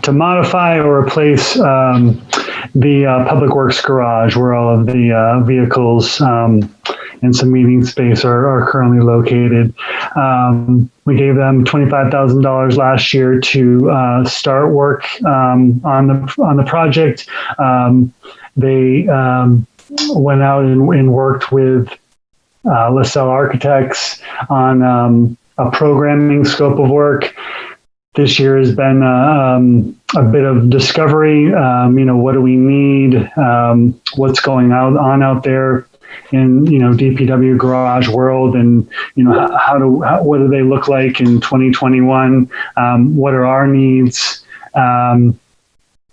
To modify or replace the Public Works garage where all of the vehicles and some meeting space are currently located. We gave them $25,000 last year to start work on the project. They went out and worked with LaSalle Architects on a programming scope of work. This year has been a bit of discovery. What do we need? What's going on out there in DPW garage world, and what do they look like in 2021? What are our needs? How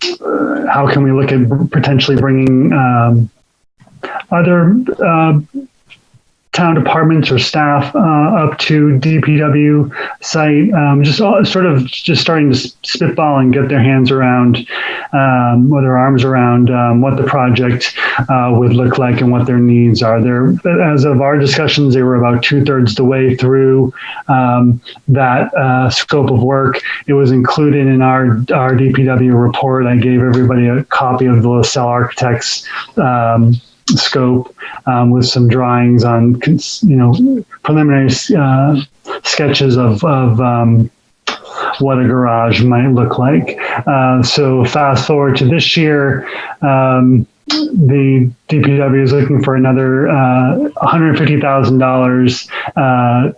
can we look at potentially bringing other town departments or staff up to DPW site, just starting to spitball and get their hands around, or their arms around what the project would look like and what their needs are. As of our discussions, they were about 2/3 the way through that scope of work. It was included in our DPW report. I gave everybody a copy of the LaSalle Architects scope with some drawings on preliminary sketches of what a garage might look like. So fast forward to this year, the DPW is looking for another $150,000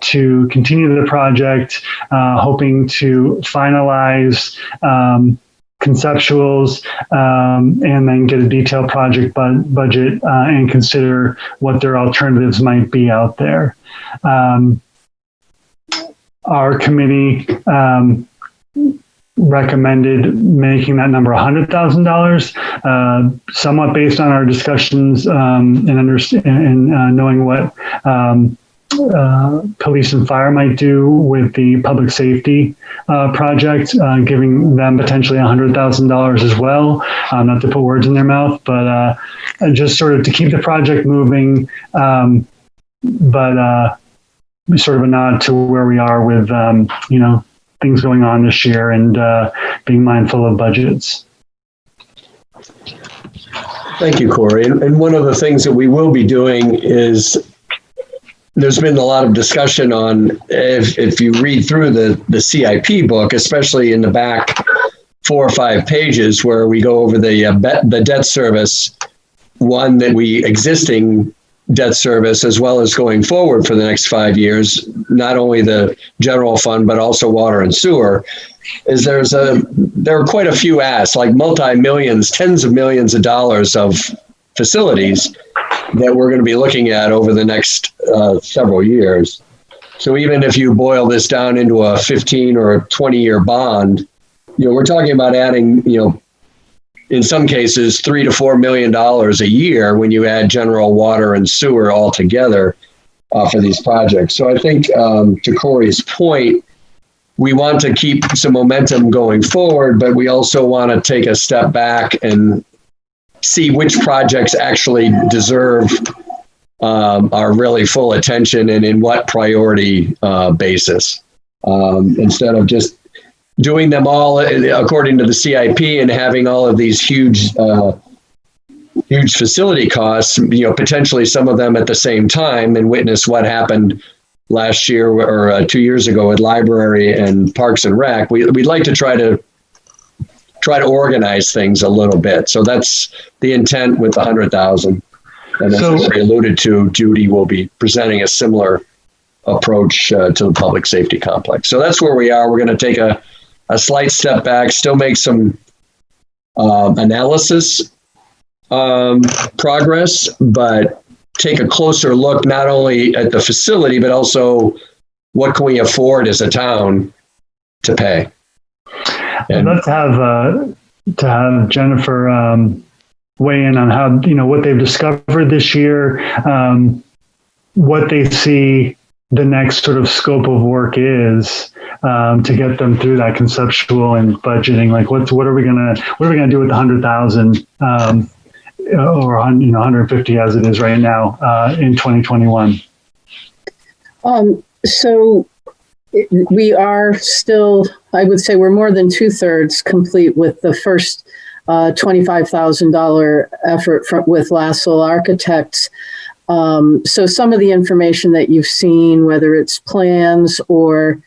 to continue the project, hoping to finalize conceptuals, and then get a detailed project budget and consider what their alternatives might be out there. Our committee recommended making that number $100,000, somewhat based on our discussions and knowing what police and fire might do with the public safety project, giving them potentially $100,000 as well. Not to put words in their mouth, but just sort of to keep the project moving, but sort of a nod to where we are with things going on this year and being mindful of budgets. Thank you, Corey. And one of the things that we will be doing is there's been a lot of discussion on, if you read through the CIP book, especially in the back 4 or 5 pages where we go over the debt service, one that existing debt service, as well as going forward for the next 5 years, not only the general fund, but also water and sewer, is there are quite a few asks, like multi-millions, tens of millions of dollars of facilities that we're going to be looking at over the next several years. So even if you boil this down into a 15 or a 20-year bond, we're talking about adding, in some cases, $3 to $4 million a year when you add general water and sewer all together for these projects. So I think, to Corey's point, we want to keep some momentum going forward, but we also want to take a step back and see which projects actually deserve our really full attention and in what priority basis, instead of just doing them all according to the CIP and having all of these huge facility costs, potentially some of them at the same time, and witness what happened last year or 2 years ago with library and parks and rec. We'd like to try to organize things a little bit. So that's the intent with the 100,000. And as I alluded to, Judy will be presenting a similar approach to the public safety complex. So that's where we are. We're going to take a slight step back, still make some analysis progress, but take a closer look not only at the facility, but also what can we afford as a town to pay. I'd love to have Jennifer weigh in on how, what they've discovered this year, what they see the next sort of scope of work is, to get them through that conceptual and budgeting. Like what are we gonna do with the 100,000 or 150 as it is right now in 2021? So we are still, I would say we're more than 2/3 complete with the first $25,000 effort with Lassell Architects. So some of the information that you've seen, whether it's plans or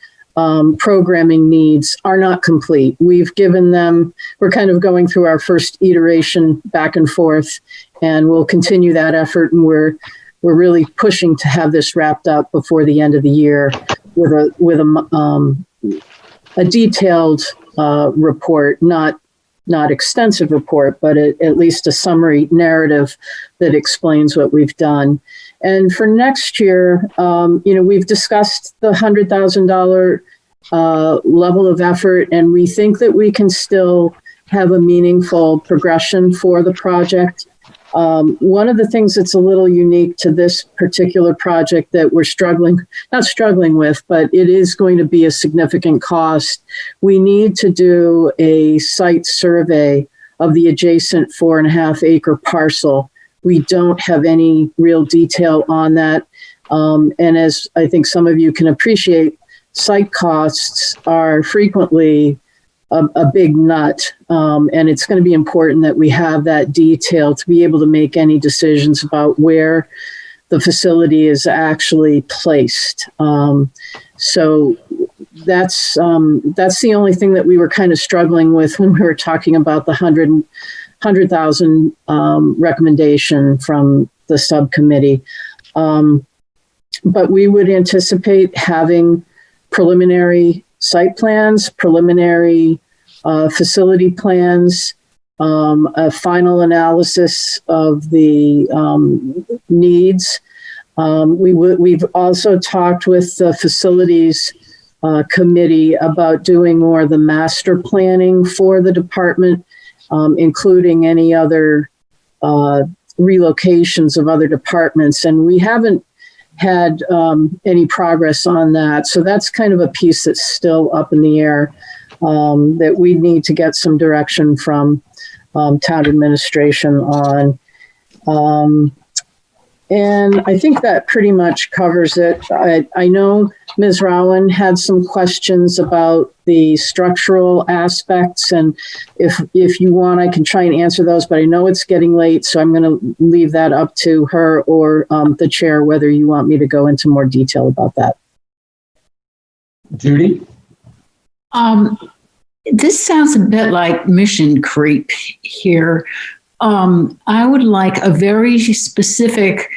programming needs, are not complete. We've given them, we're kind of going through our first iteration back and forth, and we'll continue that effort. And we're really pushing to have this wrapped up before the end of the year with a detailed report, not extensive report, but at least a summary narrative that explains what we've done. And for next year, we've discussed the $100,000 level of effort, and we think that we can still have a meaningful progression for the project. One of the things that's a little unique to this particular project that we're not struggling with, but it is going to be a significant cost. We need to do a site survey of the adjacent 4.5 acre parcel. We don't have any real detail on that. And as I think some of you can appreciate, site costs are frequently a big nut. And it's going to be important that we have that detail to be able to make any decisions about where the facility is actually placed. So that's the only thing that we were kind of struggling with when we were talking about the 100,000 recommendation from the subcommittee. But we would anticipate having preliminary site plans, preliminary facility plans, a final analysis of the needs. We've also talked with the facilities committee about doing more of the master planning for the department, including any other relocations of other departments. And we haven't had any progress on that. So that's kind of a piece that's still up in the air, that we need to get some direction from town administration on. And I think that pretty much covers it. I know Ms. Rowan had some questions about the structural aspects, and if you want, I can try and answer those, but I know it's getting late, so I'm going to leave that up to her or the chair, whether you want me to go into more detail about that. Judy? This sounds a bit like mission creep here. I would like a very specific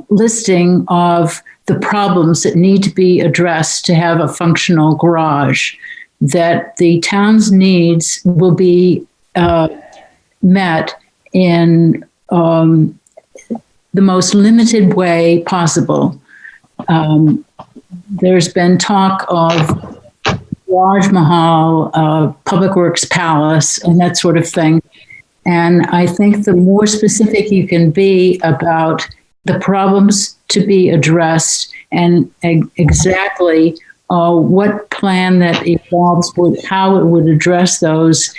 listing of the problems that need to be addressed to have a functional garage, that the town's needs will be met in the most limited way possible. There's been talk of Raj Mahal, Public Works Palace, and that sort of thing. And I think the more specific you can be about the problems to be addressed and exactly what plan that evolves with how it would address those,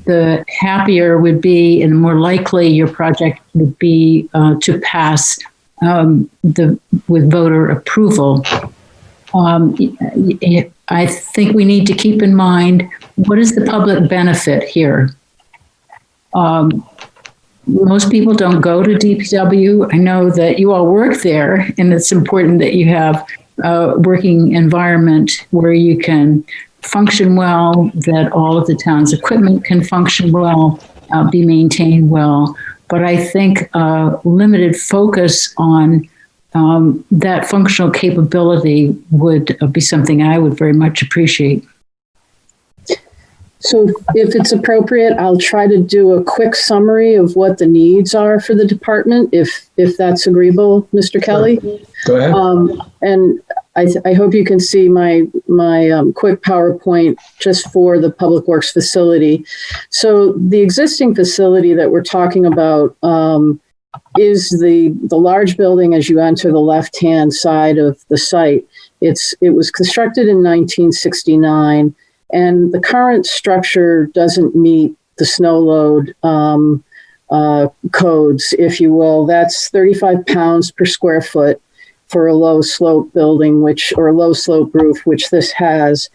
the happier would be and the more likely your project would be to pass with voter approval. I think we need to keep in mind, what is the public benefit here? Most people don't go to DPW. I know that you all work there, and it's important that you have a working environment where you can function well, that all of the town's equipment can function well, be maintained well. But I think limited focus on that functional capability would be something I would very much appreciate. So if it's appropriate, I'll try to do a quick summary of what the needs are for the department, if that's agreeable, Mr. Kelly. Go ahead. And I hope you can see my quick PowerPoint just for the Public Works facility. So the existing facility that we're talking about is the large building as you enter the left-hand side of the site. It was constructed in 1969. And the current structure doesn't meet the snow load codes, if you will. That's 35 pounds per square foot for a low slope building, or a low slope roof, which this has.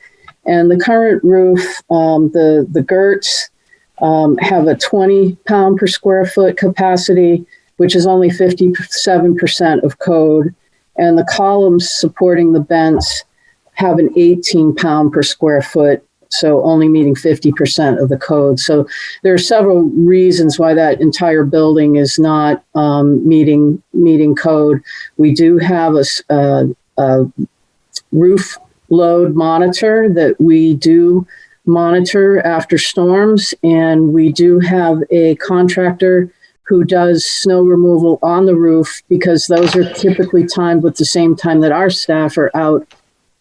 And the current roof, the girts have a 20 pound per square foot capacity, which is only 57% of code. And the columns supporting the vents have an 18 pound per square foot, so only meeting 50% of the code. So there are several reasons why that entire building is not meeting code. We do have a roof load monitor that we do monitor after storms, and we do have a contractor who does snow removal on the roof, because those are typically timed with the same time that our staff are out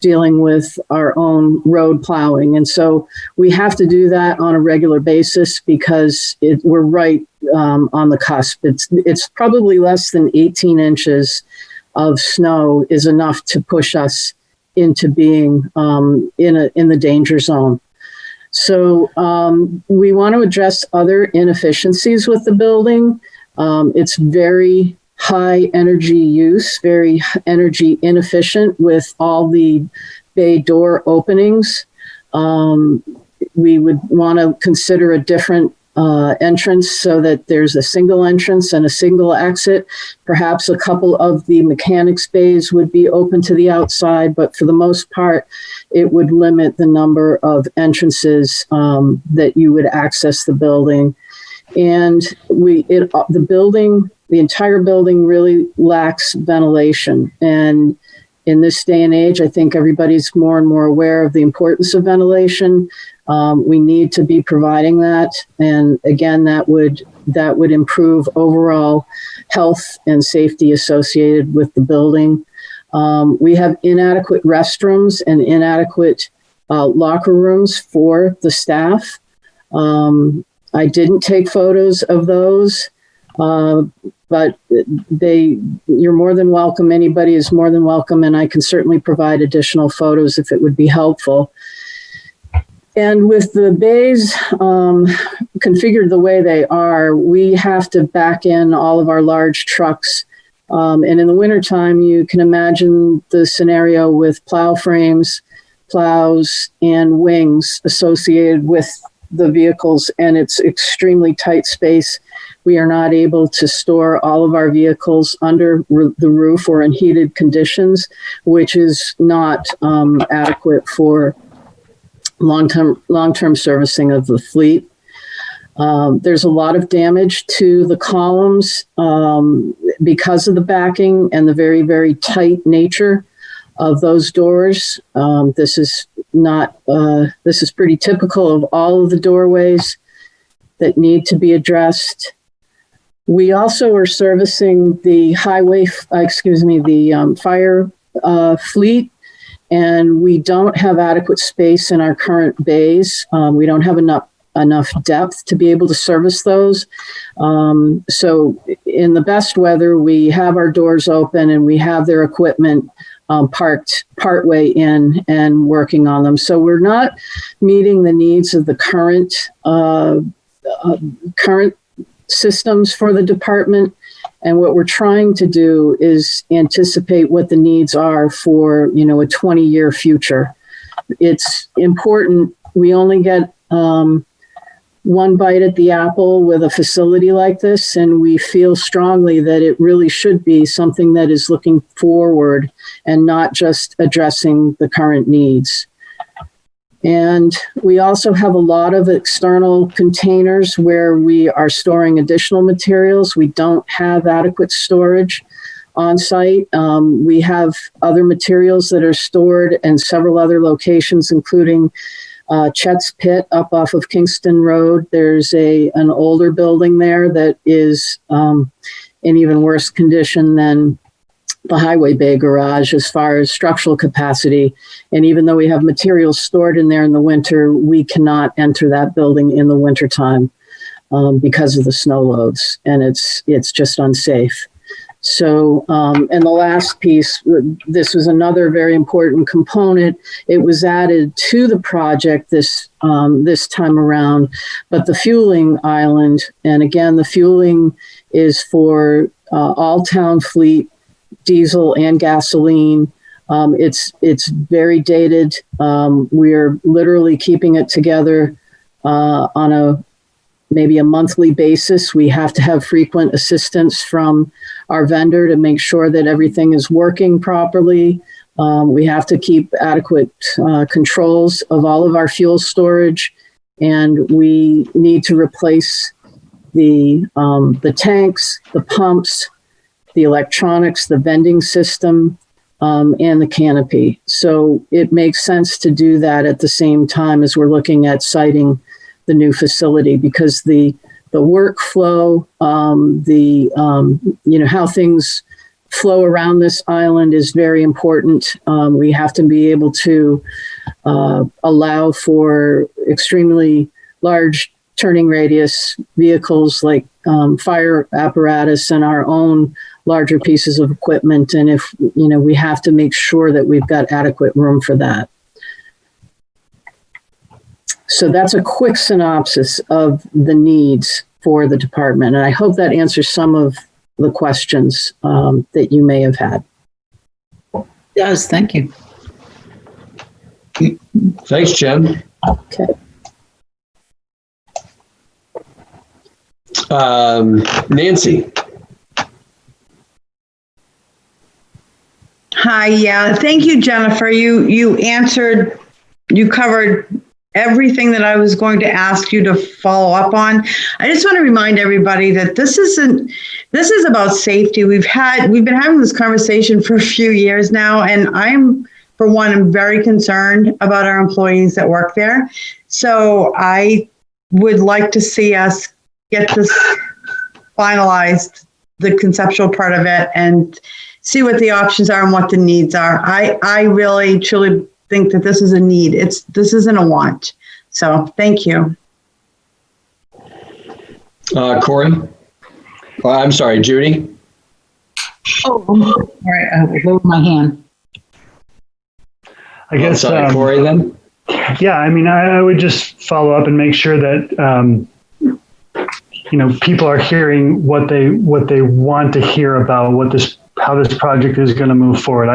dealing with our own road plowing. And so we have to do that on a regular basis because we're right on the cusp. It's probably less than 18 inches of snow is enough to push us into being in the danger zone. So we want to address other inefficiencies with the building. It's very high energy use, very energy inefficient with all the bay door openings. We would want to consider a different entrance so that there's a single entrance and a single exit. Perhaps a couple of the mechanics bays would be open to the outside, but for the most part, it would limit the number of entrances that you would access the building. And the entire building really lacks ventilation. And in this day and age, I think everybody's more and more aware of the importance of ventilation. We need to be providing that. And again, that would improve overall health and safety associated with the building. We have inadequate restrooms and inadequate locker rooms for the staff. I didn't take photos of those, but you're more than welcome. Anybody is more than welcome, and I can certainly provide additional photos if it would be helpful. And with the bays configured the way they are, we have to back in all of our large trucks. And in the wintertime, you can imagine the scenario with plow frames, plows, and wings associated with the vehicles, and it's extremely tight space. We are not able to store all of our vehicles under the roof or in heated conditions, which is not adequate for long-term servicing of the fleet. There's a lot of damage to the columns because of the backing and the very, very tight nature of those doors. This is pretty typical of all of the doorways that need to be addressed. We also are servicing the fire fleet, and we don't have adequate space in our current bays. We don't have enough depth to be able to service those. So in the best weather, we have our doors open and we have their equipment parked partway in and working on them. So we're not meeting the needs of the current systems for the department. And what we're trying to do is anticipate what the needs are for, a 20-year future. It's important. We only get one bite at the apple with a facility like this, and we feel strongly that it really should be something that is looking forward and not just addressing the current needs. And we also have a lot of external containers where we are storing additional materials. We don't have adequate storage on site. We have other materials that are stored in several other locations, including Chet's Pit up off of Kingston Road. There's an older building there that is in even worse condition than the Highway Bay garage as far as structural capacity. And even though we have materials stored in there in the winter, we cannot enter that building in the wintertime because of the snow loads. And it's just unsafe. So, and the last piece, this was another very important component. It was added to the project this time around, but the fueling island, and again, the fueling is for all town fleet, diesel and gasoline. It's very dated. We're literally keeping it together on maybe a monthly basis. We have to have frequent assistance from our vendor to make sure that everything is working properly. We have to keep adequate controls of all of our fuel storage, and we need to replace the tanks, the pumps, the electronics, the vending system, and the canopy. So it makes sense to do that at the same time as we're looking at siting the new facility, because the workflow, how things flow around this island is very important. We have to be able to allow for extremely large turning radius vehicles like fire apparatus and our own larger pieces of equipment. And if, we have to make sure that we've got adequate room for that. So that's a quick synopsis of the needs for the department. And I hope that answers some of the questions that you may have had. It does. Thank you. Thanks, Jen. Okay. Nancy. Hi, yeah. Thank you, Jennifer. You covered everything that I was going to ask you to follow up on. I just want to remind everybody that this is about safety. We've been having this conversation for a few years now, and I'm very concerned about our employees that work there. So I would like to see us get this finalized, the conceptual part of it, and see what the options are and what the needs are. I really, truly think that this is a need. This isn't a want. So thank you. Corey? I'm sorry, Judy? Oh, all right. I will lower my hand. I guess. Sorry, Corey, then? Yeah, I would just follow up and make sure that, people are hearing what they want to hear about how this project is going to move forward.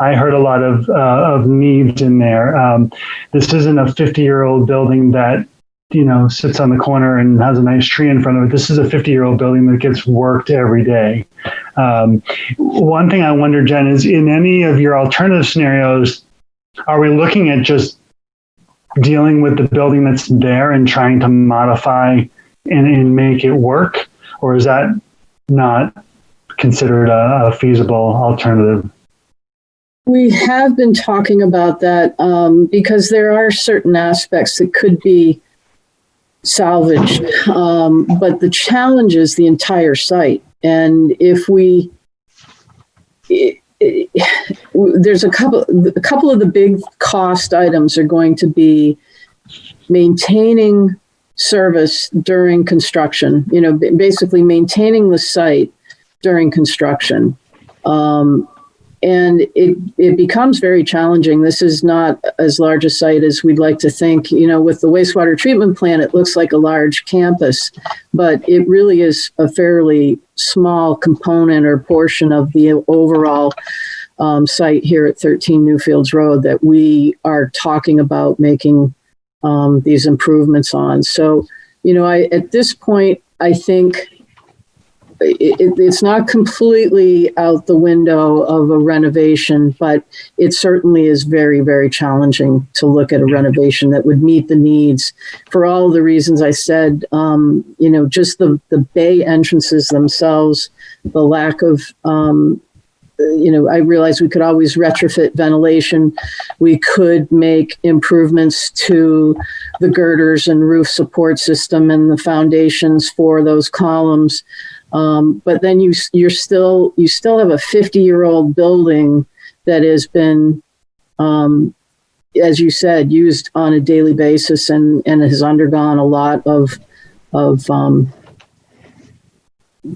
I heard a lot of needs in there. This isn't a 50-year-old building that, sits on the corner and has a nice tree in front of it. This is a 50-year-old building that gets worked every day. One thing I wonder, Jen, is in any of your alternative scenarios, are we looking at just dealing with the building that's there and trying to modify and make it work? Or is that not considered a feasible alternative? We have been talking about that because there are certain aspects that could be salvaged, but the challenge is the entire site. And if there's a couple of the big cost items are going to be maintaining service during construction, basically maintaining the site during construction. and it becomes very challenging. This is not as large a site as we'd like to think. With the wastewater treatment plant, it looks like a large campus, but it really is a fairly small component or portion of the overall site here at 13 Newfields Road that we are talking about making these improvements on. So, at this point, I think it's not completely out the window of a renovation, but it certainly is very, very challenging to look at a renovation that would meet the needs for all the reasons I said. Just the bay entrances themselves, the lack of, I realize we could always retrofit ventilation. We could make improvements to the girders and roof support system and the foundations for those columns. But then you still have a 50-year-old building that has been, as you said, used on a daily basis and has undergone a lot of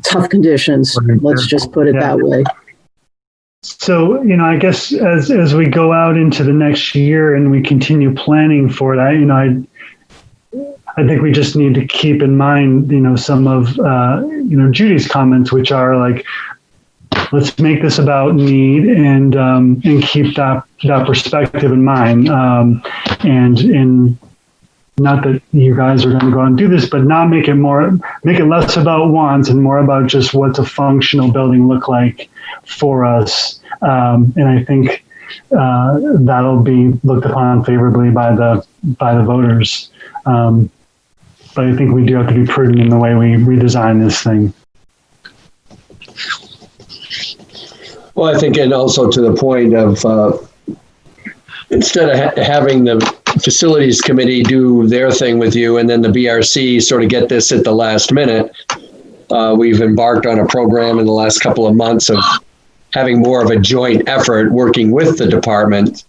tough conditions. Let's just put it that way. So, I guess as we go out into the next year and we continue planning for that, I think we just need to keep in mind, some of, Judy's comments, which are like, let's make this about need and keep that perspective in mind. And not that you guys are going to go out and do this, but not make it less about wants and more about just what's a functional building look like for us. And I think that'll be looked upon favorably by the voters. But I think we do have to be prudent in the way we redesign this thing. Well, I think, and also to the point of instead of having the facilities committee do their thing with you and then the BRC sort of get this at the last minute, we've embarked on a program in the last couple of months of having more of a joint effort working with the department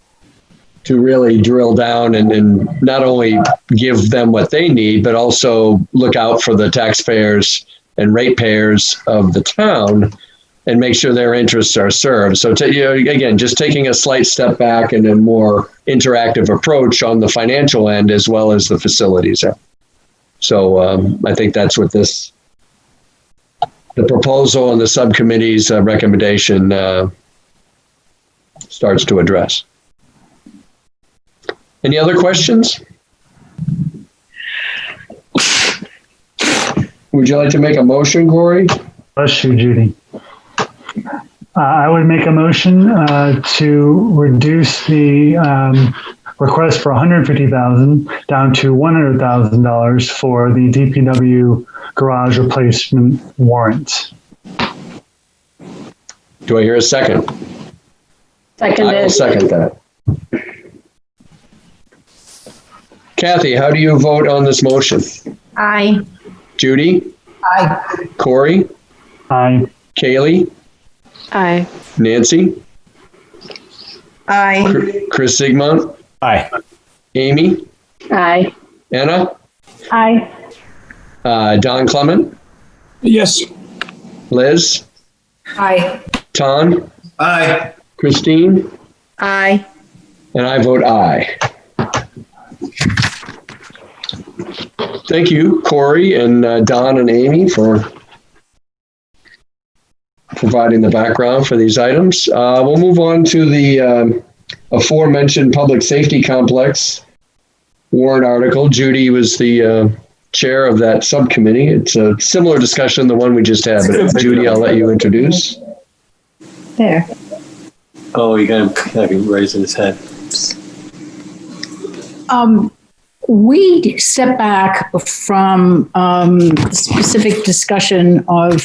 to really drill down and not only give them what they need, but also look out for the taxpayers and ratepayers of the town and make sure their interests are served. So again, just taking a slight step back and a more interactive approach on the financial end as well as the facilities end. So I think that's what the proposal and the subcommittee's recommendation starts to address. Any other questions? Would you like to make a motion, Corey? Bless you, Judy. I would make a motion to reduce the request for $150,000 down to $100,000 for the DPW garage replacement warrant. Do I hear a second? Seconded. I will second that. Kathy, how do you vote on this motion? Aye. Judy? Aye. Corey? Aye. Kaylee? Aye. Nancy? Aye. Chris Sigmund? Aye. Amy? Aye. Anna? Aye. Don Clement? Yes. Liz? Aye. Ton? Aye. Christine? Aye. And I vote aye. Thank you, Corey and Don and Amy, for providing the background for these items. We'll move on to the aforementioned public safety complex warrant article. Judy was the chair of that subcommittee. It's a similar discussion to the one we just had, but Judy, I'll let you introduce. There. Oh, you got him raising his head. We step back from the specific discussion of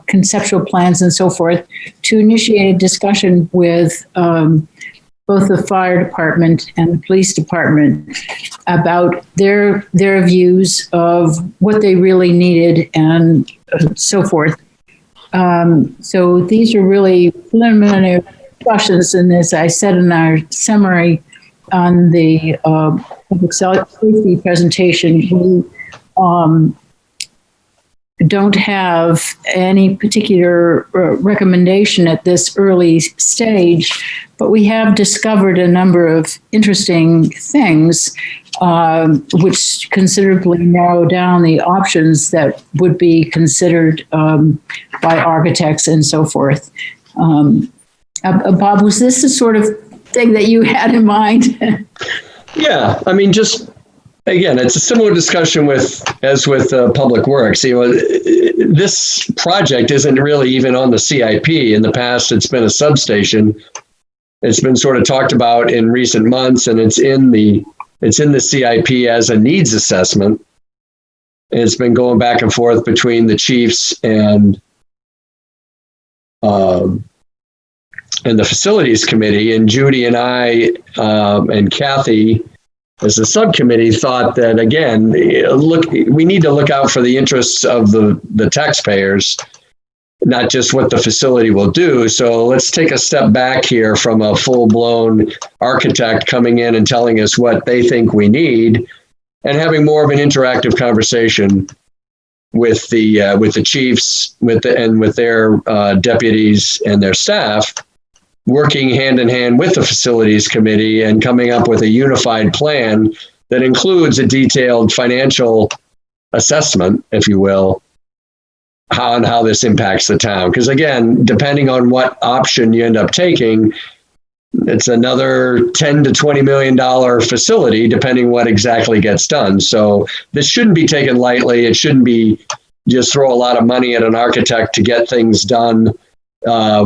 conceptual plans and so forth to initiate a discussion with both the fire department and the police department about their views of what they really needed and so forth. So these are really preliminary discussions, and as I said in our summary on the public safety presentation, we don't have any particular recommendation at this early stage, but we have discovered a number of interesting things which considerably narrow down the options that would be considered by architects and so forth. Bob, was this the sort of thing that you had in mind? Yeah, I mean, just again, it's a similar discussion as with Public Works. This project isn't really even on the CIP. In the past, it's been a substation. It's been sort of talked about in recent months, and it's in the CIP as a needs assessment. And it's been going back and forth between the chiefs and the facilities committee. And Judy and I and Kathy, as a subcommittee, thought that, again, we need to look out for the interests of the taxpayers, not just what the facility will do. So let's take a step back here from a full-blown architect coming in and telling us what they think we need, and having more of an interactive conversation with the chiefs, with their deputies and their staff, working hand in hand with the facilities committee and coming up with a unified plan that includes a detailed financial assessment, if you will, on how this impacts the town. Because again, depending on what option you end up taking, it's another $10 to $20 million facility, depending what exactly gets done. So this shouldn't be taken lightly. It shouldn't be just throw a lot of money at an architect to get things done.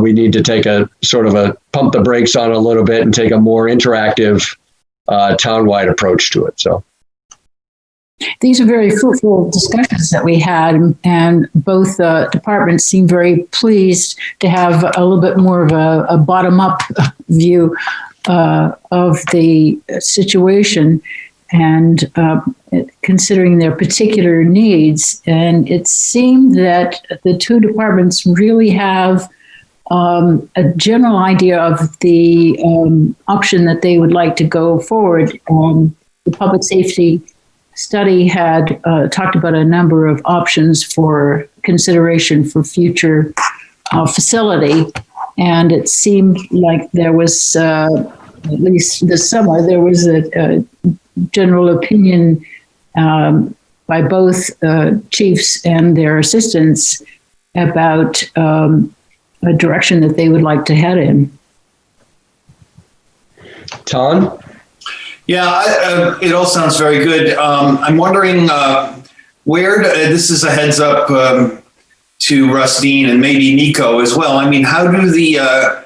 We need to take a sort of a pump the brakes on a little bit and take a more interactive town-wide approach to it. So these are very fruitful discussions that we had, and both departments seem very pleased to have a little bit more of a bottom-up view of the situation and considering their particular needs. And it seemed that the two departments really have a general idea of the option that they would like to go forward. The public safety study had talked about a number of options for consideration for future facility. And it seemed like there was, at least this summer, there was a general opinion by both chiefs and their assistants about a direction that they would like to head in. Tom? Yeah, it all sounds very good. I'm wondering where, this is a heads up to Russ Dean and maybe Nico as well. I mean, how do how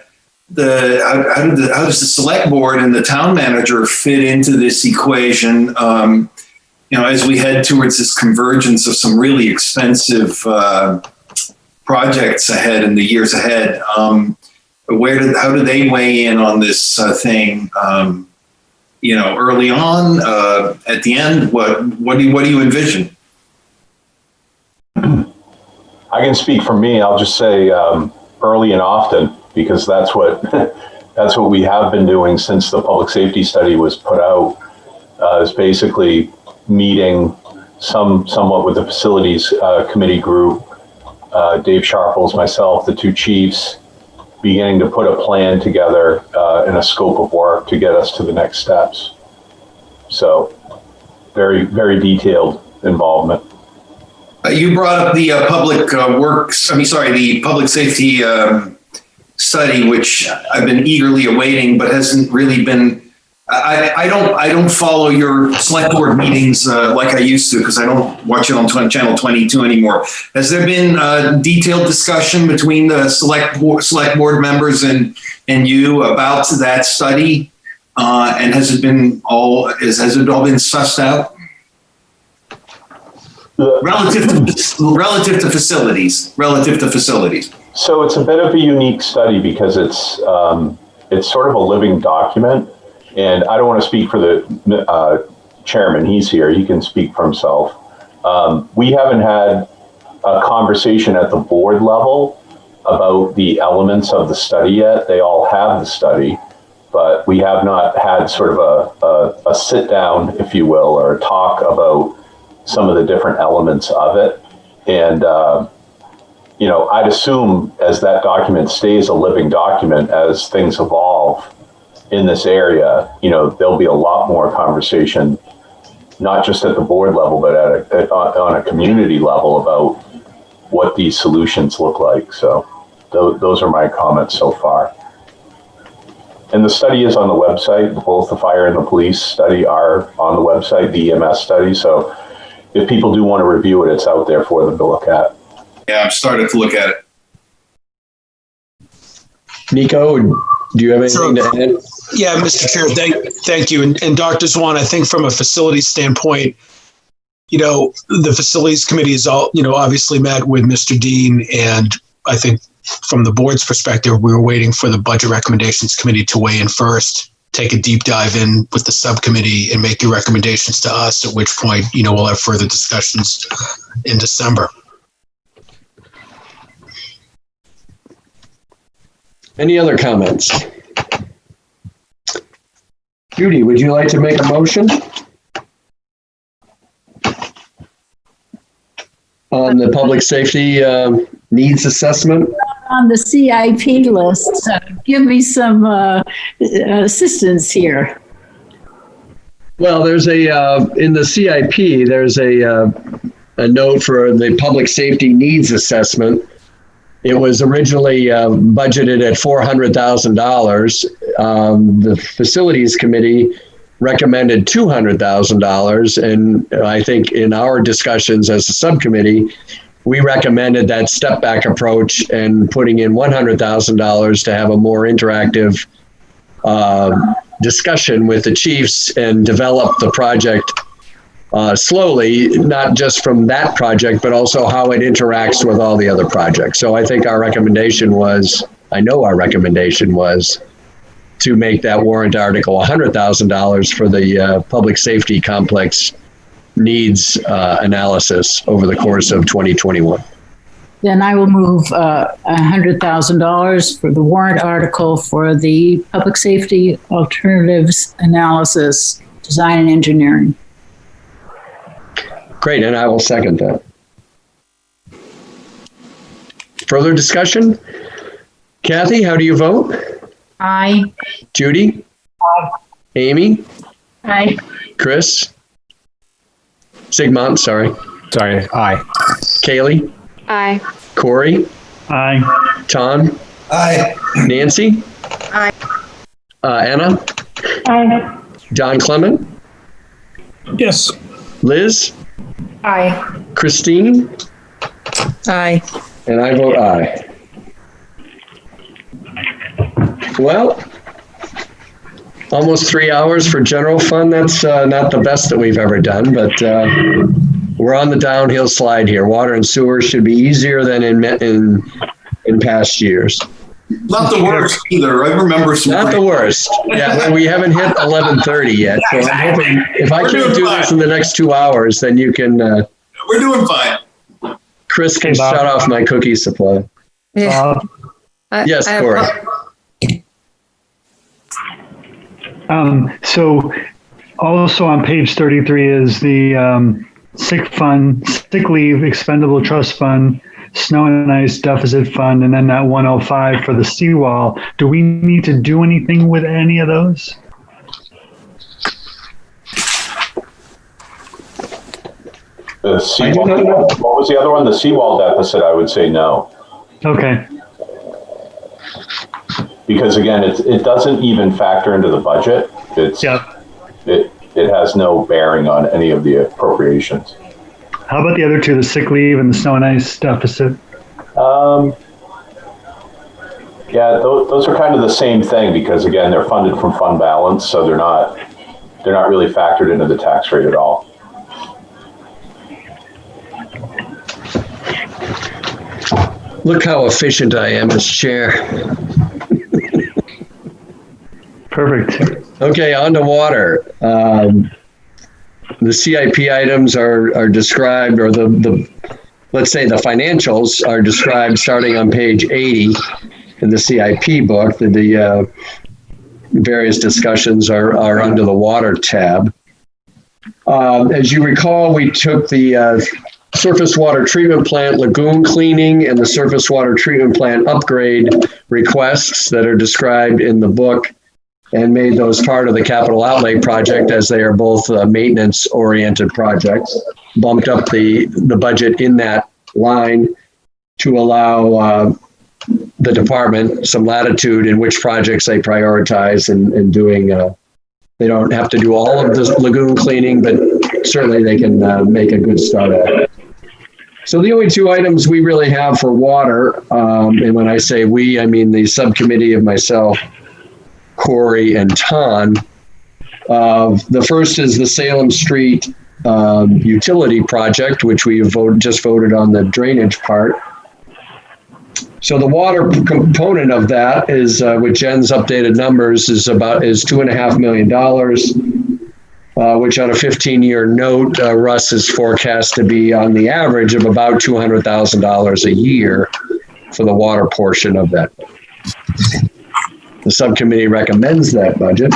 does the select board and the town manager fit into this equation? As we head towards this convergence of some really expensive projects ahead in the years ahead, how do they weigh in on this thing? Early on, at the end, what do you envision? I can speak for me. I'll just say early and often, because that's what we have been doing since the public safety study was put out. Is basically meeting somewhat with the facilities committee group, Dave Sharples, myself, the two chiefs, beginning to put a plan together and a scope of work to get us to the next steps. So very, very detailed involvement. You brought up the the public safety study, which I've been eagerly awaiting, but hasn't really been. I don't follow your select board meetings like I used to, because I don't watch it on channel 22 anymore. Has there been detailed discussion between the select board members and you about that study? And has it all been sussed out? Relative to facilities. So it's a bit of a unique study because it's sort of a living document, and I don't want to speak for the chairman. He's here. He can speak for himself. We haven't had a conversation at the board level about the elements of the study yet. They all have the study, but we have not had sort of a sit down, if you will, or a talk about some of the different elements of it. And, I'd assume as that document stays a living document, as things evolve in this area, there'll be a lot more conversation, not just at the board level, but on a community level about what these solutions look like. So those are my comments so far. And the study is on the website. Both the fire and the police study are on the website, the EMS study. So if people do want to review it, it's out there for them to look at. Yeah, I've started to look at it. Nico, do you have anything to add? Yeah, Mr. Chair, thank you. And Dr. Zwan, I think from a facilities standpoint, the facilities committee is obviously met with Mr. Dean, and I think from the board's perspective, we were waiting for the budget recommendations committee to weigh in first, take a deep dive in with the subcommittee and make your recommendations to us, at which point, we'll have further discussions in December. Any other comments? Judy, would you like to make a motion on the public safety needs assessment? On the CIP list, give me some assistance here. Well, there's in the CIP, there's a note for the public safety needs assessment. It was originally budgeted at $400,000. The facilities committee recommended $200,000. And I think in our discussions as a subcommittee, we recommended that step back approach and putting in $100,000 to have a more interactive discussion with the chiefs and develop the project slowly, not just from that project, but also how it interacts with all the other projects. So I think our recommendation was to make that warrant article $100,000 for the public safety complex needs analysis over the course of 2021. Then I will move $100,000 for the warrant article for the public safety alternatives analysis, design and engineering. Great, and I will second that. Further discussion? Kathy, how do you vote? Aye. Judy? Aye. Amy? Aye. Chris? Sigmund, sorry. Aye. Kaylee? Aye. Aye. Corey? Tom? Aye. Nancy? Aye. Anna? Aye. John Clement? Yes. Liz? Aye. Christine? Aye. And I vote aye. Well, almost 3 hours for general fund. That's not the best that we've ever done, but we're on the downhill slide here. Water and sewer should be easier than in past years. Not the worst either. I remember some. Not the worst. Yeah, we haven't hit 11:30 yet. So I'm hoping if I can't do this in the next 2 hours, then you can. We're doing fine. Chris can shut off my cookie supply. Yeah. Yes, Corey. So also on page 33 is the sick leave, expendable trust fund, snow and ice deficit fund, and then that 105 for the seawall. Do we need to do anything with any of those? The seawall, what was the other one? The seawall deficit, I would say no. Okay. Because again, it doesn't even factor into the budget. It has no bearing on any of the appropriations. How about the other two, the sick leave and the snow and ice deficit? Yeah, those are kind of the same thing because again, they're funded from fund balance, so they're not really factored into the tax rate at all. Look how efficient I am as chair. Perfect. Okay, on to water. The CIP items are described, or let's say the financials are described starting on page 80 in the CIP book. The various discussions are under the water tab. As you recall, we took the surface water treatment plant lagoon cleaning and the surface water treatment plant upgrade requests that are described in the book, and made those part of the capital outlay project, as they are both maintenance oriented projects. Bumped up the budget in that line to allow the department some latitude in which projects they prioritize and doing. They don't have to do all of the lagoon cleaning, but certainly they can make a good start at it. So the only two items we really have for water, and when I say we, I mean the subcommittee of myself, Corey, and Ton. The first is the Salem Street utility project, which we just voted on the drainage part. So the water component of that is, with Jen's updated numbers, is $2.5 million, which on a 15-year note, Russ is forecast to be on the average of about $200,000 a year for the water portion of that. The subcommittee recommends that budget.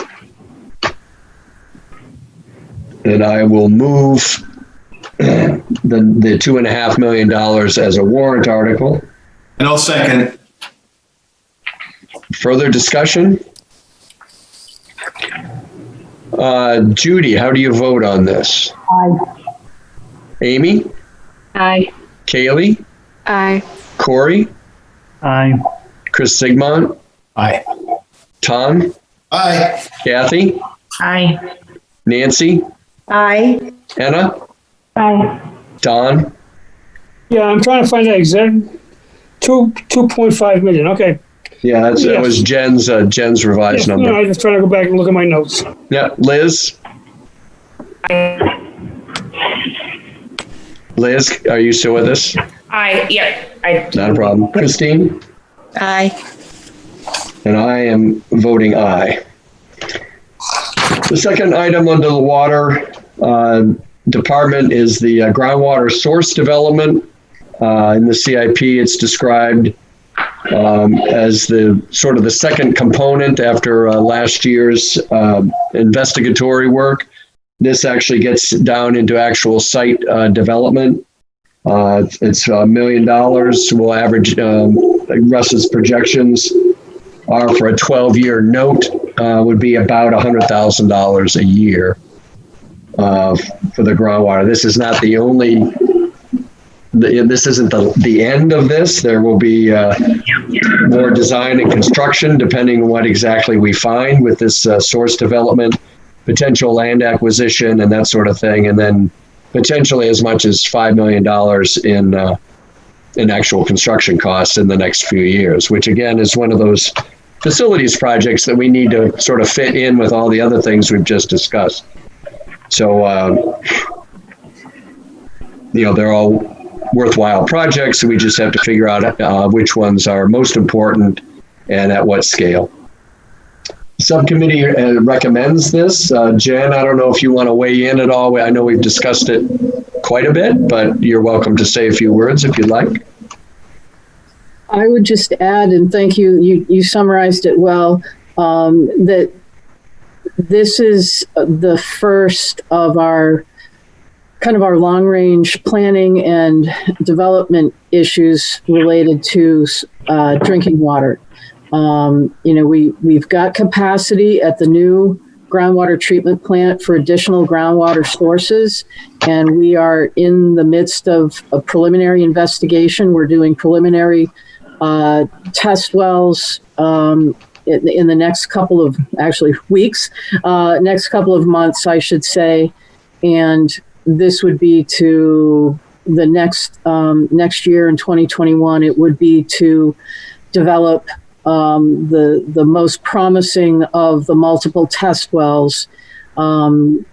And I will move the $2.5 million as a warrant article. And I'll second. Further discussion? Judy, how do you vote on this? Aye. Amy? Aye. Kaylee? Aye. Corey? Aye. Chris Sigmund? Aye. Tom? Aye. Kathy? Aye. Nancy? Aye. Anna? Aye. Don? Yeah, I'm trying to find that exact 2.5 million. Okay. Yeah, that Yes. was Jen's revised number. No, I'm just trying to go back and look at my notes. Yeah, Liz? Liz, are you still with us? Yep. Not a problem. Christine? Aye. And I am voting aye. The second item under the water department is the groundwater source development. In the CIP, it's described as the sort of the second component after last year's investigatory work. This actually gets down into actual site development. It's $1 million. We'll average, Russ's projections are for a 12-year note would be about $100,000 a year for the groundwater. This is not the only. This isn't the end of this. There will be more design and construction depending on what exactly we find with this source development, potential land acquisition, and that sort of thing, and then potentially as much as $5 million in actual construction costs in the next few years, which again is one of those facilities projects that we need to sort of fit in with all the other things we've just discussed. So, they're all worthwhile projects. So we just have to figure out which ones are most important and at what scale. Subcommittee recommends this. Jen, I don't know if you want to weigh in at all. I know we've discussed it quite a bit, but you're welcome to say a few words if you'd like. I would just add, and thank you, you summarized it well, that this is the first of our long-range planning and development issues related to drinking water. We've got capacity at the new groundwater treatment plant for additional groundwater sources, and we are in the midst of a preliminary investigation. We're doing preliminary test wells in the next couple of weeks, next couple of months, I should say, and this would be to the next year in 2021. It would be to develop the most promising of the multiple test wells, and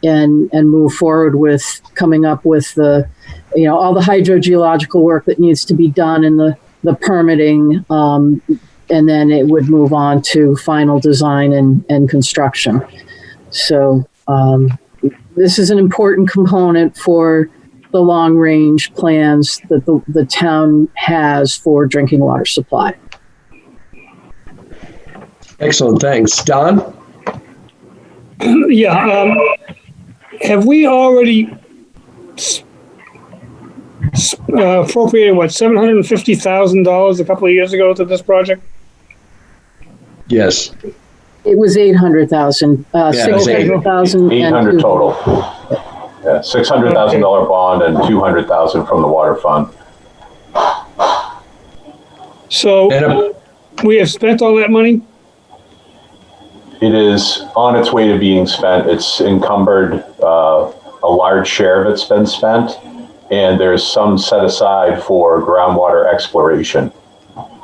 move forward with coming up with all the hydrogeological work that needs to be done in the permitting, and then it would move on to final design and construction. So this is an important component for the long-range plans that the town has for drinking water supply. Excellent, thanks. Don? Yeah, have we already appropriated, what, $750,000 a couple of years ago to this project? Yes. It was 800,000, 600,000. 800 total. Yeah, $600,000 bond and 200,000 from the water fund. So we have spent all that money? It is on its way to being spent. It's encumbered. A large share of it's been spent, and there's some set aside for groundwater exploration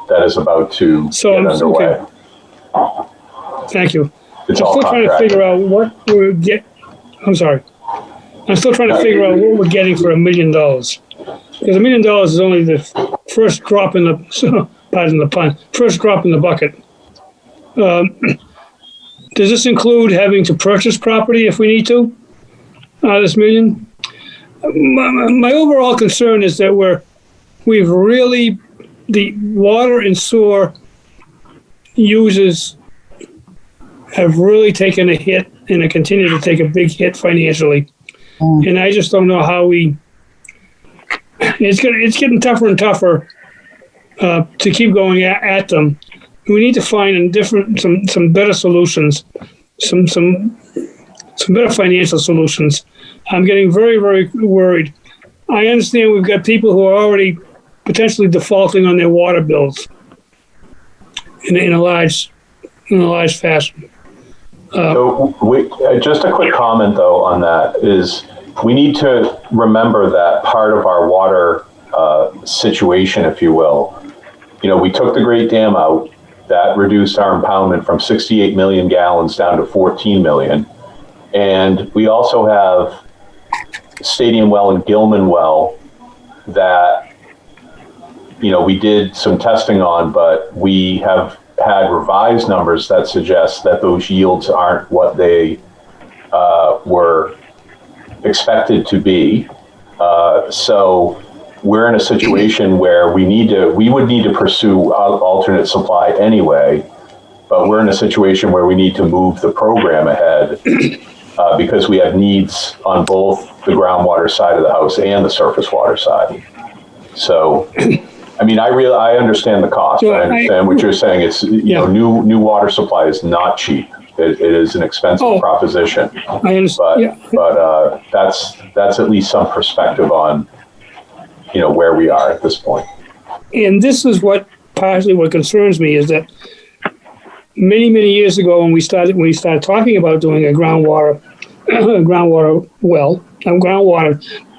that is about to get underway. Okay. Thank you. It's I'm all still trying to figure out what we're I'm sorry. I'm still trying to figure out what we're getting for $1 million. Because $1 million is only the first drop in the, pardon the pun, first drop in the bucket. Does this include having to purchase property if we need to? This $1 million? My overall concern is that we've really, the water and sewer users have really taken a hit and continue to take a big hit financially. And I just don't know how it's getting tougher and tougher to keep going at them. We need to find some better solutions, some better financial solutions. I'm getting very, very worried. I understand we've got people who are already potentially defaulting on their water bills in a large fashion. Just a quick comment though on that is we need to remember that part of our water situation, if you will, we took the Great Dam out. That reduced our impoundment from 68 million gallons down to 14 million. And we also have Stadium Well and Gilman Well that, we did some testing on, but we have had revised numbers that suggest that those yields aren't what they were expected to be. So we're in a situation where we would need to pursue alternate supply anyway, but we're in a situation where we need to move the program ahead because we have needs on both the groundwater side of the house and the surface water side. So, I understand the cost. I understand what you're saying. It's new water supply is not cheap. It is an expensive proposition. I understand. But that's at least some perspective on where we are at this point. And this is partially what concerns me is that many years ago when we started talking about doing a groundwater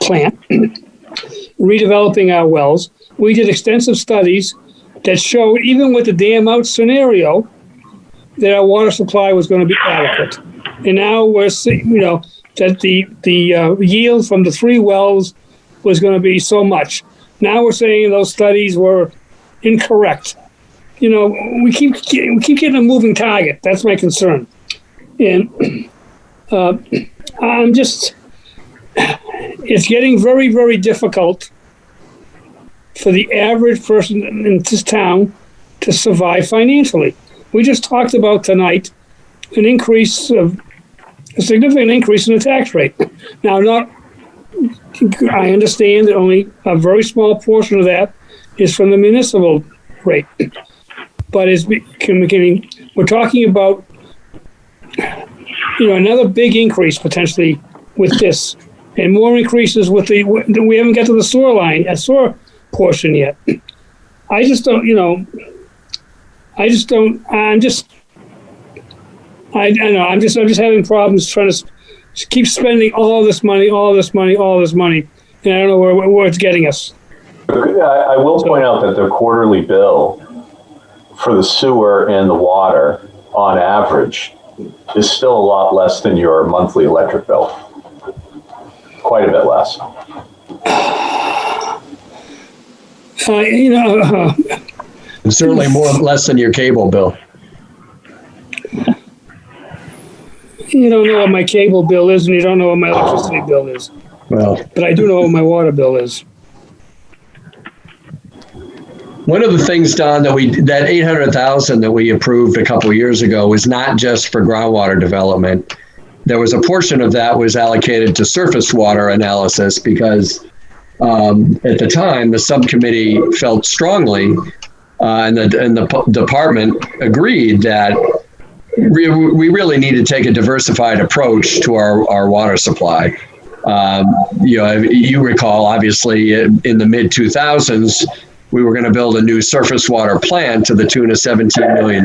plant, redeveloping our wells, we did extensive studies that showed even with the dam out scenario that our water supply was going to be adequate. And now we're seeing, that the yield from the 3 wells was going to be so much. Now we're saying those studies were incorrect. We keep getting a moving target. That's my concern. And it's getting very, very difficult for the average person in this town to survive financially. We just talked about tonight a significant increase in the tax rate. Now, I understand that only a very small portion of that is from the municipal rate, but we're talking about another big increase potentially with this, and more increases with we haven't got to the sewer portion yet. I'm just having problems trying to keep spending all this money, and I don't know where it's getting us. I will point out that the quarterly bill for the sewer and the water, on average, is still a lot less than your monthly electric bill. Quite a bit less. And certainly less than your cable bill. You don't know what my cable bill is, and you don't know what my electricity bill is. Well, but I do know what my water bill is. One of the things, Don, that $800,000 that we approved a couple of years ago was not just for groundwater development. There was a portion of that was allocated to surface water analysis because At the time, the subcommittee felt strongly, and the department agreed that we really need to take a diversified approach to our water supply. You recall, obviously, in the mid 2000s, we were going to build a new surface water plant to the tune of $17 million,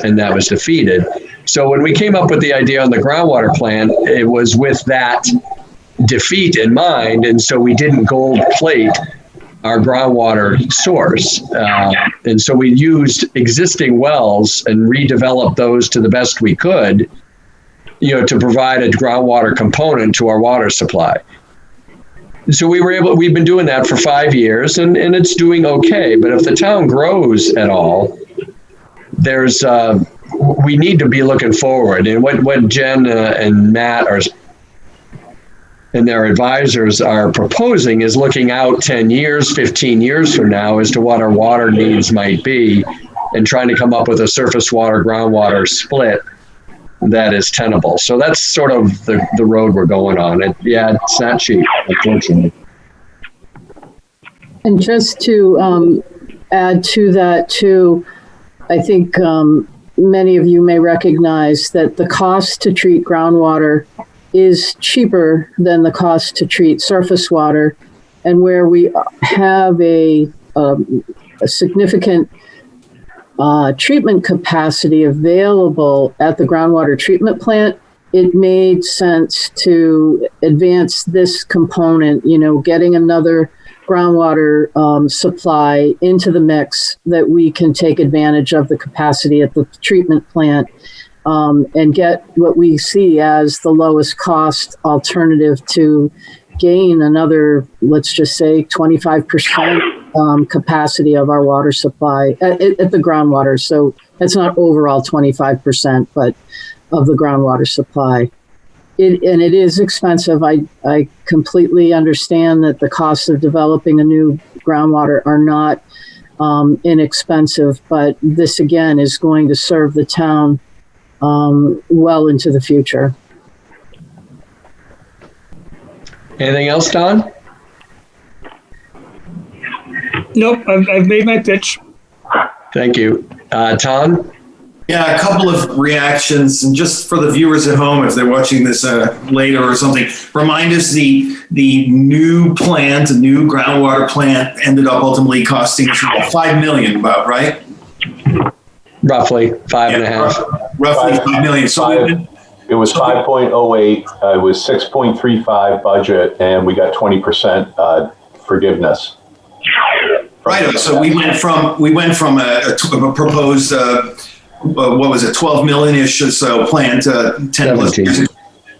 and that was defeated. So when we came up with the idea on the groundwater plant, it was with that defeat in mind, and so we didn't gold plate our groundwater source. And so we used existing wells and redeveloped those to the best we could, to provide a groundwater component to our water supply. So we've been doing that for 5 years, and it's doing okay. But if the town grows at all, we need to be looking forward. And what Jen and Matt and their advisors are proposing is looking out 10 years, 15 years from now as to what our water needs might be, and trying to come up with a surface water, groundwater split that is tenable. So that's sort of the road we're going on. It's not cheap, unfortunately. And just to add to that too, I think many of you may recognize that the cost to treat groundwater is cheaper than the cost to treat surface water. And where we have a significant treatment capacity available at the groundwater treatment plant, it made sense to advance this component, getting another groundwater supply into the mix that we can take advantage of the capacity at the treatment plant and get what we see as the lowest cost alternative to gain another, let's just say, 25% capacity of our water supply at the groundwater. So that's not overall 25%, but of the groundwater supply. And it is expensive. I completely understand that the costs of developing a new groundwater are not inexpensive, but this again is going to serve the town well into the future. Anything else, Don? Nope, I've made my pitch. Thank you. Tom? Yeah, a couple of reactions, and just for the viewers at home, if they're watching this later or something, remind us the new plant, the new groundwater plant, ended up ultimately costing $5 million, about right? Roughly $5.5. Roughly $5 million. So it was 5.08. It was 6.35 budget, and we got 20% forgiveness. Right. So we went from a proposed. What was it, 12 million-ish or so plan to 10 plus years,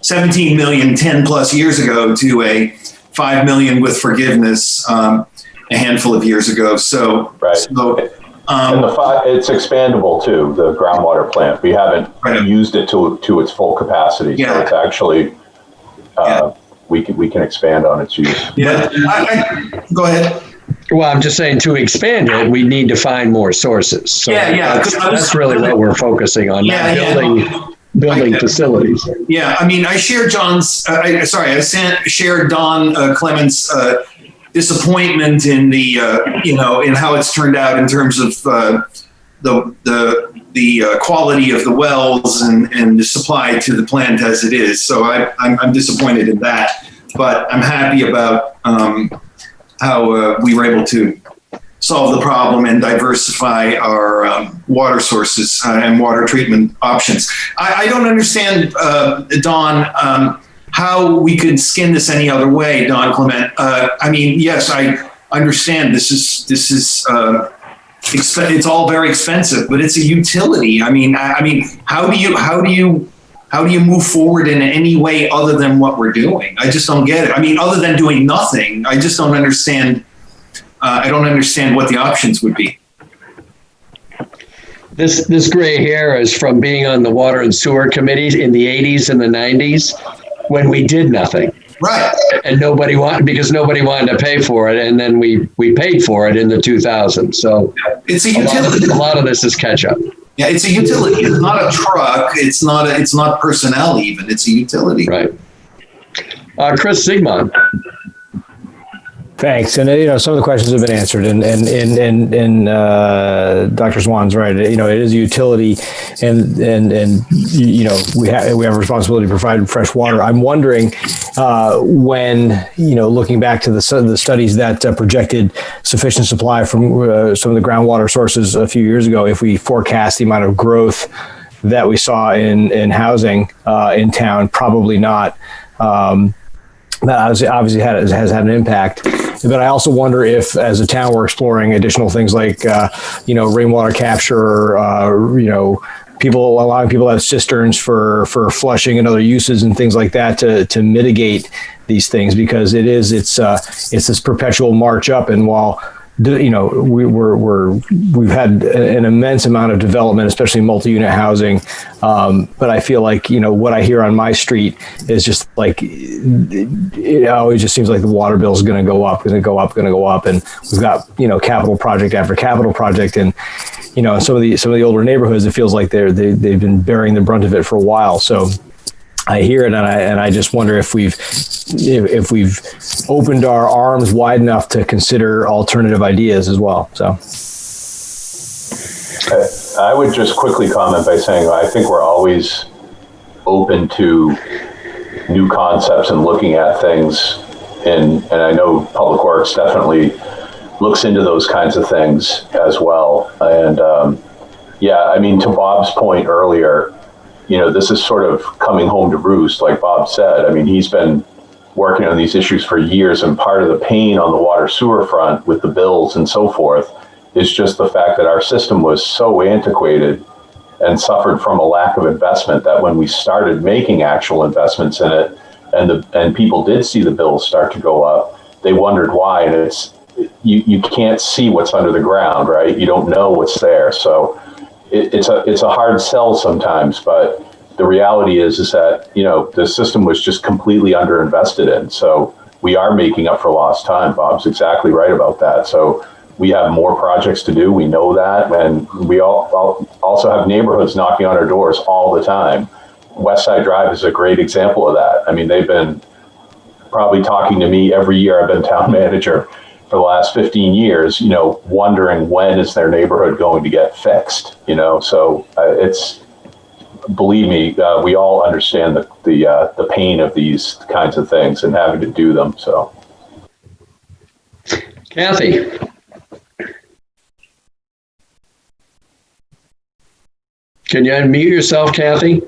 17 million 10 plus years ago to a 5 million with forgiveness a handful of years ago. So, right. And it's expandable too, the groundwater plant. We haven't used it to its full capacity. Yeah. So it's actually, we can expand on its use. Yeah. Go ahead. Well, I'm just saying, to expand it, we need to find more sources. So that's really what we're focusing on, building facilities. Yeah, I mean, I share I shared Don Clement's disappointment in the in how it's turned out in terms of the quality of the wells and the supply to the plant as it is. So I'm disappointed in that, but I'm happy about how we were able to solve the problem and diversify our water sources and water treatment options. I don't understand, Don, how we could skin this any other way, Don Clement. I mean, yes, I understand this is it's all very expensive, but it's a utility. I mean, how do you move forward in any way other than what we're doing? I just don't get it. I mean, other than doing nothing, I just don't understand. I don't understand what the options would be. This gray hair is from being on the Water and Sewer Committee in the 80s and the 90s when we did nothing. Right. And nobody wanted to pay for it. And then we paid for it in the 2000s. So it's a utility. A lot of this is catch up. Yeah, it's a utility. It's not a truck. It's not personnel even. It's a utility. Right. Chris Sigmund. Thanks. And some of the questions have been answered, and Dr. Swan's right. It is a utility, and we have a responsibility to provide fresh water. I'm wondering when looking back to the studies that projected sufficient supply from some of the groundwater sources a few years ago, if we forecast the amount of growth that we saw in housing in town, probably not. That obviously has had an impact. But I also wonder if, as a town, we're exploring additional things like, rainwater capture, allowing people to have cisterns for flushing and other uses and things like that to mitigate these things, because it's this perpetual march up. And while we've had an immense amount of development, especially multi-unit housing. But I feel like, what I hear on my street is just like, it always just seems like the water bill is going to go up. And we've got, capital project after capital project. And, some of the older neighborhoods, it feels like they've been bearing the brunt of it for a while. So I hear it, and I just wonder if we've opened our arms wide enough to consider alternative ideas as well. So, I would just quickly comment by saying I think we're always open to new concepts and looking at things, and I know Public Works definitely looks into those kinds of things as well. And to Bob's point earlier, this is sort of coming home to roost, like Bob said. I mean, he's been working on these issues for years, and part of the pain on the water sewer front with the bills and so forth is just the fact that our system was so antiquated and suffered from a lack of investment that when we started making actual investments in it, and people did see the bills start to go up, they wondered why. And you can't see what's under the ground, right? You don't know what's there. So it's a hard sell sometimes, but the reality is that, the system was just completely underinvested in. So we are making up for lost time. Bob's exactly right about that. So we have more projects to do. We know that. And we all also have neighborhoods knocking on our doors all the time. West Side Drive is a great example of that. I mean, they've been probably talking to me every year. I've been town manager for the last 15 years, wondering when is their neighborhood going to get fixed, so believe me, we all understand the pain of these kinds of things and having to do them. So, Kathy. Can you unmute yourself, Kathy?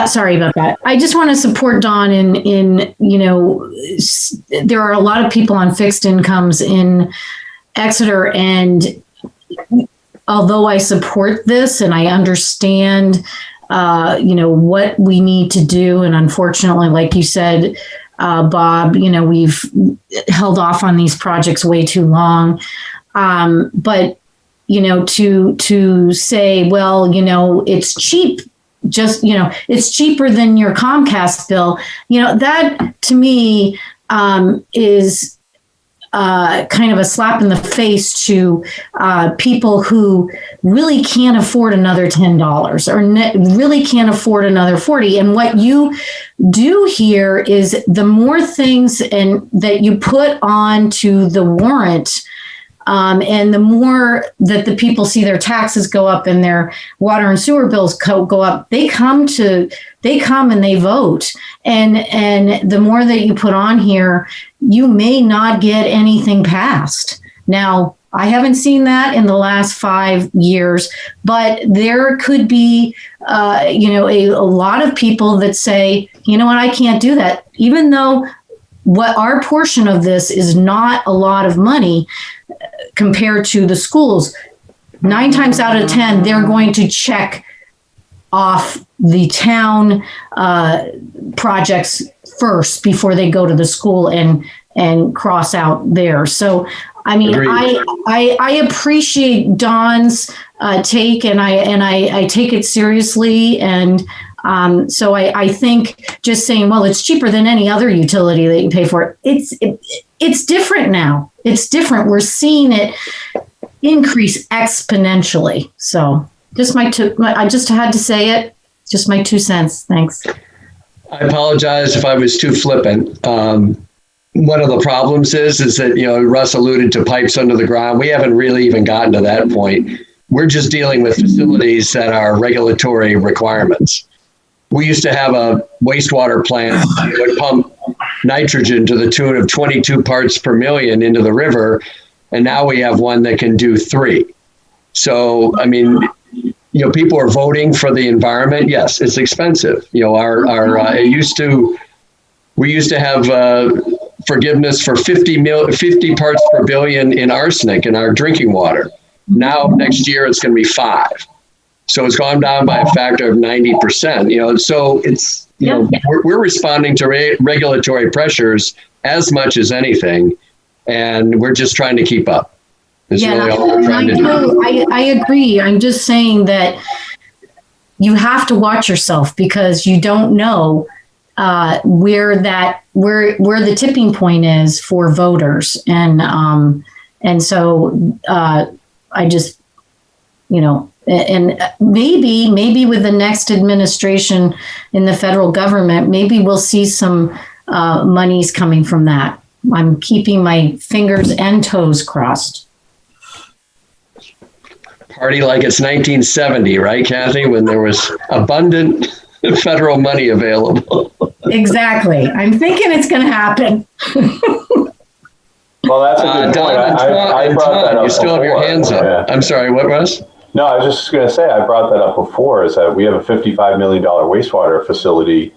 Sorry about that. I just want to support Don in there are a lot of people on fixed incomes in Exeter, and although I support this and I understand, what we need to do, and unfortunately, like you said, Bob, we've held off on these projects way too long. But to say, well, it's cheap. Just, it's cheaper than your Comcast bill. That to me is kind of a slap in the face to people who really can't afford another $10 or really can't afford another $40. And what you do here is the more things that you put onto the warrant, and the more that the people see their taxes go up and their water and sewer bills go up, they come and they vote. And the more that you put on here, you may not get anything passed. Now, I haven't seen that in the last 5 years, but there could be, a lot of people that say, I can't do that, even though what our portion of this is not a lot of money compared to the schools. 9 times out of 10, they're going to check off the town projects first before they go to the school and cross out there. So, I mean, I appreciate Don's take, and I take it seriously. And so I think just saying, well, it's cheaper than any other utility that you pay for. It's different now. It's different. We're seeing it increase exponentially. So I just had to say it. Just my 2 cents. Thanks. I apologize if I was too flippant. one of the problems is that, Russ alluded to pipes under the ground. We haven't really even gotten to that point. We're just dealing with facilities that are regulatory requirements. We used to have a wastewater plant that would pump nitrogen to the tune of 22 parts per million into the river. And now we have one that can do 3. So, I mean, people are voting for the environment. Yes, it's expensive. We used to have forgiveness for 50 parts per billion in arsenic in our drinking water. Now, next year, it's going to be 5. So it's gone down by a factor of 90%. So it's, we're responding to regulatory pressures as much as anything, and we're just trying to keep up. Really all we're trying to do. I agree. I'm just saying that you have to watch yourself because you don't know where the tipping point is for voters, and so I just, and maybe with the next administration in the federal government, maybe we'll see some monies coming from that. I'm keeping my fingers and toes crossed. Party like it's 1970, right, Kathy, when there was abundant federal money available. Exactly. I'm thinking it's going to happen. Well, that's a good point. I brought that up. You still have your hands up. Yeah. I'm sorry, what, Russ? No, I was just going to say, I brought that up before, is that we have a $55 million wastewater facility.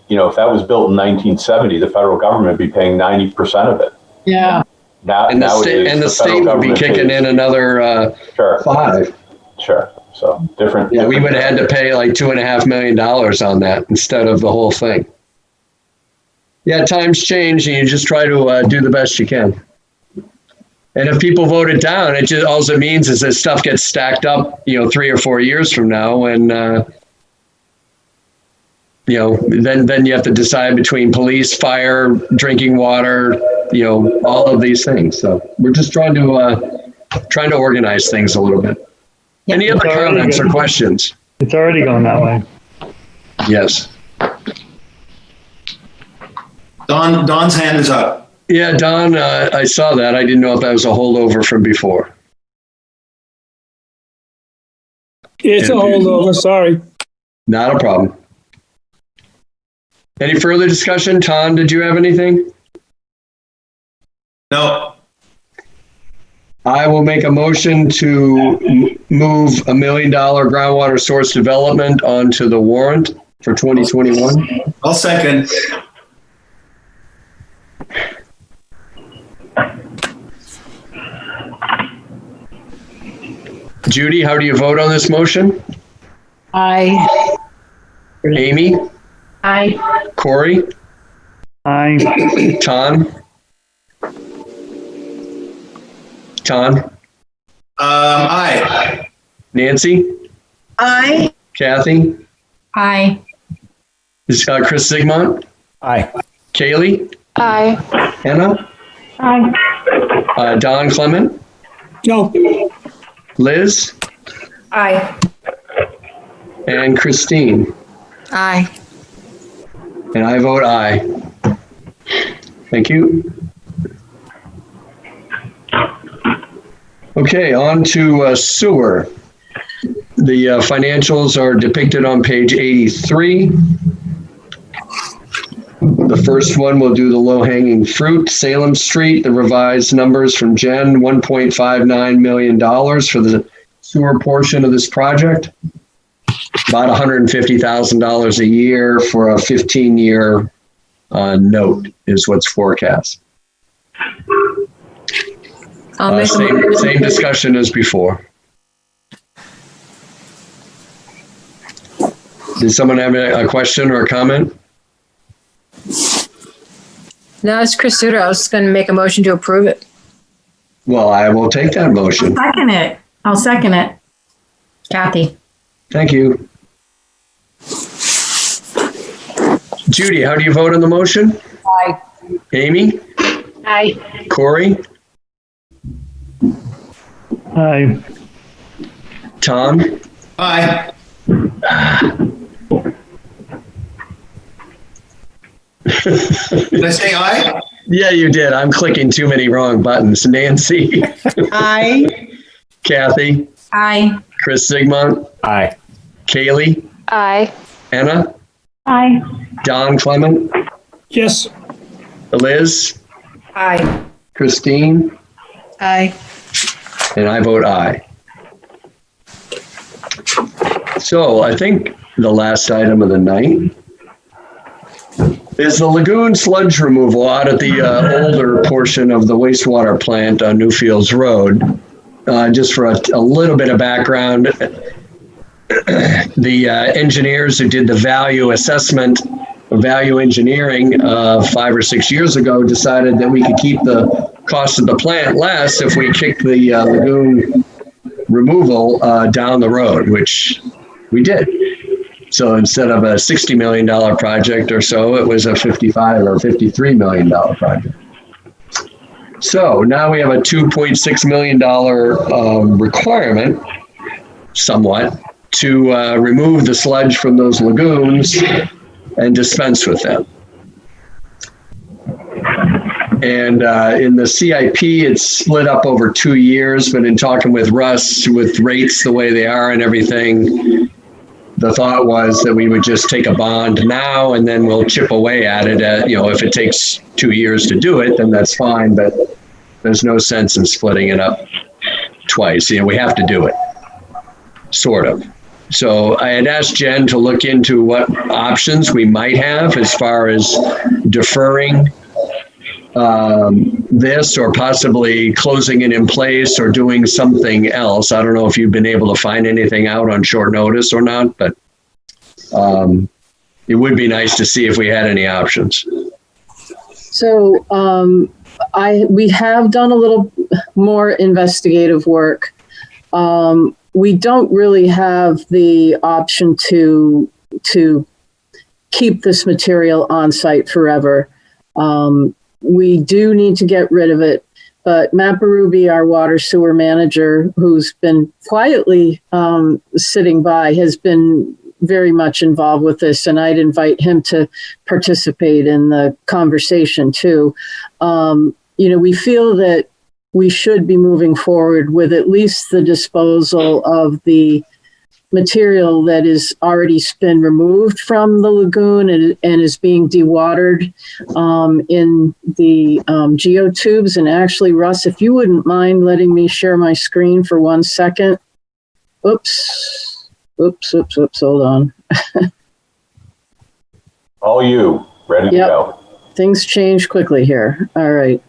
If that was built in 1970, the federal government would be paying 90% of it. Yeah. The state would be kicking in another 5. Sure. So different. Yeah, we would have had to pay like $2.5 million on that instead of the whole thing. Yeah, times change, and you just try to do the best you can. And if people vote it down, it just all it means is that stuff gets stacked up, 3 or 4 years from now, and then you have to decide between police, fire, drinking water, all of these things. So we're just trying to organize things a little bit. Any other comments or questions? It's already going that way. Yes. Don's hand is up. Yeah, Don, I saw that. I didn't know if that was a holdover from before. It's a holdover, sorry. Not a problem. Any further discussion? Tom, did you have anything? No. I will make a motion to move $1 million groundwater source development onto the warrant for 2021. I'll second. Judy, how do you vote on this motion? Aye. Amy? Aye. Corey? Aye. Tom? Aye. Nancy? Aye. Kathy? Aye. Chris Sigmont? Aye. Kaylee? Aye. Anna? Aye. Don Clement? No. Liz? Aye. And Christine? Aye. And I vote aye. Thank you. Okay, on to sewer. The financials are depicted on page 83. The first one will do the low-hanging fruit. Salem Street, the revised numbers from Jen, $1.59 million for the sewer portion of this project. About $150,000 a year for a 15-year note is what's forecast. Same discussion as before. Did someone have a question or a comment? No, it's Chris Suter. I was just going to make a motion to approve it. Well, I will take that motion. I'll second it. Kathy. Thank you. Judy, how do you vote on the motion? Aye. Amy? Aye. Corey? Aye. Tom? Aye. Did I say aye? Yeah, you did. I'm clicking too many wrong buttons. Nancy. Aye. Kathy. Aye. Chris Sigmund. Aye. Kaylee. Aye. Anna. Aye. Don Clement. Yes. Liz. Aye. Christine. Aye. And I vote aye. So I think the last item of the night is the lagoon sludge removal out at the older portion of the wastewater plant on Newfields Road. Just for a little bit of background, the engineers who did the value assessment, value engineering 5 or 6 years ago decided that we could keep the cost of the plant less if we kicked the lagoon removal down the road, which we did. So instead of a $60 million project or so, it was a $55 or $53 million project. So now we have a $2.6 million requirement, somewhat, to remove the sludge from those lagoons and dispense with them. And in the CIP, it's split up over 2 years, but in talking with Russ, with rates the way they are and everything, the thought was that we would just take a bond now and then we'll chip away at it. If it takes 2 years to do it, then that's fine, but there's no sense in splitting it up twice. We have to do it, sort of. So I had asked Jen to look into what options we might have as far as deferring this or possibly closing it in place or doing something else. I don't know if you've been able to find anything out on short notice or not, but it would be nice to see if we had any options. So we have done a little more investigative work. We don't really have the option to keep this material on site forever. We do need to get rid of it, but Matt Berube, our water sewer manager, who's been quietly sitting by, has been very much involved with this, and I'd invite him to participate in the conversation too. We feel that we should be moving forward with at least the disposal of the material that is already been removed from the lagoon and is being dewatered in the geotubes. And actually, Russ, if you wouldn't mind letting me share my screen for 1 second. Oops, hold on. All you, ready to go. Things change quickly here. All right.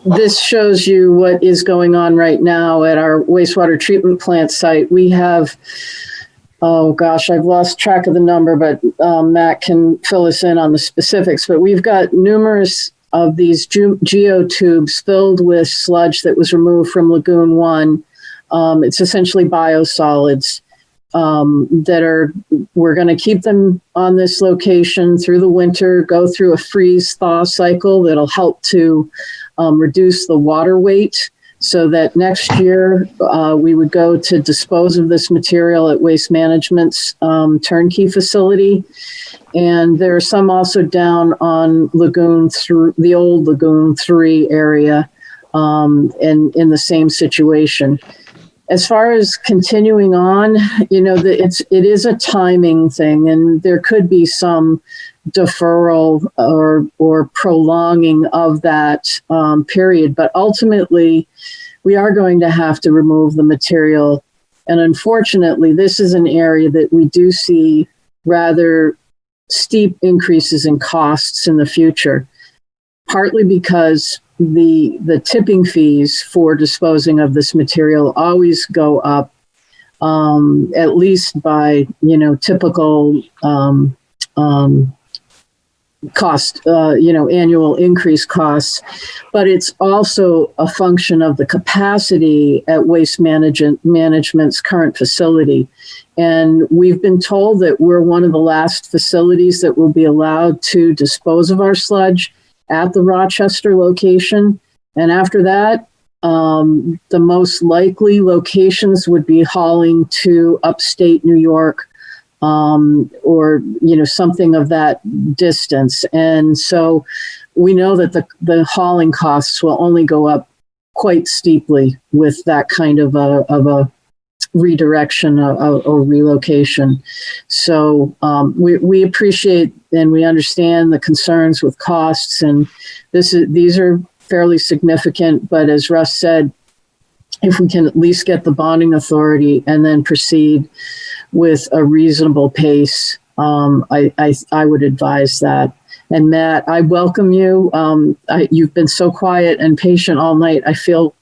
This shows you what is going on right now at our wastewater treatment plant site. We have, I've lost track of the number, but Matt can fill us in on the specifics. But we've got numerous of these geotubes filled with sludge that was removed from Lagoon 1. It's essentially biosolids we're going to keep them on this location through the winter, go through a freeze-thaw cycle that'll help to reduce the water weight so that next year we would go to dispose of this material at Waste Management's turnkey facility. And there are some also down on the old Lagoon 3 area and in the same situation. As far as continuing on, it is a timing thing, and there could be some deferral or prolonging of that period. But ultimately, we are going to have to remove the material. And unfortunately, this is an area that we do see rather steep increases in costs in the future, partly because the tipping fees for disposing of this material always go up, at least by, typical cost, annual increase costs. But it's also a function of the capacity at Waste Management's current facility. And we've been told that we're one of the last facilities that will be allowed to dispose of our sludge at the Rochester location. And after that, The most likely locations would be hauling to upstate New York, or something of that distance. And so we know that the hauling costs will only go up quite steeply with that kind of a redirection or relocation. So we appreciate and we understand the concerns with costs, and these are fairly significant. But as Russ said, if we can at least get the bonding authority and then proceed with a reasonable pace, I would advise that. And Matt, I welcome you. You've been so quiet and patient all night. I feel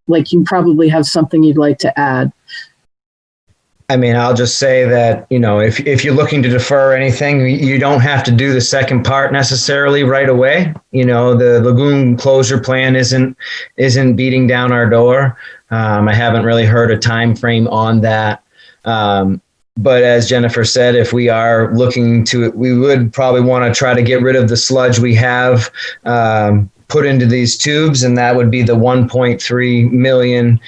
like you probably have something you'd like to add. I mean, I'll just say that, if you're looking to defer anything, you don't have to do the second part necessarily right away. The lagoon closure plan isn't beating down our door. I haven't really heard a time frame on that. But as Jennifer said, if we are looking to it, we would probably want to try to get rid of the sludge we have put into these tubes, and that would be the 1.3 million.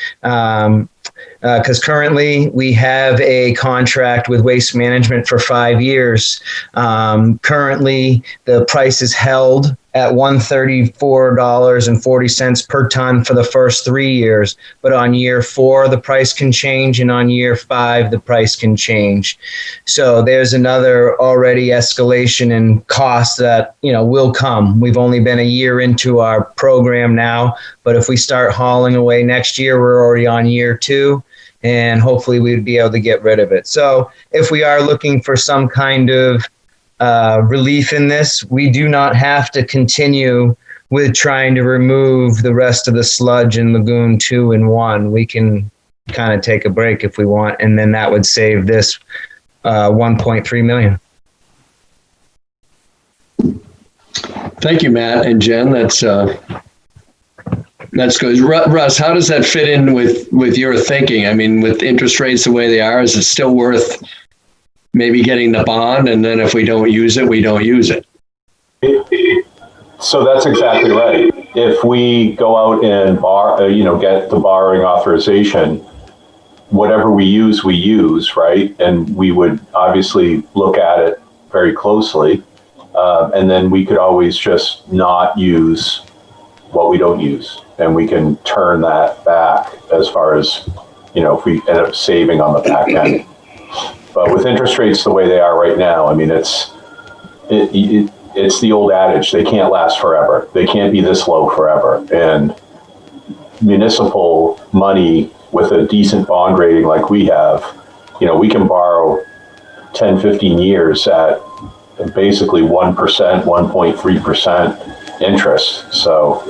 Because currently we have a contract with Waste Management for 5 years. Currently, the price is held at $134.40 per ton for the first 3 years. But on year 4, the price can change, and on year 5, the price can change. So there's another already escalation in cost that will come. We've only been a year into our program now, but if we start hauling away next year, we're already on year 2. And hopefully we'd be able to get rid of it. So if we are looking for some kind of relief in this, we do not have to continue with trying to remove the rest of the sludge in Lagoon 2 and 1. We can kind of take a break if we want, and then that would save this 1.3 million. Thank you, Matt and Jen. That's good. Russ, how does that fit in with your thinking? I mean, with interest rates the way they are, is it still worth maybe getting the bond, and then if we don't use it, we don't use it? So that's exactly right. If we go out and get the borrowing authorization, whatever we use, right? And we would obviously look at it very closely, and then we could always just not use what we don't use, and we can turn that back as far as, if we end up saving on the back end. But with interest rates the way they are right now, I mean, it's the old adage, they can't last forever. They can't be this low forever. And municipal money with a decent bond rating like we have, we can borrow 10, 15 years at basically 1%, 1.3% interest. So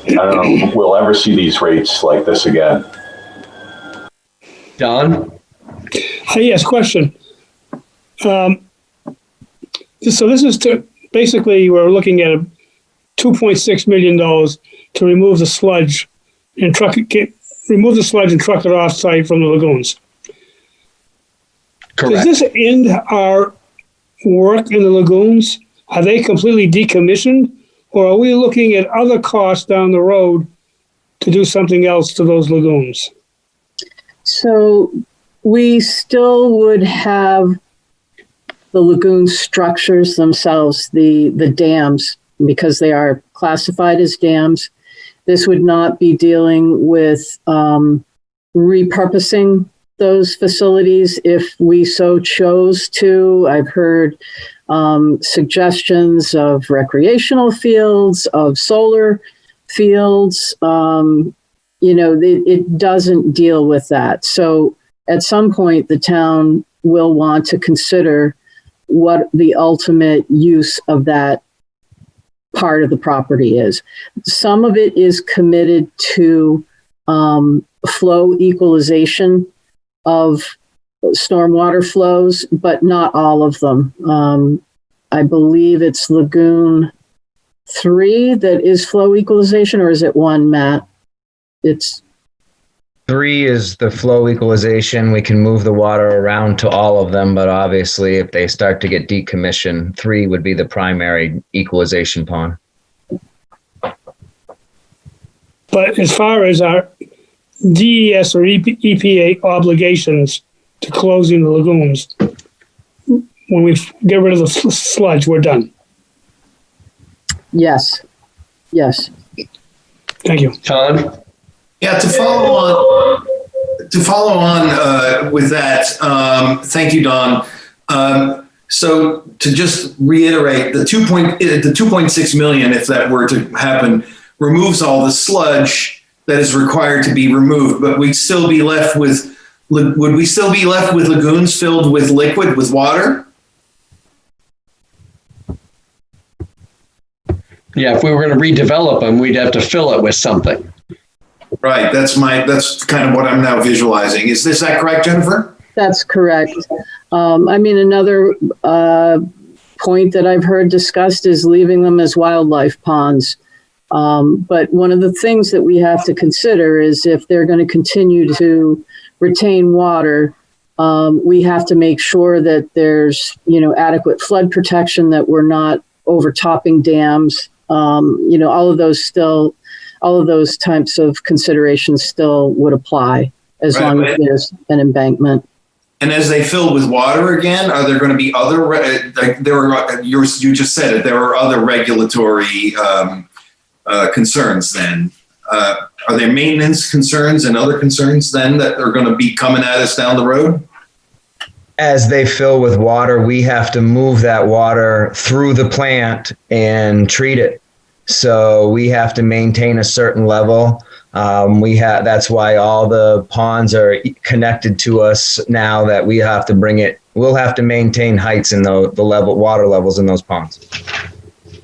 I don't know if we'll ever see these rates like this again. Don? Yes, question. So this is basically we're looking at $2.6 million to remove the sludge and truck it off site from the lagoons. Correct. Does this end our work in the lagoons? Are they completely decommissioned, or are we looking at other costs down the road to do something else to those lagoons? So we still would have the lagoon structures themselves, the dams, because they are classified as dams. This would not be dealing with repurposing those facilities if we so chose to. I've heard suggestions of recreational fields, of solar fields. It doesn't deal with that. So at some point, the town will want to consider what the ultimate use of that part of the property is. Some of it is committed to flow equalization of stormwater flows, but not all of them. I believe it's Lagoon 3 that is flow equalization, or is it 1, Matt? It's 3 is the flow equalization. We can move the water around to all of them, but obviously if they start to get decommissioned, 3 would be the primary equalization pond. But as far as our DES or EPA obligations to closing the lagoons, when we get rid of the sludge, we're done. Yes. Yes. Thank you. Tom? Yeah, to follow on with that, thank you, Don. So to just reiterate, the 2.6 million, if that were to happen, removes all the sludge that is required to be removed, but would we still be left with lagoons filled with liquid, with water? Yeah, if we were going to redevelop them, we'd have to fill it with something. Right. That's kind of what I'm now visualizing. Is that correct, Jennifer? That's correct. Another point that I've heard discussed is leaving them as wildlife ponds. But one of the things that we have to consider is if they're going to continue to retain water, we have to make sure that there's, adequate flood protection, that we're not overtopping dams. All of those types of considerations still would apply as long as there's an embankment. And as they fill with water again, are there going to be other? You just said it. There are other regulatory concerns. Then are there maintenance concerns and other concerns then that are going to be coming at us down the road? As they fill with water, we have to move that water through the plant and treat it. So we have to maintain a certain level. That's why all the ponds are connected to us now, that we have to we'll have to maintain heights in the water levels in those ponds.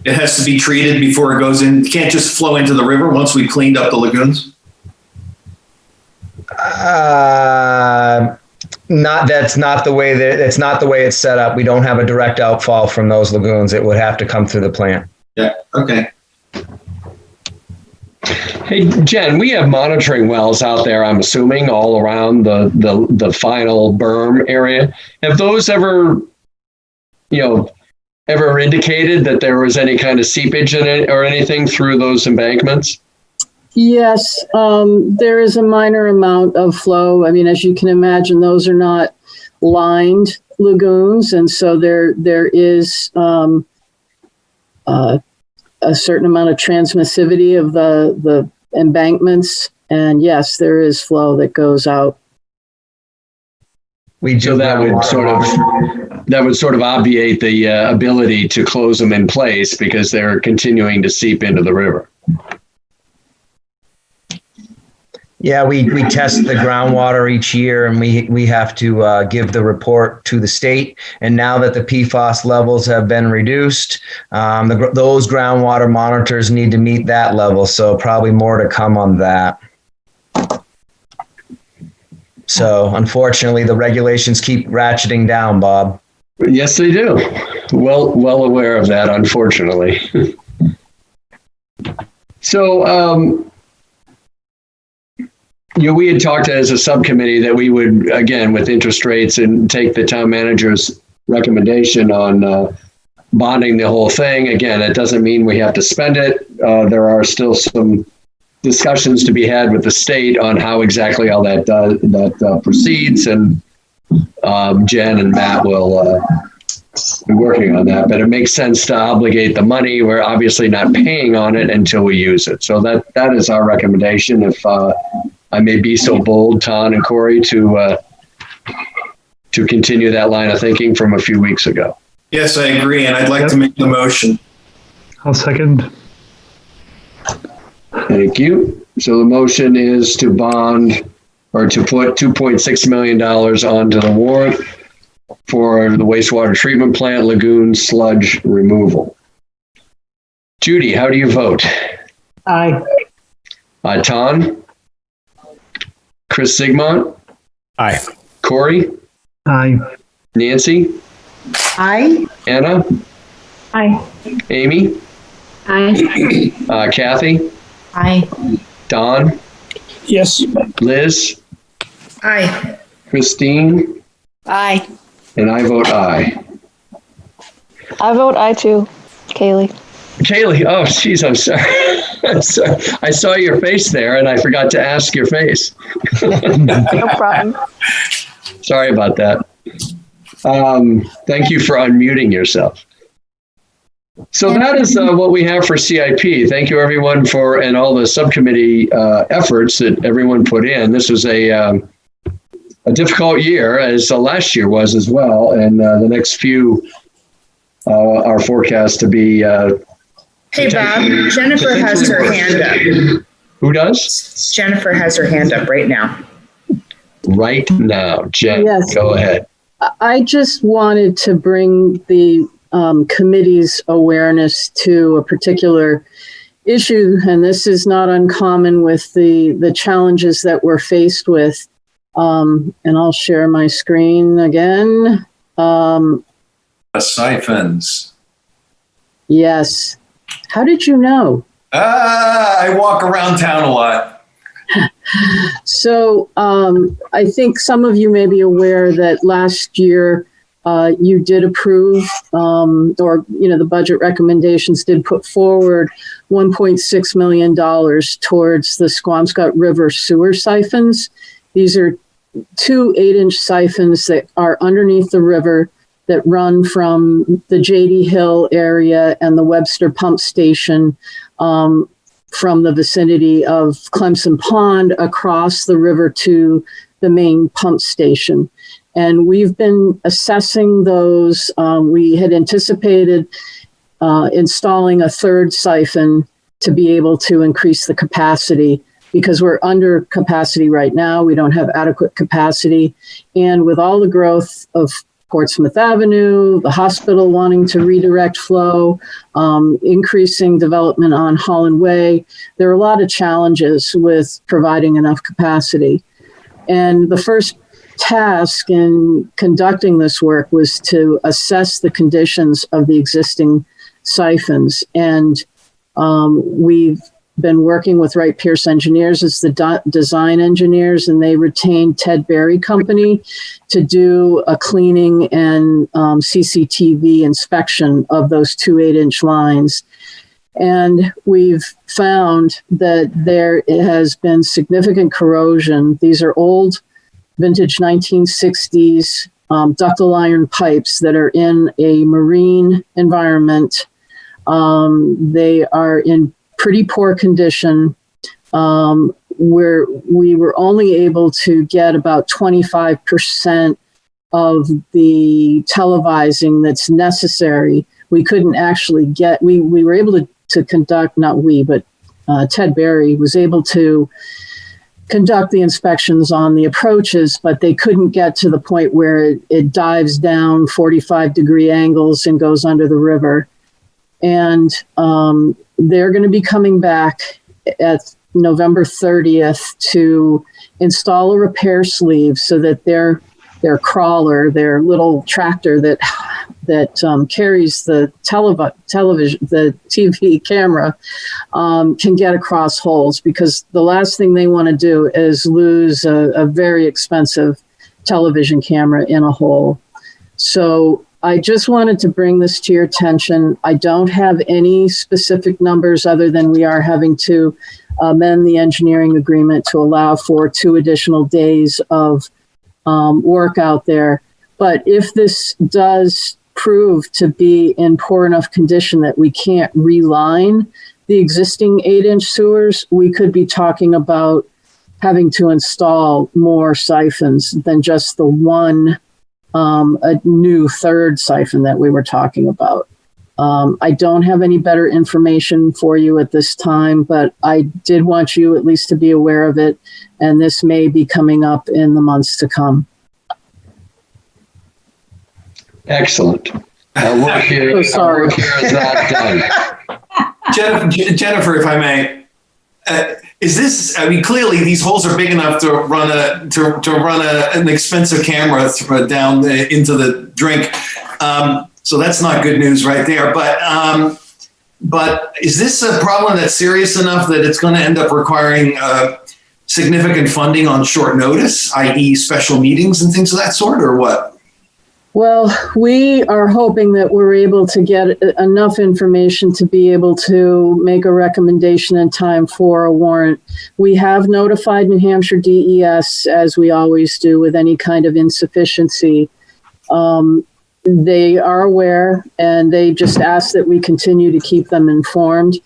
It has to be treated before it goes in. It can't just flow into the river once we've cleaned up the lagoons. It's not the way it's set up. We don't have a direct outfall from those lagoons. It would have to come through the plant. Yeah. Okay. Hey, Jen, we have monitoring wells out there, I'm assuming, all around the final berm area. Have those ever indicated that there was any kind of seepage in it or anything through those embankments? Yes, there is a minor amount of flow. As you can imagine, those are not lined lagoons, and so there is a certain amount of transmissivity of the embankments, and yes, there is flow that goes out. So that would sort of obviate the ability to close them in place because they're continuing to seep into the river. Yeah, we test the groundwater each year, and we have to give the report to the state. And now that the PFAS levels have been reduced, those groundwater monitors need to meet that level. So probably more to come on that. So unfortunately, the regulations keep ratcheting down, Bob. Yes, they do. Well aware of that, unfortunately. So, we had talked as a subcommittee that we would, again, with interest rates, and take the town manager's recommendation on bonding the whole thing. Again, it doesn't mean we have to spend it. There are still some discussions to be had with the state on how exactly all that proceeds, and Jen and Matt will be working on that. But it makes sense to obligate the money. We're obviously not paying on it until we use it. So that is our recommendation. If I may be so bold, Ton and Corey, to continue that line of thinking from a few weeks ago. Yes, I agree, and I'd like to make the motion. I'll second. Thank you. So the motion is to bond or to put $2.6 million onto the warrant for the wastewater treatment plant lagoon sludge removal. Judy, how do you vote? Aye. Ton? Chris Sigmont? Aye. Corey? Aye. Nancy? Aye. Anna? Aye. Amy? Aye. Kathy? Aye. Don? Yes. Liz? Aye. Christine? Aye. And I vote aye. I vote aye too, Kaylee. Kaylee, oh, geez, I'm sorry. I saw your face there and I forgot to ask your face. No problem. Sorry about that. Thank you for unmuting yourself. So that is what we have for CIP. Thank you, everyone, and all the subcommittee efforts that everyone put in. This was a difficult year, as last year was as well, and the next few are forecast to be. Hey, Bob, Jennifer has her hand up. Who does? Jennifer has her hand up right now. Right now, Jen, Yes. Go ahead. I just wanted to bring the committee's awareness to a particular issue, and this is not uncommon with the challenges that we're faced with. And I'll share my screen again. Siphons. Yes. How did you know? I walk around town a lot. So I think some of you may be aware that last year you did approve, the budget recommendations did put forward $1.6 million towards the Squamscott River sewer siphons. These are 2 8-inch siphons that are underneath the river that run from the JD Hill area and the Webster pump station from the vicinity of Clemson Pond across the river to the main pump station. And we've been assessing those. We had anticipated installing a 3rd siphon to be able to increase the capacity, because we're under capacity right now. We don't have adequate capacity. And with all the growth of Portsmouth Avenue, the hospital wanting to redirect flow, increasing development on Holland Way, there are a lot of challenges with providing enough capacity. And the first task in conducting this work was to assess the conditions of the existing siphons. And we've been working with Wright Pierce Engineers as the design engineers, and they retained Ted Berry Company to do a cleaning and CCTV inspection of those 2 8-inch lines. And we've found that there has been significant corrosion. These are old vintage 1960s ductile iron pipes that are in a marine environment. They are in pretty poor condition, where we were only able to get about 25% of the televising that's necessary. We couldn't actually get, we were able to conduct, not we, but Ted Berry was able to conduct the inspections on the approaches, but they couldn't get to the point where it dives down 45-degree angles and goes under the river. And they're going to be coming back at November 30th to install a repair sleeve so that their crawler, their little tractor that carries the television, the TV camera, can get across holes, because the last thing they want to do is lose a very expensive television camera in a hole. So I just wanted to bring this to your attention. I don't have any specific numbers other than we are having to amend the engineering agreement to allow for 2 additional days of work out there. But if this does prove to be in poor enough condition that we can't reline the existing 8-inch sewers, we could be talking about having to install more siphons than just the one a new 3rd siphon that we were talking about. I don't have any better information for you at this time, but I did want you at least to be aware of it, and this may be coming up in the months to come. Excellent. Our work here, is not done. Jennifer, if I may, is this? I mean, clearly these holes are big enough to run an expensive camera down into the drink. So that's not good news right there. But is this a problem that's serious enough that it's going to end up requiring significant funding on short notice, i.e., special meetings and things of that sort, or what? Well, we are hoping that we're able to get enough information to be able to make a recommendation in time for a warrant. We have notified New Hampshire DES, as we always do with any kind of insufficiency. They are aware, and they just ask that we continue to keep them informed.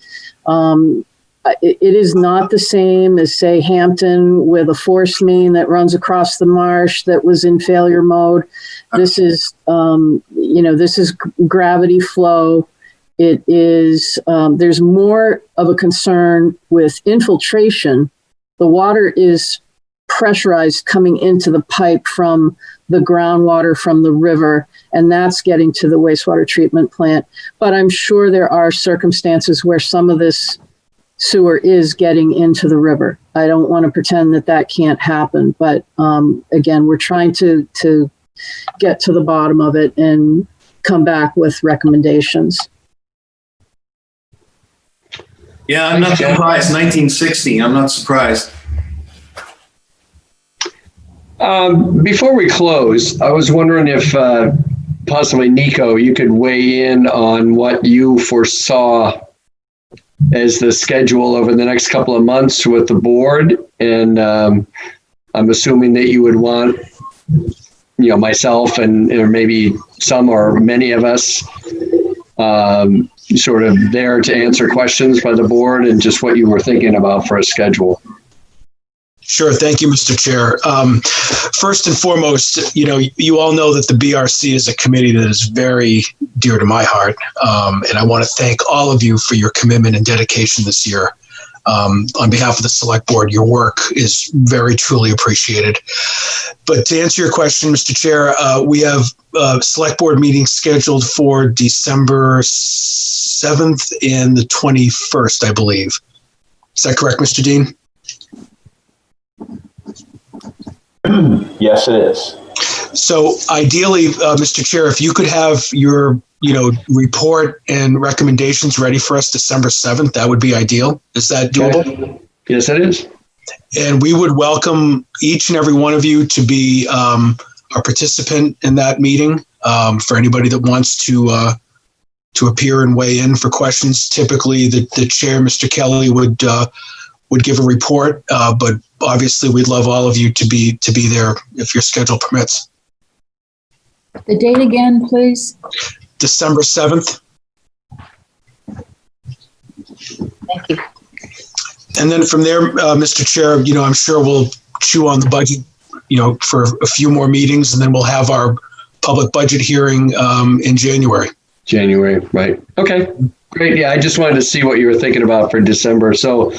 It is not the same as, say, Hampton with a force main that runs across the marsh that was in failure mode. This is, this is gravity flow. It is, there's more of a concern with infiltration. The water is pressurized coming into the pipe from the groundwater from the river, and that's getting to the wastewater treatment plant. But I'm sure there are circumstances where some of this sewer is getting into the river. I don't want to pretend that that can't happen, but again, we're trying to get to the bottom of it and come back with recommendations. Yeah, I'm not surprised. 1960, I'm not surprised. Before we close, I was wondering if possibly Nico, you could weigh in on what you foresaw as the schedule over the next couple of months with the board. And I'm assuming that you would want, myself and or maybe some or many of us sort of there to answer questions by the board, and just what you were thinking about for a schedule. Sure. Thank you, Mr. Chair. First and foremost, you all know that the BRC is a committee that is very dear to my heart. And I want to thank all of you for your commitment and dedication this year. On behalf of the select board, your work is very, truly appreciated. But to answer your question, Mr. Chair, we have select board meetings scheduled for December 7th and the 21st, I believe. Is that correct, Mr. Dean? Yes, it is. So ideally, Mr. Chair, if you could have your, report and recommendations ready for us December 7th, that would be ideal. Is that doable? Okay. Yes, it is. And we would welcome each and every one of you to be a participant in that meeting. For anybody that wants to appear and weigh in for questions, typically the chair, Mr. Kelly, would give a report, but obviously we'd love all of you to be there if your schedule permits. The date again, please. December 7th. Thank you. And then from there, Mr. Chair, I'm sure we'll chew on the budget, for a few more meetings, and then we'll have our public budget hearing in January. January, right. Okay, great. Yeah, I just wanted to see what you were thinking about for December. So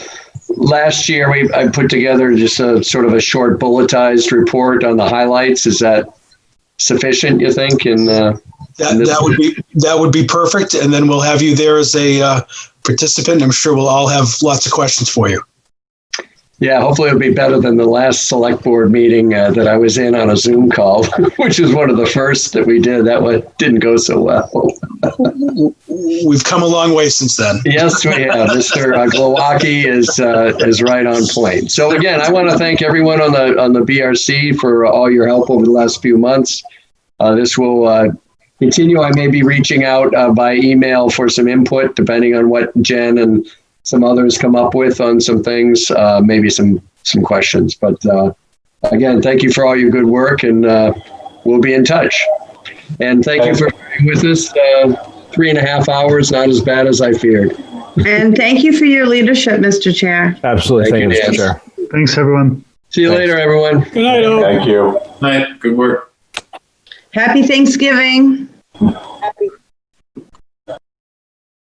last year, I put together just a sort of a short bulletized report on the highlights. Is that sufficient, you think? That would be perfect. And then we'll have you there as a participant. I'm sure we'll all have lots of questions for you. Yeah, hopefully it'll be better than the last select board meeting that I was in on a Zoom call, which was one of the first that we did. That one didn't go so well. We've come a long way since then. Yes, we have. Mr. Glowacki is right on point. So again, I want to thank everyone on the BRC for all your help over the last few months. This will continue. I may be reaching out by email for some input, depending on what Jen and some others come up with on some things, maybe some questions. But again, thank you for all your good work, and we'll be in touch. And thank you for being with us. 3.5 hours, not as bad as I feared. And thank you for your leadership, Mr. Chair. Absolutely. Thank you, Mr. Chair. Thanks, everyone. See you later, everyone. Good night, all. Thank you. Night. Good work. Happy Thanksgiving. Happy